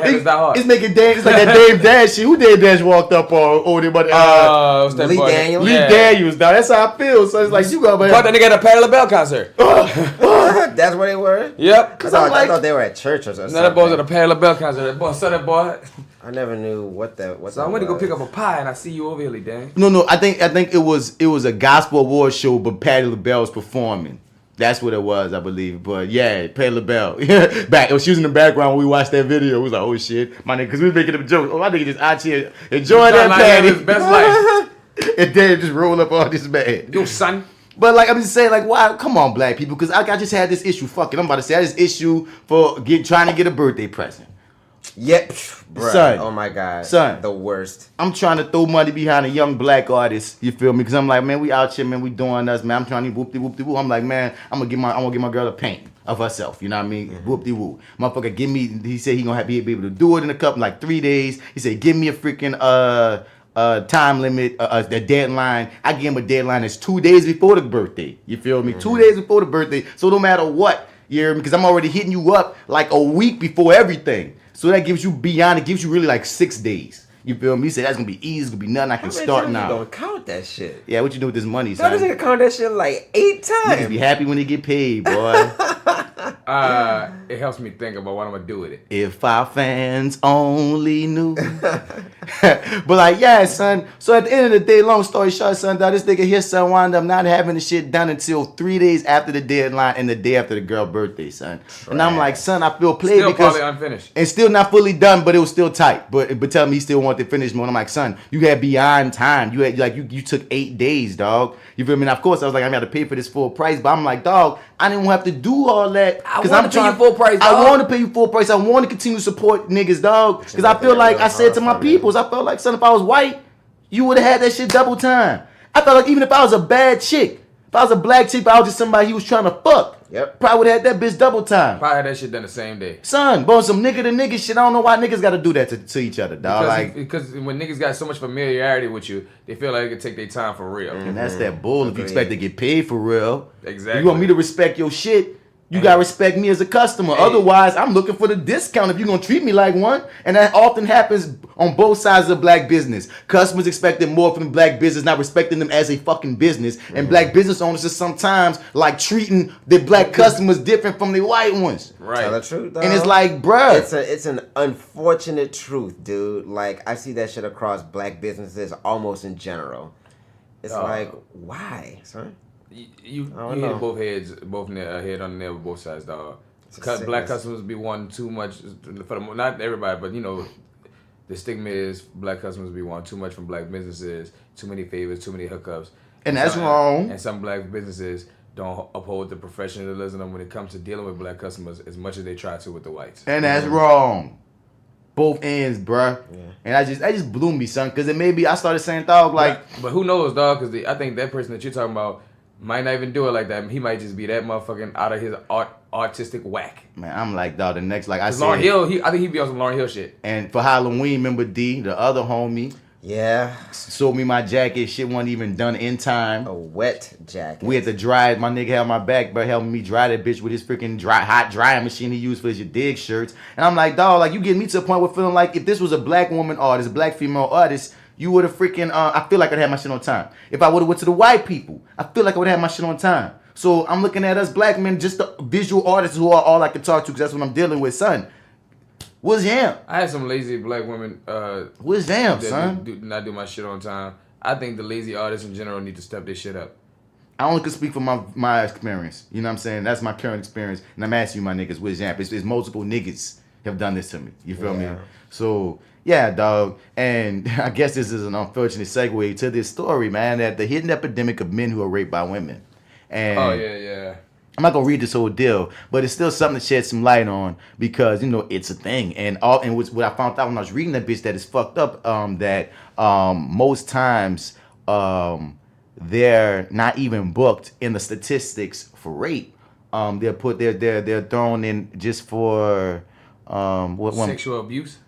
[SPEAKER 7] it's making Dave. It's like that Dave Dash shit. Who Dave Dash walked up on everybody?
[SPEAKER 5] What's that
[SPEAKER 4] Lee
[SPEAKER 5] boy?
[SPEAKER 4] Daniels.
[SPEAKER 7] Lee Daniels, dog. That's how I feel. So it's like you go, man.
[SPEAKER 5] But that nigga at a Patti LaBelle concert.
[SPEAKER 4] That's where they were?
[SPEAKER 5] Yep.
[SPEAKER 4] I thought they were at church or something.
[SPEAKER 5] No, that boy's at a Patti LaBelle concert. That boy, saw that boy.
[SPEAKER 4] I never knew what that.
[SPEAKER 5] So I went to go pick up a pie and I see you over here, Lee Dan.
[SPEAKER 7] No. I think it was a gospel award show, but Patti LaBelle was performing. That's what it was, I believe. But yeah, Patti LaBelle. She was in the background when we watched that video. It was like, oh shit, my nigga, because we was making a joke. Oh, my nigga just out here enjoying that Patti.
[SPEAKER 5] His best life.
[SPEAKER 7] And then just roll up all this man.
[SPEAKER 5] Yo, son.
[SPEAKER 7] But like I'm just saying, like, why? Come on, black people, because I just had this issue. Fuck it, I'm about to say I had this issue for trying to get a birthday present.
[SPEAKER 4] Yep, bruh.
[SPEAKER 7] Son.
[SPEAKER 4] Oh my god,
[SPEAKER 7] son,
[SPEAKER 4] the worst.
[SPEAKER 7] I'm trying to throw money behind a young black artist. You feel me? Because I'm like, man, we out here, man, we doing us, man. I'm trying to whoop-de-whoop-de-whoop. I'm like, man, I'm gonna give my girl a paint of herself. You know what I mean? Mm-hmm. Whoop-de-whoop. Motherfucker, give me. He said he gonna be able to do it in a couple, like 3 days. He said, give me a freaking time limit, the deadline. I give him a deadline that's 2 days before the birthday. You feel me? Mm-hmm. 2 days before the birthday. So no matter what, you hear me? Because I'm already hitting you up like a week before everything. So that gives you beyond. It gives you really like 6 days. You feel me? He said that's gonna be easy. It's gonna be nothing. I can start now.
[SPEAKER 4] You don't count that shit.
[SPEAKER 7] Yeah, what you do with this money,
[SPEAKER 4] son?
[SPEAKER 7] Son?
[SPEAKER 4] Niggas count that shit like 8 times.
[SPEAKER 7] Niggas be happy when they get paid, boy.
[SPEAKER 5] it helps me think about what I'm gonna do with it.
[SPEAKER 7] If our fans only knew. But like, yeah, son. So at the end of the day, long story short, son, dog, this nigga here, son, wound up not having the shit done until 3 days after the deadline and the day after the girl's birthday, son. And I'm like, son, I feel played
[SPEAKER 5] Still
[SPEAKER 7] because
[SPEAKER 5] probably unfinished.
[SPEAKER 7] and still not fully done, but it was still tight. But tell me he still wanted to finish more. And I'm like, son, you had beyond time. You had like you took 8 days, dog. You feel me? And of course, I was like, I'm gonna have to pay for this full price. But I'm like, dog, I didn't have to do all that.
[SPEAKER 5] I
[SPEAKER 7] Because
[SPEAKER 5] want
[SPEAKER 7] I'm
[SPEAKER 5] to pay you
[SPEAKER 7] trying
[SPEAKER 5] full price,
[SPEAKER 7] I
[SPEAKER 5] dog.
[SPEAKER 7] want to pay you full price. I want to continue to support niggas, dog. Because I feel like I said to my peoples, I felt like, son, if I was white, you would have had that shit double time. I felt like even if I was a bad chick, if I was a black chick, but I was just somebody he was trying to fuck,
[SPEAKER 4] Yep.
[SPEAKER 7] probably would have had that bitch double time.
[SPEAKER 5] Probably had that shit done the same day.
[SPEAKER 7] Son, bro, some nigga to nigga shit. I don't know why niggas got to do that to each other, dog.
[SPEAKER 5] Because when niggas got so much familiarity with you, they feel like they can take their time for real.
[SPEAKER 7] And that's that bull. If you expect to get paid for real,
[SPEAKER 5] Exactly.
[SPEAKER 7] you want me to respect your shit, you gotta respect me as a customer. Otherwise, I'm looking for the discount if you're gonna treat me like one. And that often happens on both sides of black business. Customers expecting more from the black business, not respecting them as a fucking business. And black business owners is sometimes like treating the black customers different from the white ones.
[SPEAKER 5] Right.
[SPEAKER 4] Tell the truth, dog.
[SPEAKER 7] And it's like, bruh.
[SPEAKER 4] It's an unfortunate truth, dude. Like, I see that shit across black businesses almost in general. It's like, why, son?
[SPEAKER 5] You
[SPEAKER 4] don't
[SPEAKER 5] hit
[SPEAKER 4] know.
[SPEAKER 5] both heads, both head on the nail with both sides, dog.
[SPEAKER 4] It's a
[SPEAKER 5] Black
[SPEAKER 4] sickness.
[SPEAKER 5] customers be wanting too much for the, not everybody, but you know, the stigma is black customers be wanting too much from black businesses, too many favors, too many hookups,
[SPEAKER 7] And that's wrong.
[SPEAKER 5] And some black businesses don't uphold the professionalism when it comes to dealing with black customers as much as they try to with the whites.
[SPEAKER 7] And that's wrong. Both ends, bruh.
[SPEAKER 4] Yeah.
[SPEAKER 7] And that just blew me, son. Because it made me, I started saying, dog, like,
[SPEAKER 5] but who knows, dog? Because I think that person that you're talking about might not even do it like that. He might just be that motherfucking out of his artistic whack.
[SPEAKER 7] man, I'm like, dog, the next, like I said.
[SPEAKER 5] Lauryn Hill, I think he'd be on some Lauryn Hill shit.
[SPEAKER 7] And for Halloween, remember D, the other homie,
[SPEAKER 4] Yeah.
[SPEAKER 7] sold me my jacket. Shit wasn't even done in time.
[SPEAKER 4] A wet jacket.
[SPEAKER 7] We had to dry it. My nigga had my back, but helping me dry that bitch with his freaking hot drying machine he used for his dig shirts. And I'm like, dog, like you getting me to a point where feeling like if this was a black woman artist, a black female artist, you would have freaking, I feel like I'd have my shit on time. If I would have went to the white people, I feel like I would have my shit on time. So I'm looking at us black men, just the visual artists who are all I can talk to because that's what I'm dealing with, son. What's him?
[SPEAKER 5] I had some lazy black women
[SPEAKER 7] What's them,
[SPEAKER 5] that
[SPEAKER 7] son?
[SPEAKER 5] not do my shit on time. I think the lazy artists in general need to step their shit up.
[SPEAKER 7] I only can speak from my experience. You know what I'm saying? That's my current experience. And I'm asking you, my niggas, what's jam? It's multiple niggas have done this to me. You feel me? So, yeah, dog. And I guess this is an unfortunate segue to this story, man, that the hidden epidemic of men who are raped by women. And
[SPEAKER 5] Oh, yeah.
[SPEAKER 7] I'm not gonna read this whole deal, but it's still something to shed some light on because you know it's a thing. And what I found out when I was reading that bitch that is fucked up. That most times they're not even booked in the statistics for rape. They're thrown in just for
[SPEAKER 5] Sexual abuse.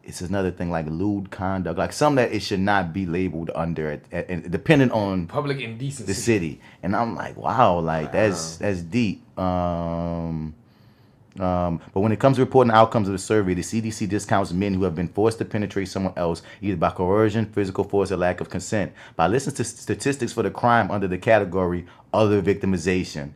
[SPEAKER 7] It's another thing like lewd conduct, like something that it should not be labeled under, and depending on
[SPEAKER 5] Public indecency.
[SPEAKER 7] the city. And I'm like, wow, like that's deep. But when it comes to reporting the outcomes of the survey, the CDC discounts men who have been forced to penetrate someone else either by coercion, physical force, or lack of consent. By listening to statistics for the crime under the category other victimization,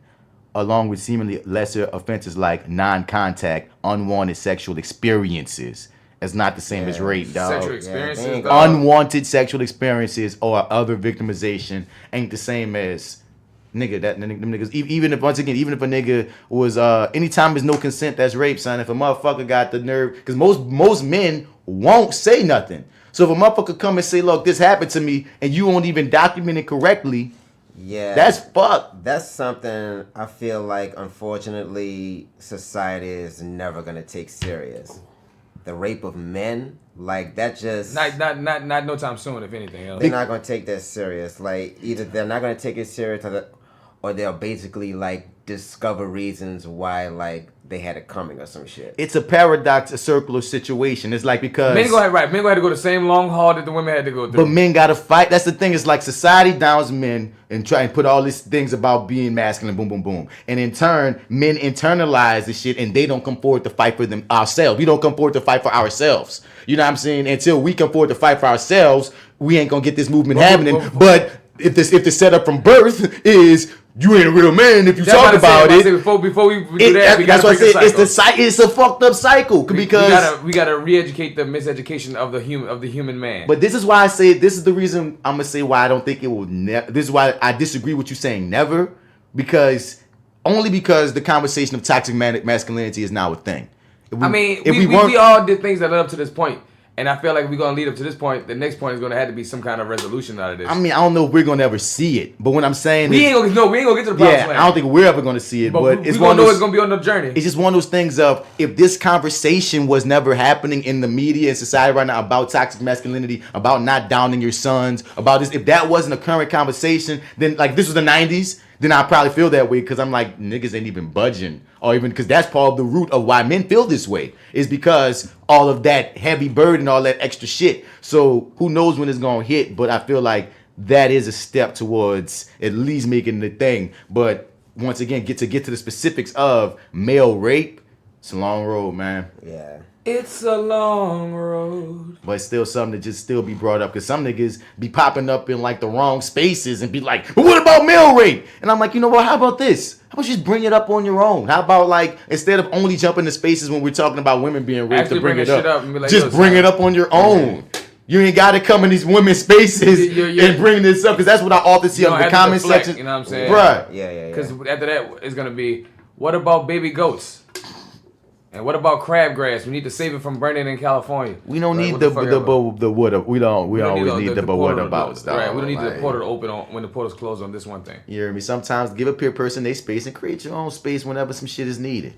[SPEAKER 7] along with seemingly lesser offenses like non-contact, unwanted sexual experiences. It's not the same as rape, dog.
[SPEAKER 5] Sexual experiences. dog.
[SPEAKER 7] Unwanted sexual experiences or other victimization ain't the same as them niggas. Even if even if a nigga was anytime there's no consent, that's rape, son. If a motherfucker got the nerve, because most men won't say nothing. So if a motherfucker come and say, look, this happened to me, and you won't even document it correctly,
[SPEAKER 4] Yeah.
[SPEAKER 7] that's fucked.
[SPEAKER 4] That's something I feel like, unfortunately, society is never going to take serious. The rape of men, like, that just...
[SPEAKER 5] Not no time soon, if anything else.
[SPEAKER 4] They're not going to take that serious. Like, either they're not going to take it serious or they'll basically, like, discover reasons why, like, they had it coming or some shit.
[SPEAKER 7] It's a paradox, a circular situation. It's like because...
[SPEAKER 5] Men gonna have to go the same long haul that the women had to go through.
[SPEAKER 7] But men gotta fight. That's the thing. It's like society downs men and try and put all these things about being masculine, boom, boom, boom. And in turn, men internalize the shit and they don't come forward to fight for them ourselves. We don't come forward to fight for ourselves. You know what I'm saying? Until we come forward to fight for ourselves, we ain't gonna get this movement happening. But if the setup from birth is you ain't a real man if you talk about it.
[SPEAKER 5] Before we do that, we
[SPEAKER 7] that's
[SPEAKER 5] gotta
[SPEAKER 7] what I
[SPEAKER 5] break
[SPEAKER 7] say. It's a fucked up cycle because
[SPEAKER 5] we gotta re-educate the miseducation of the human man.
[SPEAKER 7] But this is why I say this is the reason I'm gonna say why I don't think it will never. This is why I disagree with you saying never, because the conversation of toxic masculinity is now a thing.
[SPEAKER 5] We all did things that led up to this point. And I feel like we're gonna lead up to this point. The next point is gonna have to be some kind of resolution out of this.
[SPEAKER 7] I don't know if we're gonna ever see it, but what I'm saying
[SPEAKER 5] we ain't gonna get to the promised land.
[SPEAKER 7] I don't think we're ever gonna see it. But
[SPEAKER 5] it's gonna know it's gonna be on the journey.
[SPEAKER 7] It's just one of those things of if this conversation was never happening in the media and society right now about toxic masculinity, about not downing your sons, about this, if that wasn't a current conversation, then like this was the 90s, then I probably feel that way because I'm like niggas ain't even budging, or even because that's part of the root of why men feel this way is because all of that heavy burden, all that extra shit. So who knows when it's gonna hit? But I feel like that is a step towards at least making the thing. But once again, get to the specifics of male rape. It's a long road, man.
[SPEAKER 4] Yeah.
[SPEAKER 5] It's a long road.
[SPEAKER 7] But it's still something to just still be brought up because some niggas be popping up in like the wrong spaces and be like, but what about male rape? And I'm like, you know what? How about this? How about you just bring it up on your own? How about like instead of only jumping to spaces when we're talking about women being raped to bring it up,
[SPEAKER 5] and be like,
[SPEAKER 7] just bring it up on your own. You ain't got to come in these women's spaces and bring this up because that's what I often see on the comment section.
[SPEAKER 5] You know what I'm saying?
[SPEAKER 7] Bruh.
[SPEAKER 4] Yeah.
[SPEAKER 5] Because after that, it's gonna be, what about baby goats? And what about crabgrass? We need to save it from burning in California.
[SPEAKER 7] We don't need the what. We always need the what about stuff.
[SPEAKER 5] Right. We don't need the portal to open when the portal's closed on this one thing.
[SPEAKER 7] You hear me? Sometimes give a peer person their space and create your own space whenever some shit is needed.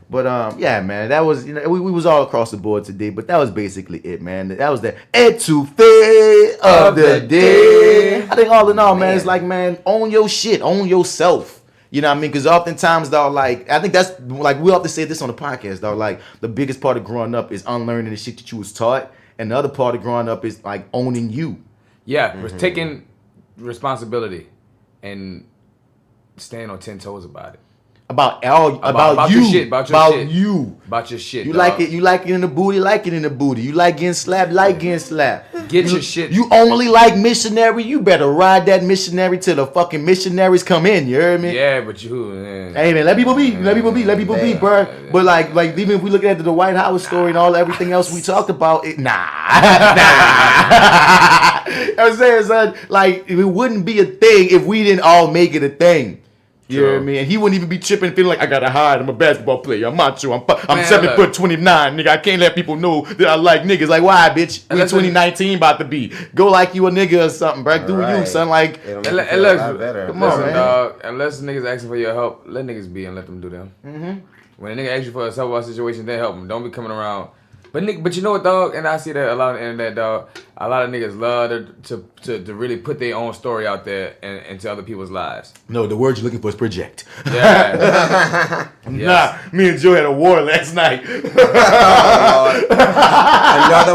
[SPEAKER 7] But yeah, man, that was we was all across the board today, but that was basically it, man. That was the ETOUFEE of the day. I think all in all, man, it's like, man, own your shit, own yourself. You know what I mean? Because oftentimes, dog, like, I think that's, like, we often say this on the podcast, dog, like, the biggest part of growing up is unlearning the shit that you was taught. And the other part of growing up is, like, owning you.
[SPEAKER 5] Yeah, taking responsibility and staying on 10 toes about it.
[SPEAKER 7] About you.
[SPEAKER 5] Your shit, about
[SPEAKER 7] you.
[SPEAKER 5] About your shit,
[SPEAKER 7] You
[SPEAKER 5] dog.
[SPEAKER 7] like it in the booty, like it in the booty. You like getting slapped, like getting slapped.
[SPEAKER 5] Get your shit.
[SPEAKER 7] You only like missionary, you better ride that missionary till the fucking missionaries come in, you heard me?
[SPEAKER 5] Yeah, but you...
[SPEAKER 7] Hey, man, let people be, bro. But like even if we look at the White House story and all everything else we talked about, it, I'm saying, son, like, it wouldn't be a thing if we didn't all make it a thing. You know what I mean? And he wouldn't even be tripping, feeling like, I gotta hide. I'm a basketball player. I'm macho. I'm 7'29", nigga. I can't let people know that I like niggas. Like, why, bitch? We 2019 about to be. Go like you a nigga or something, bro. Do you, son? Like,
[SPEAKER 5] come on, man. Dog, unless niggas asking for your help, let niggas be and let them do them. When a nigga asks you for a help about situation, then help them. Don't be coming around. But you know what, dog? And I see that a lot on the internet, dog. A lot of niggas love to really put their own story out there and into other people's lives.
[SPEAKER 7] No, the word you're looking for is project.
[SPEAKER 5] Yeah.
[SPEAKER 7] Nah, me and Joe had a war last night.
[SPEAKER 4] Another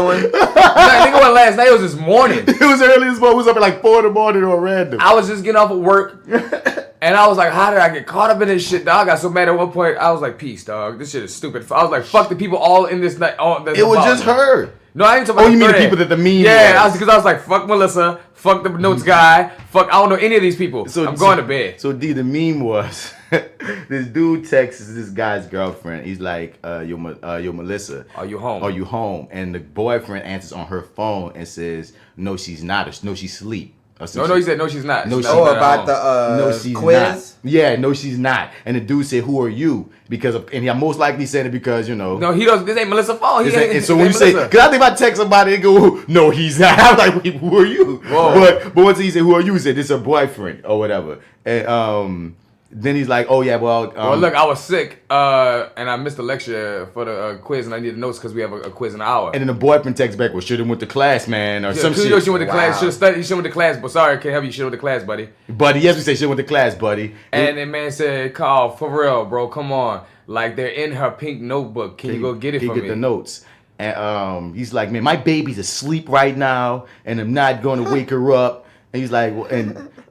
[SPEAKER 4] one?
[SPEAKER 5] Nigga went last night. It was this morning.
[SPEAKER 7] It was early as well. We was up at like 4 in the morning or random.
[SPEAKER 5] I was just getting off of work. And I was like, how did I get caught up in this shit, dog? I got so mad at one point. I was like, peace, dog. This shit is stupid. I was like, fuck the people all in this night.
[SPEAKER 7] It was just her.
[SPEAKER 5] No, I ain't talking about
[SPEAKER 7] you mean the
[SPEAKER 5] thread.
[SPEAKER 7] people that the meme
[SPEAKER 5] Yeah,
[SPEAKER 7] was.
[SPEAKER 5] because I was like, fuck Melissa, fuck the notes guy, fuck, I don't know any of these people. I'm going to bed.
[SPEAKER 7] So D, the meme was, this dude texts this guy's girlfriend. He's like, yo Melissa.
[SPEAKER 5] Are you home?
[SPEAKER 7] Are you home? And the boyfriend answers on her phone and says, no, she's not. Or, no, she's asleep.
[SPEAKER 5] No, he said, no, she's not.
[SPEAKER 7] No,
[SPEAKER 5] she's
[SPEAKER 7] she's
[SPEAKER 5] not
[SPEAKER 4] about the
[SPEAKER 7] no, she's
[SPEAKER 4] quiz?
[SPEAKER 7] not. Yeah, no, she's not. And the dude said, who are you? Because of, and he most likely said it because, you know.
[SPEAKER 5] No, he doesn't. This ain't Melissa's phone.
[SPEAKER 7] And so when you say, because I think if I text somebody and go, no, he's not. I'm like, wait, who are you?
[SPEAKER 5] Whoa.
[SPEAKER 7] But once he said, who are you? He said, this is her boyfriend or whatever. And then he's like, oh yeah, well.
[SPEAKER 5] Well, look, I was sick and I missed the lecture for the quiz and I needed notes because we have a quiz in an hour.
[SPEAKER 7] And then the boyfriend texts back, well, should have went to class, man, or some shit.
[SPEAKER 5] You know she went to class. Should have studied. You should have went to class. But sorry, I can't help you. You should have went to class, buddy.
[SPEAKER 7] Buddy, yes, we say should have went to class, buddy.
[SPEAKER 5] And the man said, Carl, for real, bro, come on. Like, they're in her pink notebook. Can you go get it for me?
[SPEAKER 7] Get the notes. And he's like, man, my baby's asleep right now, and I'm not going to wake her up. And he's like,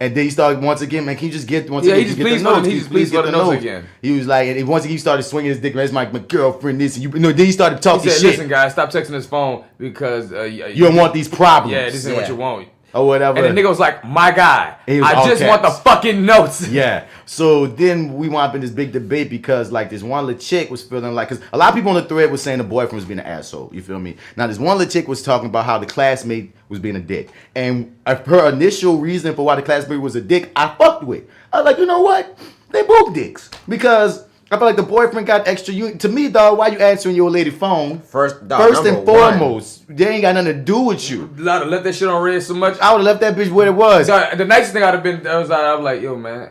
[SPEAKER 7] and then he started once again, man, can you just get
[SPEAKER 5] he just please for the notes again.
[SPEAKER 7] He was like, and once again he started swinging his dick, man, it's my girlfriend, this, and you know, then he started talking
[SPEAKER 5] he said,
[SPEAKER 7] shit.
[SPEAKER 5] listen, guys, stop texting his phone because
[SPEAKER 7] you don't want these problems.
[SPEAKER 5] Yeah, this isn't what you want.
[SPEAKER 7] or whatever.
[SPEAKER 5] And the nigga was like, my guy,
[SPEAKER 7] He was
[SPEAKER 5] I
[SPEAKER 7] all
[SPEAKER 5] just want the
[SPEAKER 7] caps.
[SPEAKER 5] fucking notes.
[SPEAKER 7] Yeah. So then we wound up in this big debate because like this one little chick was feeling like, because a lot of people on the thread was saying the boyfriend was being an asshole. You feel me? Now this one little chick was talking about how the classmate was being a dick. And her initial reason for why the classmate was a dick, I fucked with. I was like, you know what? They both dicks. Because I feel like the boyfriend got extra. To me, dog, why you answering your lady phone?
[SPEAKER 4] First
[SPEAKER 7] and foremost, they ain't got nothing to do with you.
[SPEAKER 5] I'd have left that shit on red so much.
[SPEAKER 7] I would have left that bitch where it was.
[SPEAKER 5] So, the nicest thing I'd have been, I was like, yo, man,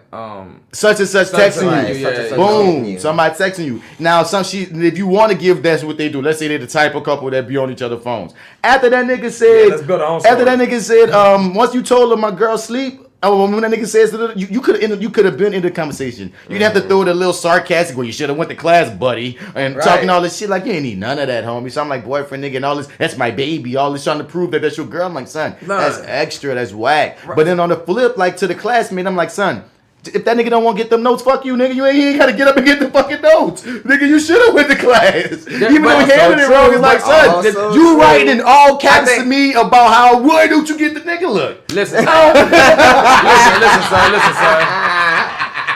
[SPEAKER 7] such and such texting you.
[SPEAKER 4] Such and such
[SPEAKER 7] Boom.
[SPEAKER 4] texting you.
[SPEAKER 7] Somebody texting you. Now, if you want to give, that's what they do. Let's say they're the type of couple that be on each other's phones. After that nigga said,
[SPEAKER 5] let's build our own
[SPEAKER 7] after
[SPEAKER 5] story.
[SPEAKER 7] that nigga said, once you told her my girl sleep. Oh, when that nigga says you could have been in the conversation. You didn't have to throw it a little sarcastic where you should have went to class, buddy, and talking all this shit like you ain't need none of that, homie. So I'm like boyfriend nigga and all this. That's my baby. All this trying to prove that that's your girl. I'm like son, that's extra. That's whack. Right. But then on the flip, like to the classmate, I'm like son. If that nigga don't want to get them notes, fuck you, nigga. He ain't got to get up and get the fucking notes. Nigga, you should have went to class. Even though he handed it wrong, it's like, son, you writing in all caps to me about how, why don't you get the nigga look?
[SPEAKER 5] Listen, son.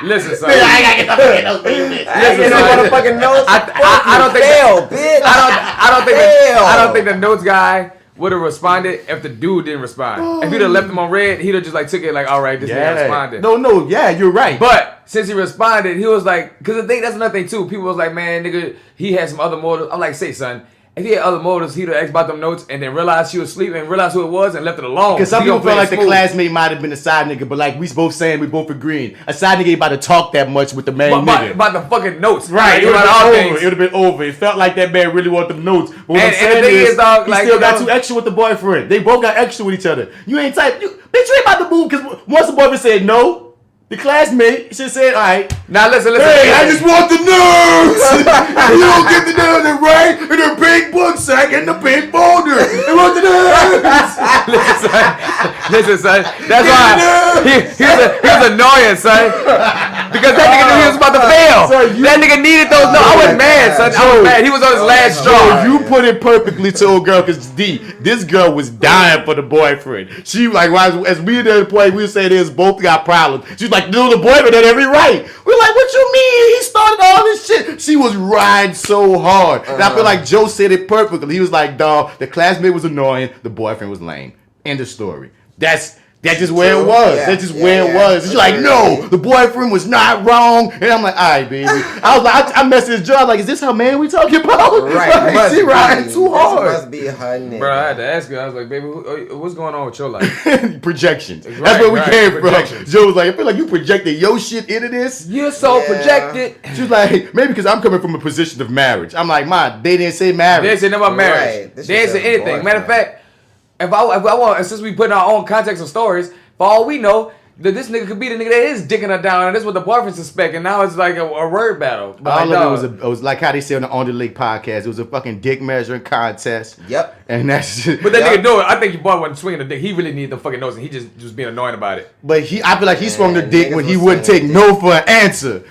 [SPEAKER 5] Listen, son.
[SPEAKER 7] I gotta get the fucking notes.
[SPEAKER 5] Listen, son.
[SPEAKER 4] Motherfucking notes.
[SPEAKER 5] I don't think
[SPEAKER 4] fail, bitch.
[SPEAKER 5] I don't think the notes guy would have responded if the dude didn't respond. If he'd have left him on red, he'd have just like took it like, all right, this nigga responded.
[SPEAKER 7] No, yeah, you're right.
[SPEAKER 5] But since he responded, he was like, because the thing, that's another thing too. People was like, man, nigga, he had some other motives. I'm like, say, son, if he had other motives, he'd have asked about them notes and then realized she was asleep and realized who it was and left it alone.
[SPEAKER 7] Because some people feel like the classmate might have been a side nigga, but like we both saying, we both agreeing. A side nigga ain't about to talk that much with the main nigga.
[SPEAKER 5] About the fucking notes.
[SPEAKER 7] Right, it would have been over. It felt like that man really wanted them notes. But what I'm saying is, dog, he still got too extra with the boyfriend. They both got extra with each other. You ain't type, bitch, you ain't about to move because once the boyfriend said no, the classmate should say, all right.
[SPEAKER 5] Now listen.
[SPEAKER 7] Hey, I just want the notes. You don't get the notes right in the big book sack in the big folder. You want the notes.
[SPEAKER 5] Listen, son. That's why he was annoying, son. Because that nigga knew he was about to fail. That nigga needed those notes. I was mad, son. I was mad. He was on his last straw.
[SPEAKER 7] You put it perfectly to old girl because this girl was dying for the boyfriend. She like, as we at the point, we say this, both got problems. She's like, no, the boyfriend had every right. We're like, what you mean? He started all this shit. She was riding so hard. And I feel like Joe said it perfectly. He was like, dog, the classmate was annoying. The boyfriend was lame. End of story. That's just where it was.
[SPEAKER 4] Yeah.
[SPEAKER 7] That's just where it was. She's like, no, the boyfriend was not wrong. And I'm like, all right, baby. I was like, I messaged Joe. Like, is this her man we talking about?
[SPEAKER 4] Right.
[SPEAKER 7] Like, she riding too hard.
[SPEAKER 4] This must be her nigga.
[SPEAKER 5] Bro, I had to ask her. I was like, baby, what's going on with your life?
[SPEAKER 7] Projections.
[SPEAKER 5] Right,
[SPEAKER 7] That's where we came
[SPEAKER 5] projections.
[SPEAKER 7] from. Joe was like, I feel like you projected your shit into this.
[SPEAKER 5] You're so projected.
[SPEAKER 7] She was like, maybe because I'm coming from a position of marriage. I'm like, Ma, they didn't say marriage.
[SPEAKER 5] They didn't say nothing about marriage.
[SPEAKER 4] Right. This
[SPEAKER 5] They didn't
[SPEAKER 4] is
[SPEAKER 5] say
[SPEAKER 4] a
[SPEAKER 5] anything.
[SPEAKER 4] boyfriend.
[SPEAKER 5] Matter of fact, if I want, since we put in our own context of stories, for all we know, that this nigga could be the nigga that is dicking her down, and that's what the boyfriend suspect, and now it's like a word battle. But
[SPEAKER 7] All
[SPEAKER 5] like,
[SPEAKER 7] of it was like how they say on the On the Lake podcast. It was a fucking dick measuring contest.
[SPEAKER 4] Yep.
[SPEAKER 7] And that's just,
[SPEAKER 5] But that nigga knew it. I think your boy wasn't swinging the dick. He really needed the fucking nose, and he just was being annoying about it.
[SPEAKER 7] But I feel like he swung the
[SPEAKER 4] Man,
[SPEAKER 7] dick
[SPEAKER 4] niggas
[SPEAKER 7] when he
[SPEAKER 4] was
[SPEAKER 7] wouldn't
[SPEAKER 4] swinging
[SPEAKER 7] take
[SPEAKER 4] the
[SPEAKER 7] no for an answer.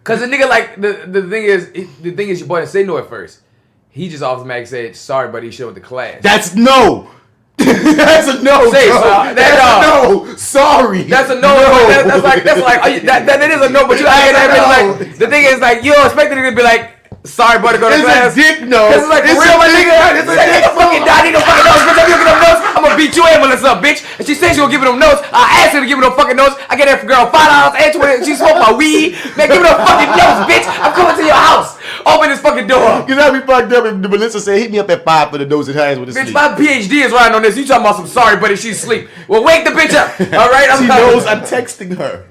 [SPEAKER 5] Cause the nigga like the thing is your boy didn't say no at first. He just automatically said sorry, buddy. He should have went to class.
[SPEAKER 7] That's no. That's a no.
[SPEAKER 5] Say,
[SPEAKER 7] bro.
[SPEAKER 5] so,
[SPEAKER 7] That's a no. Sorry.
[SPEAKER 5] That's a no. That's like that is a no. But you like the thing is like you don't expect the nigga to be like sorry, buddy, go to class.
[SPEAKER 7] It's a dick no.
[SPEAKER 5] This is like
[SPEAKER 7] It's
[SPEAKER 5] for real,
[SPEAKER 7] a
[SPEAKER 5] my
[SPEAKER 7] dick
[SPEAKER 5] nigga.
[SPEAKER 7] no. It's a dick no.
[SPEAKER 5] Fucking die, need no fucking notes. Bitch, if you don't get them notes, I'm gonna beat your ambulance up, bitch. And she says she gonna give me them notes. I asked her to give me them fucking notes. I get that girl $5 and 20. She smoked my weed. Man, give me them fucking notes, bitch. I'm coming to your house. Open this fucking door.
[SPEAKER 7] Cause I'd be fucked up if Melissa said, hit me up at 5 for the nose and hands with the
[SPEAKER 5] Bitch,
[SPEAKER 7] sleep.
[SPEAKER 5] my PhD is riding on this. You talking about some sorry, buddy? She's asleep. Well, wake the bitch up. All right,
[SPEAKER 7] She knows I'm texting her.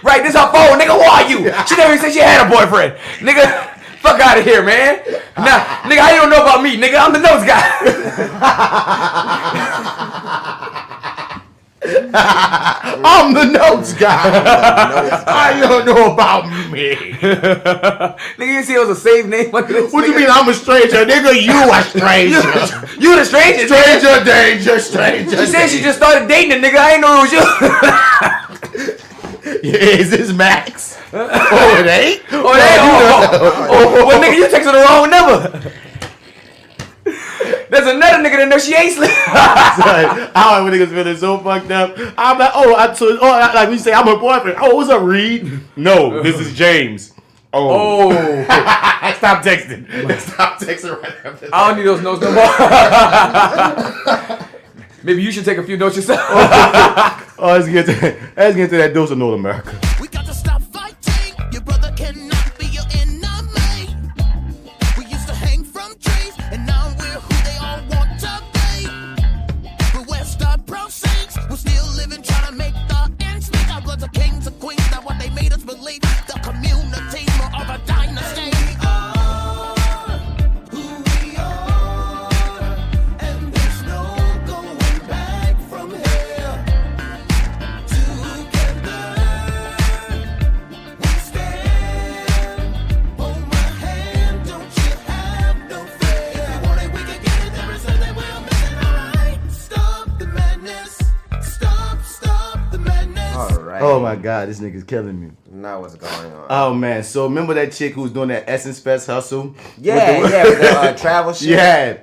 [SPEAKER 5] Right, this her phone, nigga. Who are you? She never even said she had a boyfriend, nigga. Fuck out of here, man. Nah, nigga, how you don't know about me, nigga? I'm the notes guy.
[SPEAKER 7] I'm the notes guy. I don't know about me.
[SPEAKER 5] Nigga, you see it was a saved name under this.
[SPEAKER 7] What you mean I'm a stranger? Nigga, you a stranger.
[SPEAKER 5] You the stranger.
[SPEAKER 7] Stranger danger, stranger.
[SPEAKER 5] She said she just started dating a nigga. I ain't know it was you.
[SPEAKER 7] Yeah, is this Max? Oh, it ain't?
[SPEAKER 5] Oh, it ain't. Well, nigga, you texted the wrong number. There's another nigga that knows she ain't sleep.
[SPEAKER 7] I when niggas feeling so fucked up. I'm like, like we say, I'm her boyfriend. Oh, what's up, Reed? No, this is James. Oh. Stop texting. Stop texting right after that.
[SPEAKER 5] I don't need those notes no more. Maybe you should take a few notes yourself.
[SPEAKER 7] Let's get to that dose of NoLA'MURICA.
[SPEAKER 3] We got to stop fighting. Your brother cannot be your enemy. We used to hang from trees, and now we're who they all want to be. But where start proceeds, we're still living, trying to make the ends meet. Our bloods are kings and queens, not what they made us believe. The community, more of a dynasty. We are who we are, and there's no going back from here. Together we stand. Hold my hand, don't you have no fear. If you want it, we can get it. There is nothing we're missing. Alright, stop the madness. Stop the madness.
[SPEAKER 4] All right.
[SPEAKER 7] Oh my God, this nigga's killing me.
[SPEAKER 4] Now what's going on?
[SPEAKER 7] Oh man, so remember that chick who was doing that Essence Fest hustle?
[SPEAKER 4] with the travel shit.
[SPEAKER 7] Yeah.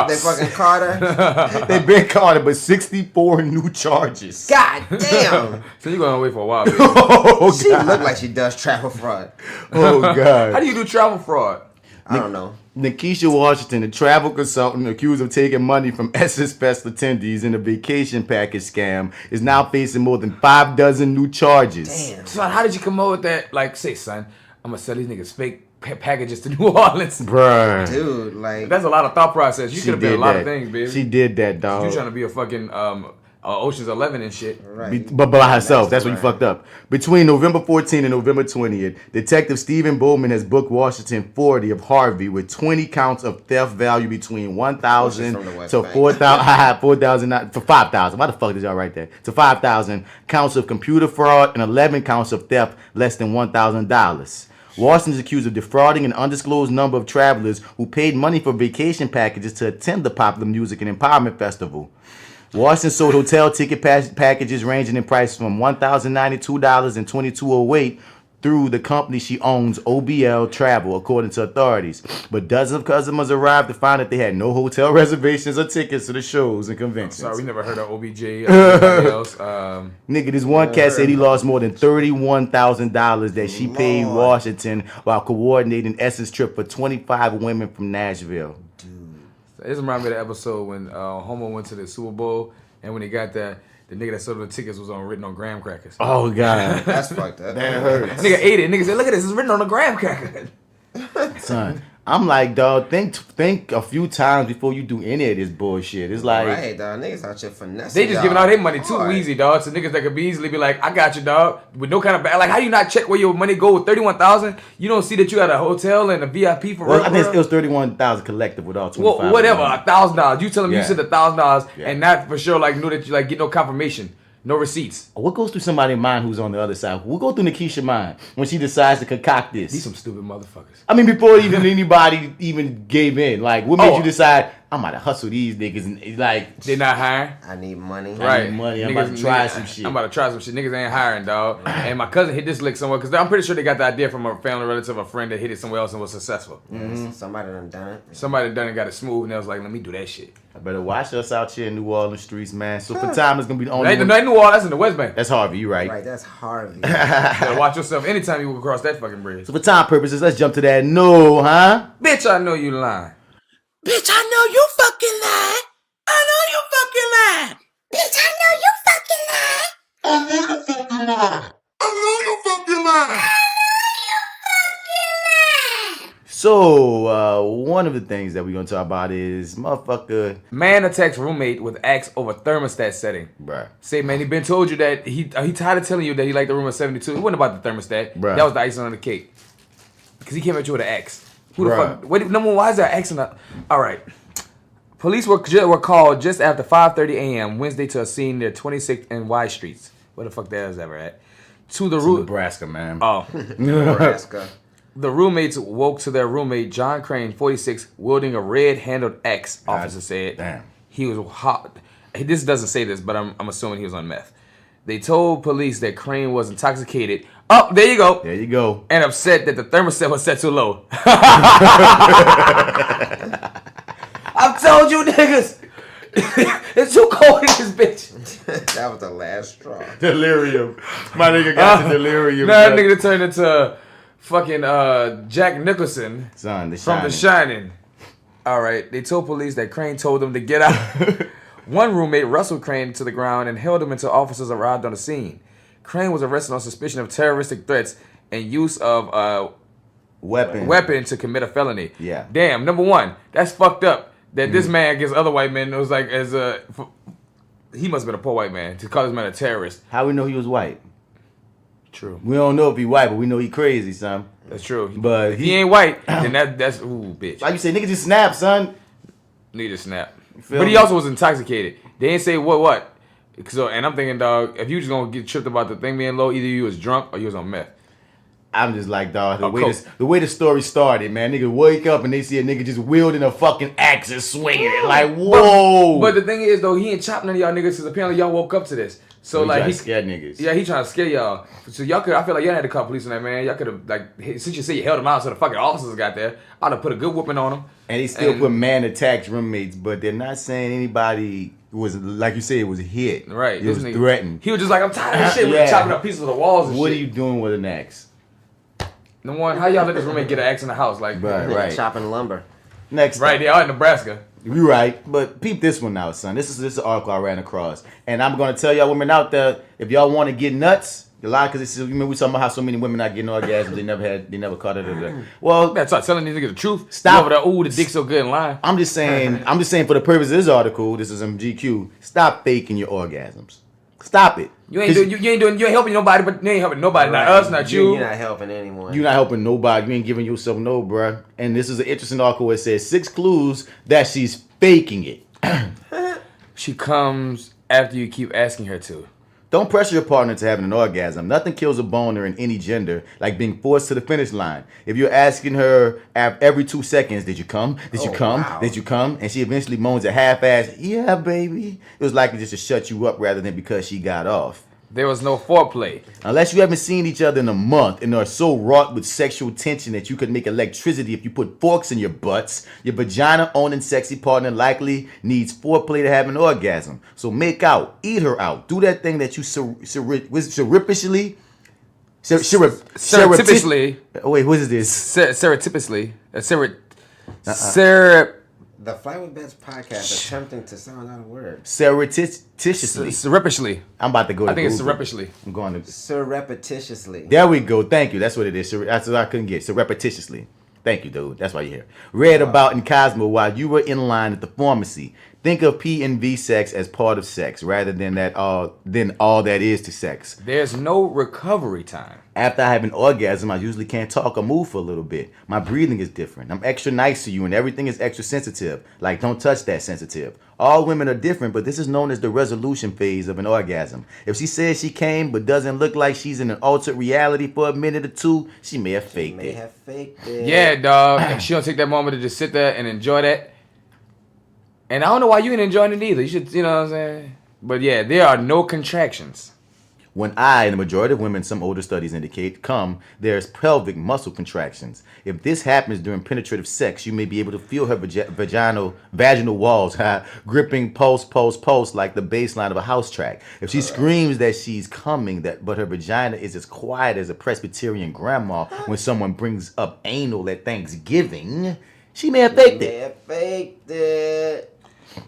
[SPEAKER 4] They fucking caught her.
[SPEAKER 7] They been caught her, but 64 new charges.
[SPEAKER 4] God damn.
[SPEAKER 5] So you're gonna wait for a while, baby.
[SPEAKER 7] Oh
[SPEAKER 4] She
[SPEAKER 7] God.
[SPEAKER 4] look like she does travel fraud.
[SPEAKER 7] Oh God.
[SPEAKER 5] How do you do travel fraud?
[SPEAKER 4] I don't know.
[SPEAKER 7] Nikisha Washington, a travel consultant accused of taking money from Essence Fest attendees in a vacation package scam, is now facing more than 5 dozen new charges.
[SPEAKER 4] Damn.
[SPEAKER 5] Son, how did you come up with that? Like, say, son, I'm gonna sell these niggas fake packages to New Orleans.
[SPEAKER 7] Bruh.
[SPEAKER 4] Dude, like.
[SPEAKER 5] That's a lot of thought process. You
[SPEAKER 7] She
[SPEAKER 5] could have been a
[SPEAKER 7] did
[SPEAKER 5] lot
[SPEAKER 7] that.
[SPEAKER 5] of things, baby.
[SPEAKER 7] She did that, dog.
[SPEAKER 5] You trying to be a fucking Ocean's 11 and shit.
[SPEAKER 4] Right.
[SPEAKER 7] But by herself, that's when you
[SPEAKER 4] right.
[SPEAKER 7] fucked up. Between November 14th and November 20th, Detective Stephen Bowman has booked Washington 40 of Harvey with 20 counts of theft value between $1,000
[SPEAKER 4] From the West
[SPEAKER 7] to
[SPEAKER 4] Bank.
[SPEAKER 7] $4,000 for $5,000. Why the fuck did y'all write that? To $5,000 counts of computer fraud and 11 counts of theft less than $1,000. Washington is accused of defrauding an undisclosed number of travelers who paid money for vacation packages to attend the Popular Music and Empowerment Festival. Washington sold hotel ticket packages ranging in price from $1,092 and $2,208 through the company she owns, OBL Travel, according to authorities. But dozens of customers arrived to find that they had no hotel reservations or tickets to the shows and conventions.
[SPEAKER 5] Sorry, we never heard of OBJ or anybody else.
[SPEAKER 7] Nigga, this one cat said he lost more than $31,000 that she paid Washington while coordinating Essence trip for 25 women from Nashville.
[SPEAKER 5] This reminds me of the episode when Homo went to the Super Bowl, and when he got there, the nigga that sold the tickets was written on graham crackers.
[SPEAKER 7] Oh God,
[SPEAKER 4] That's fucked up.
[SPEAKER 7] that hurts.
[SPEAKER 5] Nigga ate it. Nigga said, "Look at this. It's written on a graham cracker."
[SPEAKER 7] Son, I'm like, dog, think a few times before you do any of this bullshit. It's like,
[SPEAKER 4] Right, dog. Niggas out here finessing.
[SPEAKER 5] They just
[SPEAKER 4] y'all
[SPEAKER 5] giving out their money too
[SPEAKER 4] hard.
[SPEAKER 5] easy, dog. So niggas that could be easily be like, "I got you, dog," with no kind of like, how you not check where your money go with 31,000? You don't see that you had a hotel and a VIP for
[SPEAKER 7] well,
[SPEAKER 5] real.
[SPEAKER 7] I think it was 31,000 collective with all 25.
[SPEAKER 5] Well, whatever, $1,000. You telling me
[SPEAKER 7] Yeah.
[SPEAKER 5] you said $1,000
[SPEAKER 7] Yeah.
[SPEAKER 5] and not for sure like knew that you like get no confirmation, no receipts.
[SPEAKER 7] What goes through somebody's mind who's on the other side? What goes through Nikisha's mind when she decides to concoct this?
[SPEAKER 5] These some stupid motherfuckers.
[SPEAKER 7] I mean, before even anybody even gave in, like, what made
[SPEAKER 5] Oh.
[SPEAKER 7] you decide I'm about to hustle these niggas and like
[SPEAKER 5] They not hiring.
[SPEAKER 4] I need money.
[SPEAKER 5] Right.
[SPEAKER 7] money? I'm
[SPEAKER 5] Niggas-
[SPEAKER 7] about to try
[SPEAKER 5] niggas-
[SPEAKER 7] some shit.
[SPEAKER 5] I'm about to try some shit. Niggas ain't hiring, dog. And my cousin hit this lick somewhere because I'm pretty sure they got the idea from a family relative, a friend that hit it somewhere else and was successful.
[SPEAKER 4] Somebody done done it.
[SPEAKER 5] Somebody done it, got it smooth, and they was like, "Let me do that shit."
[SPEAKER 7] I better watch us out here in New Orleans streets, man. So for time, it's gonna be the only.
[SPEAKER 5] Ain't
[SPEAKER 7] one-
[SPEAKER 5] no New Orleans, that's in the West Bank.
[SPEAKER 7] That's Harvey, you right.
[SPEAKER 4] Right, that's Harvey.
[SPEAKER 5] You better watch yourself anytime you walk across that fucking bridge.
[SPEAKER 7] So for time purposes, let's jump to that NOOO, huh?
[SPEAKER 5] Bitch, I know you lying.
[SPEAKER 3] Bitch, I know you fucking lying. I know you fucking lying. Bitch, I know you fucking lying.
[SPEAKER 2] I know you fucking lying. I know you fucking lying.
[SPEAKER 7] So one of the things that we're gonna talk about is motherfucker,
[SPEAKER 5] Man attacks roommate with axe over thermostat setting.
[SPEAKER 7] bruh.
[SPEAKER 5] Say, man, he been told you that he tired of telling you that he liked the room at 72. It wasn't about the thermostat.
[SPEAKER 7] Bruh.
[SPEAKER 5] That was the icing on the cake. Because he came at you with an axe. Who the
[SPEAKER 7] Bruh.
[SPEAKER 5] fuck? Wait, number one, why is there an axe in the... All right. Police were called just after 5:30 a.m. Wednesday to a scene near 26th and Y Streets. Where the fuck that is ever at? To the room.
[SPEAKER 7] Nebraska, man.
[SPEAKER 5] Oh.
[SPEAKER 4] Nebraska.
[SPEAKER 5] The roommates woke to their roommate, John Crane, 46, wielding a red-handled axe, officer said.
[SPEAKER 7] damn.
[SPEAKER 5] He was hot. This doesn't say this, but I'm assuming he was on meth. They told police that Crane was intoxicated. Oh, there you go.
[SPEAKER 7] There you go.
[SPEAKER 5] And upset that the thermostat was set too low. I've told you niggas. It's too cold in this bitch.
[SPEAKER 4] That was the last straw.
[SPEAKER 7] Delirium. My nigga got the delirium.
[SPEAKER 5] Nah, that nigga turned into fucking Jack Nicholson
[SPEAKER 7] Son,
[SPEAKER 5] from The Shining. All right, they told police that Crane told them to get out. One roommate wrestled Crane to the ground and held him until officers arrived on the scene. Crane was arrested on suspicion of terroristic threats and use of weapon to commit a felony.
[SPEAKER 7] Yeah.
[SPEAKER 5] Damn. Number one, that's fucked up. That this man against other white men was like he must have been a poor white man to call this man a terrorist.
[SPEAKER 7] How we know he was white?
[SPEAKER 5] True.
[SPEAKER 7] We don't know if he white, but we know he crazy, son.
[SPEAKER 5] That's true.
[SPEAKER 7] But
[SPEAKER 5] if he ain't white, then that's ooh, bitch.
[SPEAKER 7] Like you say, nigga just snap, son.
[SPEAKER 5] Need a snap.
[SPEAKER 7] Feel
[SPEAKER 5] But he
[SPEAKER 7] me?
[SPEAKER 5] also was intoxicated. They didn't say what. So, and I'm thinking, dog, if you just gonna get tripped about the thing being low, either you was drunk or you was on meth.
[SPEAKER 7] I'm just like, dog, the
[SPEAKER 5] coke.
[SPEAKER 7] way the story started, man. Nigga wake up and they see a nigga just wielding a fucking axe and swinging it. Like, whoa.
[SPEAKER 5] But the thing is, though, he ain't chopping none of y'all niggas because apparently y'all woke up to this. So,
[SPEAKER 7] He
[SPEAKER 5] like,
[SPEAKER 7] trying to scare niggas.
[SPEAKER 5] Yeah, he trying to scare y'all. So y'all could, I feel like y'all had to call police on that, man. Y'all could have, like, since you say you held him out so the fucking officers got there, I'd have put a good whooping on him.
[SPEAKER 7] And they still put man attacks roommates, but they're not saying anybody was, like you said, it was hit.
[SPEAKER 5] Right.
[SPEAKER 7] It was threatened.
[SPEAKER 5] He was just like, I'm tired of this shit. We were chopping up pieces of the walls and
[SPEAKER 7] What
[SPEAKER 5] shit.
[SPEAKER 7] are you doing with an axe?
[SPEAKER 5] No one, how y'all let this roommate get an axe in the house? Like,
[SPEAKER 7] Right.
[SPEAKER 4] Chopping lumber.
[SPEAKER 7] Next
[SPEAKER 5] Right, they are in Nebraska.
[SPEAKER 7] You right, but peep this one out, son. This is an article I ran across, and I'm gonna tell y'all women out there, if y'all want to get nuts, a lot because you remember we talking about how so many women not getting orgasms, they never caught it. Well,
[SPEAKER 5] Man, start telling these niggas the truth.
[SPEAKER 7] Stop.
[SPEAKER 5] You over there, ooh, the dick's so good and lying.
[SPEAKER 7] I'm just saying for the purpose of this article, this is GQ. Stop faking your orgasms. Stop it.
[SPEAKER 5] You ain't helping nobody, but you ain't helping nobody. Not us, not you.
[SPEAKER 4] You're not helping anyone.
[SPEAKER 7] You're not helping nobody. You ain't giving yourself no, bruh. And this is an interesting article where it says 6 clues that she's faking it.
[SPEAKER 5] She comes after you keep asking her to.
[SPEAKER 7] Don't pressure your partner to having an orgasm. Nothing kills a boner in any gender like being forced to the finish line. If you're asking her every 2 seconds, did you come? Did you come?
[SPEAKER 4] Wow.
[SPEAKER 7] Did you come? And she eventually moans a half-ass, yeah, baby. It was likely just to shut you up rather than because she got off.
[SPEAKER 5] There was no foreplay.
[SPEAKER 7] Unless you haven't seen each other in a month and are so wrought with sexual tension that you could make electricity if you put forks in your butts, your vagina-owning sexy partner likely needs foreplay to have an orgasm. So make out, eat her out, do that thing that you surreptitiously. Wait, what is this?
[SPEAKER 5] Surreptitiously.
[SPEAKER 4] The FlyWithBats podcast attempting to sound out a word.
[SPEAKER 7] Surreptitiously.
[SPEAKER 5] Surreptitiously.
[SPEAKER 7] I'm about to go to
[SPEAKER 5] I think it's
[SPEAKER 7] Google.
[SPEAKER 5] surreptitiously.
[SPEAKER 7] I'm going to.
[SPEAKER 4] Surreptitiously.
[SPEAKER 7] There we go. Thank you. That's what it is. That's what I couldn't get. Surreptitiously. Thank you, dude. That's why you're here. Read about in Cosmo while you were in line at the pharmacy. Think of P and V sex as part of sex rather than all that is to sex.
[SPEAKER 5] There's no recovery time.
[SPEAKER 7] After I have an orgasm, I usually can't talk or move for a little bit. My breathing is different. I'm extra nice to you and everything is extra sensitive. Like, don't touch that sensitive. All women are different, but this is known as the resolution phase of an orgasm. If she says she came but doesn't look like she's in an altered reality for a minute or two, she may have faked it.
[SPEAKER 5] Yeah, dog. And she don't take that moment to just sit there and enjoy that. And I don't know why you ain't enjoying it either. You should, you know what I'm saying? But yeah, there are no contractions.
[SPEAKER 7] When and the majority of women, some older studies indicate, there's pelvic muscle contractions. If this happens during penetrative sex, you may be able to feel her vaginal walls gripping pulse like the baseline of a house track. If she screams that she's coming, but her vagina is as quiet as a Presbyterian grandma when someone brings up anal at Thanksgiving, she may have faked it.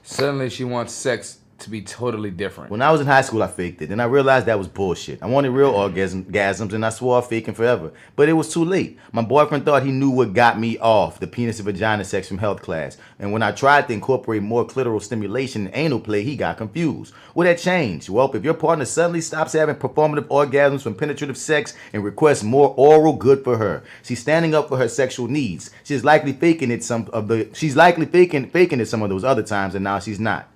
[SPEAKER 5] Suddenly she wants sex to be totally different.
[SPEAKER 7] When I was in high school, I faked it. Then I realized that was bullshit. I wanted real orgasms, and I swore off faking forever. But it was too late. My boyfriend thought he knew what got me off, the penis and vagina sex from health class. And when I tried to incorporate more clitoral stimulation and anal play, he got confused. What had changed? Well, if your partner suddenly stops having performative orgasms from penetrative sex and requests more oral, good for her. She's standing up for her sexual needs. She's likely faking it some of those other times, and now she's not.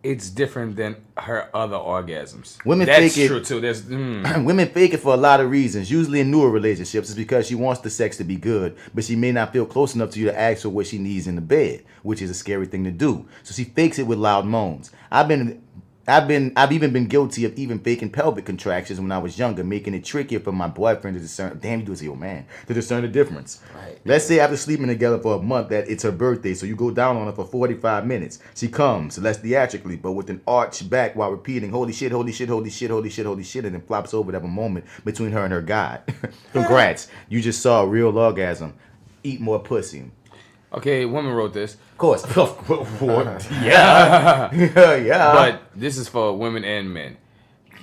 [SPEAKER 5] It's different than her other orgasms.
[SPEAKER 7] That's
[SPEAKER 5] true too. There's
[SPEAKER 7] Women fake it for a lot of reasons. Usually in newer relationships, it's because she wants the sex to be good, but she may not feel close enough to you to ask her what she needs in the bed, which is a scary thing to do. So she fakes it with loud moans. I've been I've even been guilty of even faking pelvic contractions when I was younger, making it trickier for my boyfriend to discern. Damn, you do as your man to discern the difference.
[SPEAKER 4] Right.
[SPEAKER 7] Let's say after sleeping together for a month that it's her birthday, so you go down on her for 45 minutes. She comes less theatrically, but with an arched back while repeating "Holy shit, holy shit, holy shit, holy shit, holy shit," and then flops over to have a moment between her and her God. Congrats, you just saw a real orgasm. Eat more pussy.
[SPEAKER 5] Okay, women wrote this.
[SPEAKER 7] Of course. Yeah. Yeah.
[SPEAKER 5] But this is for women and men.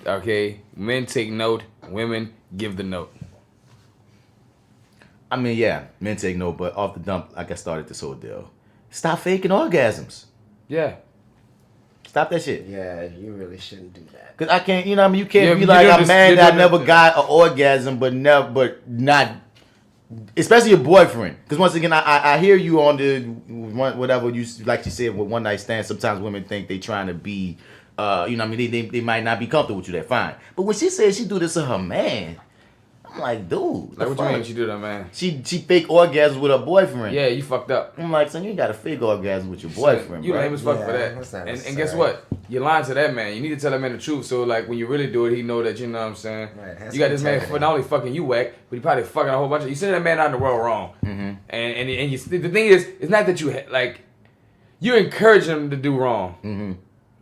[SPEAKER 5] Okay? Men take note. Women give the note.
[SPEAKER 7] I mean, yeah, men take note, but off the dump, like I started this whole deal. Stop faking orgasms.
[SPEAKER 5] Yeah.
[SPEAKER 7] Stop that shit.
[SPEAKER 4] Yeah, you really shouldn't do that.
[SPEAKER 7] Cause I can't, you know what I mean? You can't
[SPEAKER 5] Yeah,
[SPEAKER 7] be
[SPEAKER 5] you
[SPEAKER 7] like,
[SPEAKER 5] do
[SPEAKER 7] I'm
[SPEAKER 5] this-
[SPEAKER 7] mad
[SPEAKER 5] you
[SPEAKER 7] that I
[SPEAKER 5] do
[SPEAKER 7] never
[SPEAKER 5] this-
[SPEAKER 7] got an orgasm, but not, especially your boyfriend. Because once again, I hear you on the, whatever you, like you said, with one night stand, sometimes women think they trying to be, you know what I mean? They might not be comfortable with you, that's fine. But when she says she do this to her man, I'm like, dude.
[SPEAKER 5] Like, what you mean she do that, man?
[SPEAKER 7] She fake orgasms with her boyfriend.
[SPEAKER 5] Yeah, you fucked up.
[SPEAKER 7] I'm like, son, you got a fake orgasm with your boyfriend,
[SPEAKER 5] You
[SPEAKER 7] bro.
[SPEAKER 5] lame as fuck
[SPEAKER 4] Yeah,
[SPEAKER 5] for
[SPEAKER 4] that's
[SPEAKER 5] that.
[SPEAKER 4] not
[SPEAKER 5] And guess
[SPEAKER 4] necessary.
[SPEAKER 5] what? You're lying to that man. You need to tell that man the truth. So like when you really do it, he know that, you know what I'm saying?
[SPEAKER 4] Right, has
[SPEAKER 5] You got
[SPEAKER 4] some
[SPEAKER 5] this man
[SPEAKER 4] integrity.
[SPEAKER 5] for not only fucking you whack, but he probably fucking a whole bunch of. You send that man out in the world wrong.
[SPEAKER 7] Mm-hmm.
[SPEAKER 5] And you, the thing is, it's not that you like you encourage him to do wrong.
[SPEAKER 7] Mm-hmm.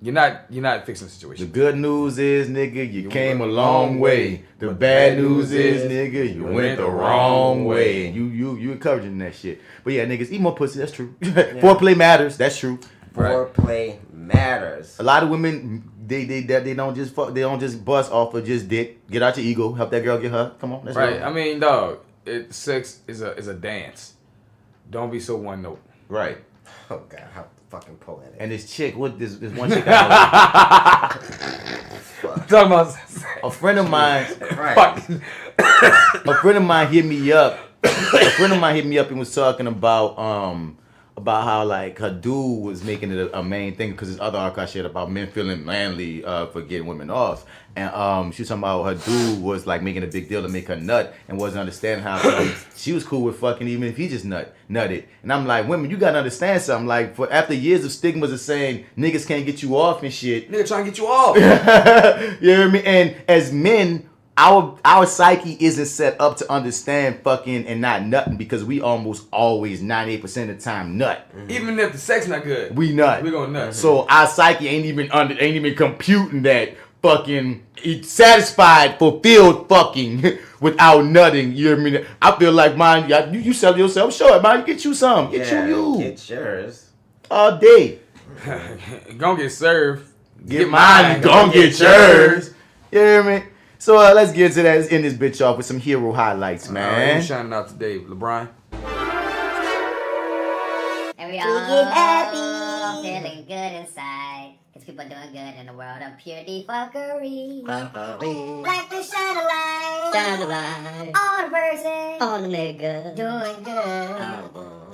[SPEAKER 5] You're not fixing the
[SPEAKER 7] The
[SPEAKER 5] situation.
[SPEAKER 7] good news is, nigga, you came a long way. The bad news is, nigga, you went the wrong way. You encouraging that shit. But yeah, niggas, eat more pussy. That's true. Foreplay matters. That's true.
[SPEAKER 4] Foreplay matters.
[SPEAKER 7] A lot of women, they don't just fuck. They don't just bust off of just dick. Get out your ego. Help that girl get her. Come on, let's
[SPEAKER 5] Right.
[SPEAKER 7] go.
[SPEAKER 5] I mean, dog, sex is a dance. Don't be so one note.
[SPEAKER 7] Right.
[SPEAKER 4] Oh god, how fucking poetic.
[SPEAKER 7] And this chick, what this one chick I
[SPEAKER 5] Talking about
[SPEAKER 7] know, a friend of mine.
[SPEAKER 4] Right.
[SPEAKER 7] A friend of mine hit me up. And was talking about how like her dude was making it a main thing because this other article I shared about men feeling manly for getting women off, and she was talking about her dude was like making a big deal to make her nut and wasn't understanding how she was cool with fucking even if he just nutted. And I'm like, women, you gotta understand something. Like for after years of stigmas of saying niggas can't get you off and shit,
[SPEAKER 5] nigga trying to get you off.
[SPEAKER 7] you know what I mean? And as men, our psyche isn't set up to understand fucking and not nutting because we almost always 98% of the time nut.
[SPEAKER 5] Even if the sex not good,
[SPEAKER 7] We nut.
[SPEAKER 5] we gonna nut.
[SPEAKER 7] So our psyche ain't even computing that fucking it's satisfied, fulfilled fucking without nutting. You know what I mean? I feel like mine. You sell yourself short, man. You get you some. Get you.
[SPEAKER 4] Get yours.
[SPEAKER 7] All day.
[SPEAKER 5] Gonna get served.
[SPEAKER 7] Get mine. Don't get yours. You hear me? So let's get into that. Let's end this bitch off with some hero highlights, man.
[SPEAKER 5] Who's shining out today, LeBron?
[SPEAKER 10] And we all happy, feeling good inside. Cause people doing good in the world of purity fuckery. Like to shine a light on a person, on a nigga, doing good.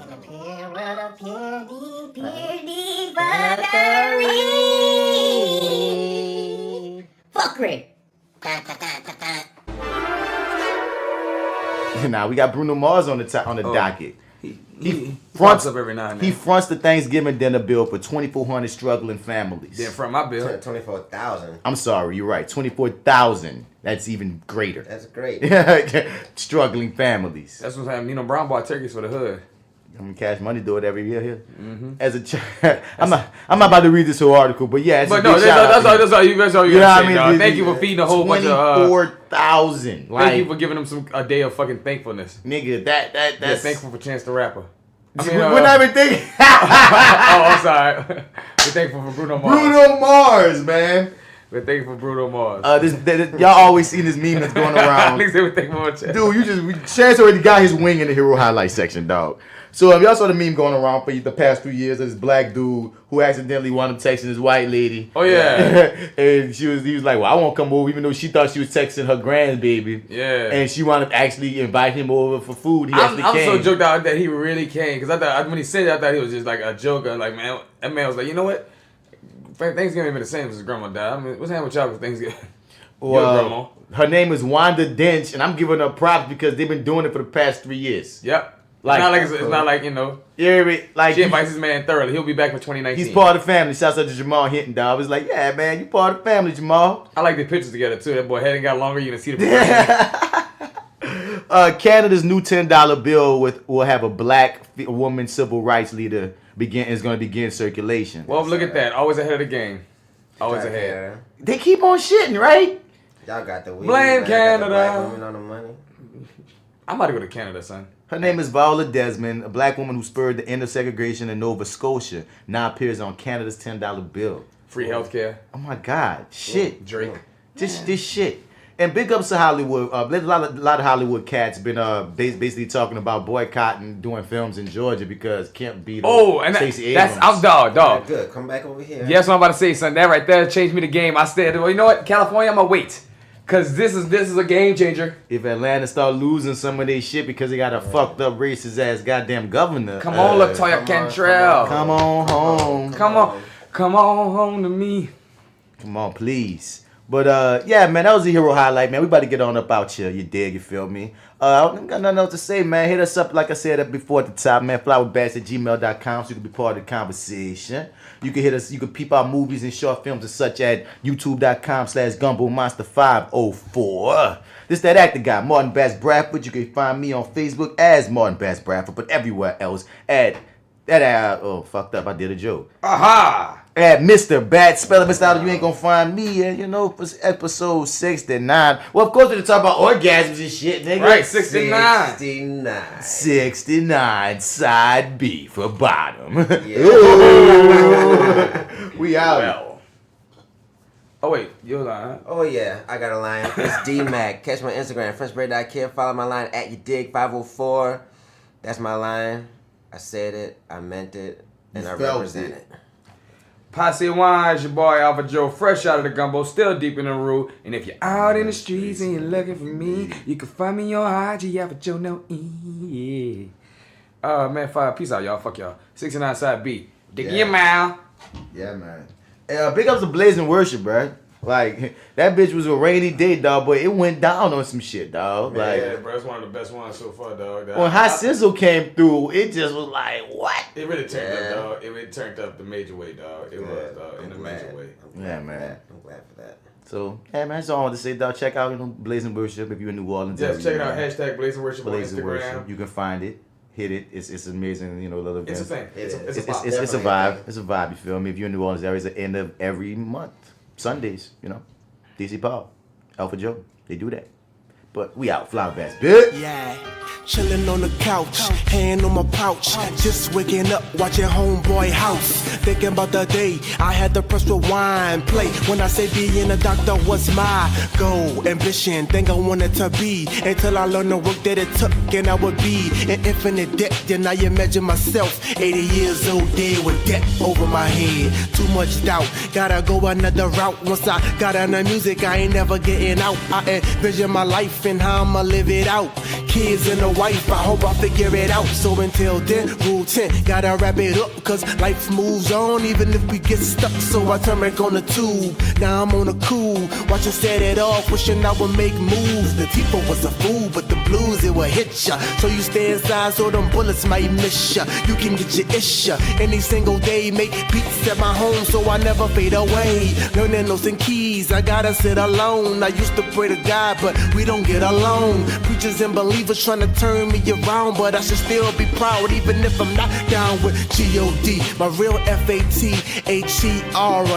[SPEAKER 10] In the pure world of purity fuckery. Fuckery.
[SPEAKER 7] Now we got Bruno Mars on the docket.
[SPEAKER 5] He fronts up every now and then.
[SPEAKER 7] He fronts the Thanksgiving dinner bill for 2,400 struggling families.
[SPEAKER 5] Then front my bill.
[SPEAKER 4] 24,000.
[SPEAKER 7] I'm sorry, you're right. 24,000. That's even greater.
[SPEAKER 4] That's great.
[SPEAKER 7] Struggling families.
[SPEAKER 5] That's what I'm saying. Nino Brown bought turkeys for the hood.
[SPEAKER 7] I mean, Cash Money do it every year here. As a I'm not about to read this whole article, but yeah.
[SPEAKER 5] But no, that's all you guys
[SPEAKER 7] You know
[SPEAKER 5] gotta
[SPEAKER 7] what I
[SPEAKER 5] say,
[SPEAKER 7] mean?
[SPEAKER 5] dog. Thank you for feeding a whole bunch of
[SPEAKER 7] 24,000.
[SPEAKER 5] thank you for giving them a day of fucking thankfulness.
[SPEAKER 7] Nigga,
[SPEAKER 5] Yeah,
[SPEAKER 7] that's
[SPEAKER 5] thankful for Chance the Rapper.
[SPEAKER 7] we're not even thinking.
[SPEAKER 5] Oh, I'm sorry. We're thankful for Bruno Mars.
[SPEAKER 7] Bruno Mars, man.
[SPEAKER 5] We're thankful for Bruno Mars.
[SPEAKER 7] Y'all always seen this meme that's going around.
[SPEAKER 5] Niggas say we're thankful for Chance.
[SPEAKER 7] Dude, Chance already got his wing in the hero highlight section, dog. So y'all saw the meme going around for the past few years of this black dude who accidentally wound up texting this white lady.
[SPEAKER 5] Oh yeah.
[SPEAKER 7] And he was like, well, I won't come over, even though she thought she was texting her grandbaby.
[SPEAKER 5] Yeah.
[SPEAKER 7] And she wound up actually inviting him over for food.
[SPEAKER 5] I'm
[SPEAKER 7] came.
[SPEAKER 5] so joked out that he really came because I thought when he said it, I thought he was just like a joker. Like man, that man was like, you know what? Thanksgiving ain't been the same since his grandma died. I mean, what's happening with y'all with Thanksgiving? Your grandma.
[SPEAKER 7] Her name is Wanda Dench, and I'm giving her props because they've been doing it for the past 3 years.
[SPEAKER 5] Yep. It's not like you know.
[SPEAKER 7] Yeah, like
[SPEAKER 5] she invites his man thoroughly. He'll be back for 2019.
[SPEAKER 7] He's part of the family. Shouts out to Jamal Hinton, dog. It's like, yeah, man, you part of the family, Jamal.
[SPEAKER 5] I like the pictures together too. That boy head got longer. You can see the.
[SPEAKER 7] Canada's new $10 bill will have a black woman civil rights leader is going to begin circulation.
[SPEAKER 5] Well, look at that. Always ahead of the game. Always ahead.
[SPEAKER 7] They keep on shitting, right?
[SPEAKER 4] Y'all got the weed.
[SPEAKER 5] Blame Canada.
[SPEAKER 4] Black women on the money.
[SPEAKER 5] I'm about to go to Canada, son.
[SPEAKER 7] Her name is Viola Desmond, a black woman who spurred the end of segregation in Nova Scotia. Now appears on Canada's $10 bill.
[SPEAKER 5] Free healthcare.
[SPEAKER 7] Oh my God, shit.
[SPEAKER 5] Drake.
[SPEAKER 7] This shit. And big ups to Hollywood. A lot of Hollywood cats been basically talking about boycotting doing films in Georgia because Kemp beat Stacey Abrams.
[SPEAKER 5] That's dog.
[SPEAKER 4] Yeah, good. Come back over here.
[SPEAKER 5] Yeah, that's what I'm about to say, son. That right there changed me the game. I said, well, you know what, California, I'm gonna wait. Cause this is a game changer.
[SPEAKER 7] If Atlanta start losing some of their shit because they got a fucked up racist ass goddamn governor.
[SPEAKER 5] Come on, LaToya Cantrell.
[SPEAKER 7] Come on home.
[SPEAKER 5] Come on home to me.
[SPEAKER 7] Come on, please. But yeah, man, that was a hero highlight, man. We about to get on up out here. You dig? You feel me? I don't got nothing else to say, man. Hit us up, like I said before at the top, man. FlyWithBats@gmail.com so you can be part of the conversation. You can hit us. You can peep our movies and short films and such at youtube.com/GumboMonster504. This that actor guy, Martin Bass Bradford. You can find me on Facebook as Martin Bass Bradford, but everywhere else at oh, fucked up. I did a joke.
[SPEAKER 5] Aha!
[SPEAKER 7] At Mr. Bat, spell it, Mr. Out, you ain't gonna find me, you know, for episode 69. Well, of course, we're talking about orgasms and shit, nigga.
[SPEAKER 5] Right, 69.
[SPEAKER 7] 69, side B for bottom.
[SPEAKER 4] Yeah.
[SPEAKER 7] We out.
[SPEAKER 5] Well. Oh, wait, you're lying.
[SPEAKER 4] Oh, yeah, I got a line. It's D-Mac. Catch my Instagram, FrenchBread.kid. Follow my line at YouDig504. That's my line. I said it, I meant it, and I represent it.
[SPEAKER 5] Posse Wine, it's your boy AlphaJoe, fresh out of the gumbo, still deep in the root. And if you're out in the streets and you're looking for me, you can find me on IG, AlphaJoe, no E. Yeah. Man, peace out, y'all. Fuck y'all. 69 side B. Dig your mouth.
[SPEAKER 7] Yeah, man. Hey, big ups to Blazing Worship, bro. Like, that bitch was a rainy day, dog, but it went down on some shit, dog.
[SPEAKER 5] Man,
[SPEAKER 7] like,
[SPEAKER 5] yeah, bro, it's one of the best ones so far, dog.
[SPEAKER 7] When Hot Sizzle came through, it just was like, what?
[SPEAKER 5] It really turned up, dog. It really turned up the major way, dog. It was, dog, in a major way.
[SPEAKER 7] Yeah, man.
[SPEAKER 4] I'm glad for that.
[SPEAKER 7] So, yeah, man, that's all I wanted to say, dog. Check out Blazing Worship if you're in New Orleans.
[SPEAKER 5] Yes, check it out. Hashtag Blazing Worship on Instagram. Worship.
[SPEAKER 7] You can find it. Hit it. It's amazing, you know, little event.
[SPEAKER 5] It's a thing. It's a
[SPEAKER 7] vibe. It's a vibe, you feel me? If you're in New Orleans, there is the end of every month. Sundays, you know. DC Paul, AlphaJoe, they do that. But we out, FlyWithBats, bitch.
[SPEAKER 3] Yeah, chillin' on the couch, hand on my pouch, just waking up, watching Homeboy House. Thinking about the day I had to press rewind, play. When I say being a doctor was my goal, ambition, thing I wanted to be. Until I learned the work that it took, and I would be in infinite debt. Then I imagine myself 80 years old, dead with debt over my head. Too much doubt, gotta go another route. Once I got on the music, I ain't never getting out. I envision my life and how I'ma live it out. Kids and a wife, I hope I figure it out. So until then, rule 10, gotta wrap it up, cause life moves on even if we get stuck. So I turn back on the tube, now I'm on the cool, watching set it off, wishing I would make moves. The tipo was a fool, but the blues, it will hit ya. So you stay inside so them bullets might miss ya. You can get your issue any single day, make beats at my home so I never fade away. Learning notes and keys, I gotta sit alone. I used to pray to God, but we don't get along. Preachers and believers trying to turn me around, but I should still be proud even if I'm not down with G-O-D. My real F-A-T-H-E-R,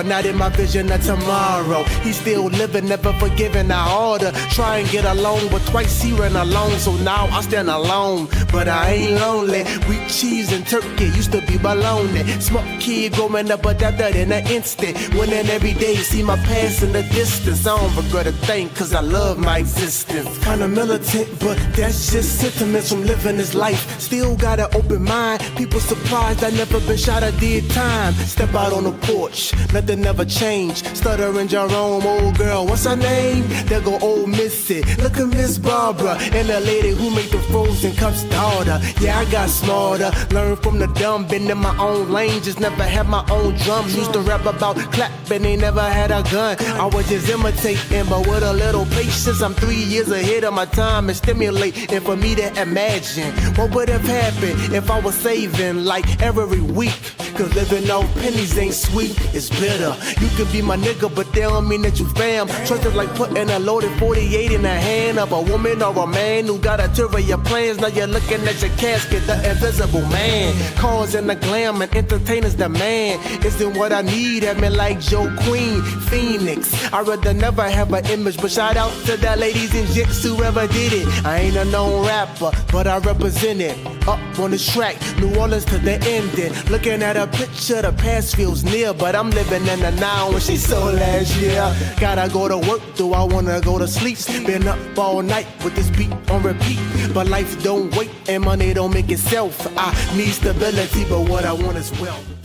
[SPEAKER 3] not in my vision of tomorrow. He's still living, never forgiving. I order, try and get along, but twice he ran alone, so now I stand alone. But I ain't lonely. Wheat, cheese, and turkey used to be baloney. Smart kid growing up, adapted in an instant. Winning every day, see my past in the distance. I don't regret a thing, cause I love my existence. Kinda militant, but that's just sentiments from living this life. Still got an open mind. People surprised I never been shot or did time. Step out on the porch, nothing never changed. Stuttering Jerome, old girl, what's her name? There go old Missy. Look at Miss Barbara in the lady who made the frozen cups daughter. Yeah, I got smarter. Learned from the dumb, been in my own lane, just never had my own drums. Used to rap about clapping, they never had a gun. I was just imitating, but with a little patience, I'm 3 years ahead of my time and stimulating for me to imagine what would have happened if I was saving like every week. Cause living off pennies ain't sweet, it's bitter. You can be my nigga, but they don't mean that you fam. Trust is like putting a loaded 48 in the hand of a woman or a man who got a tour of your plans. Now you're looking at your casket, the invisible man. Cars and the glam and entertainers demand. Isn't what I need, have me like Joe Queen, Phoenix. I'd rather never have an image, but shout out to the ladies in Jits, whoever did it. I ain't a known rapper, but I represent it. Up on the track, New Orleans to the ending. Looking at a picture, the past feels near, but I'm living in the now when she so last year. Gotta go to work, do I wanna go to sleep? Been up all night with this beat on repeat. But life don't wait and money don't make itself. I need stability, but what I want is wealth.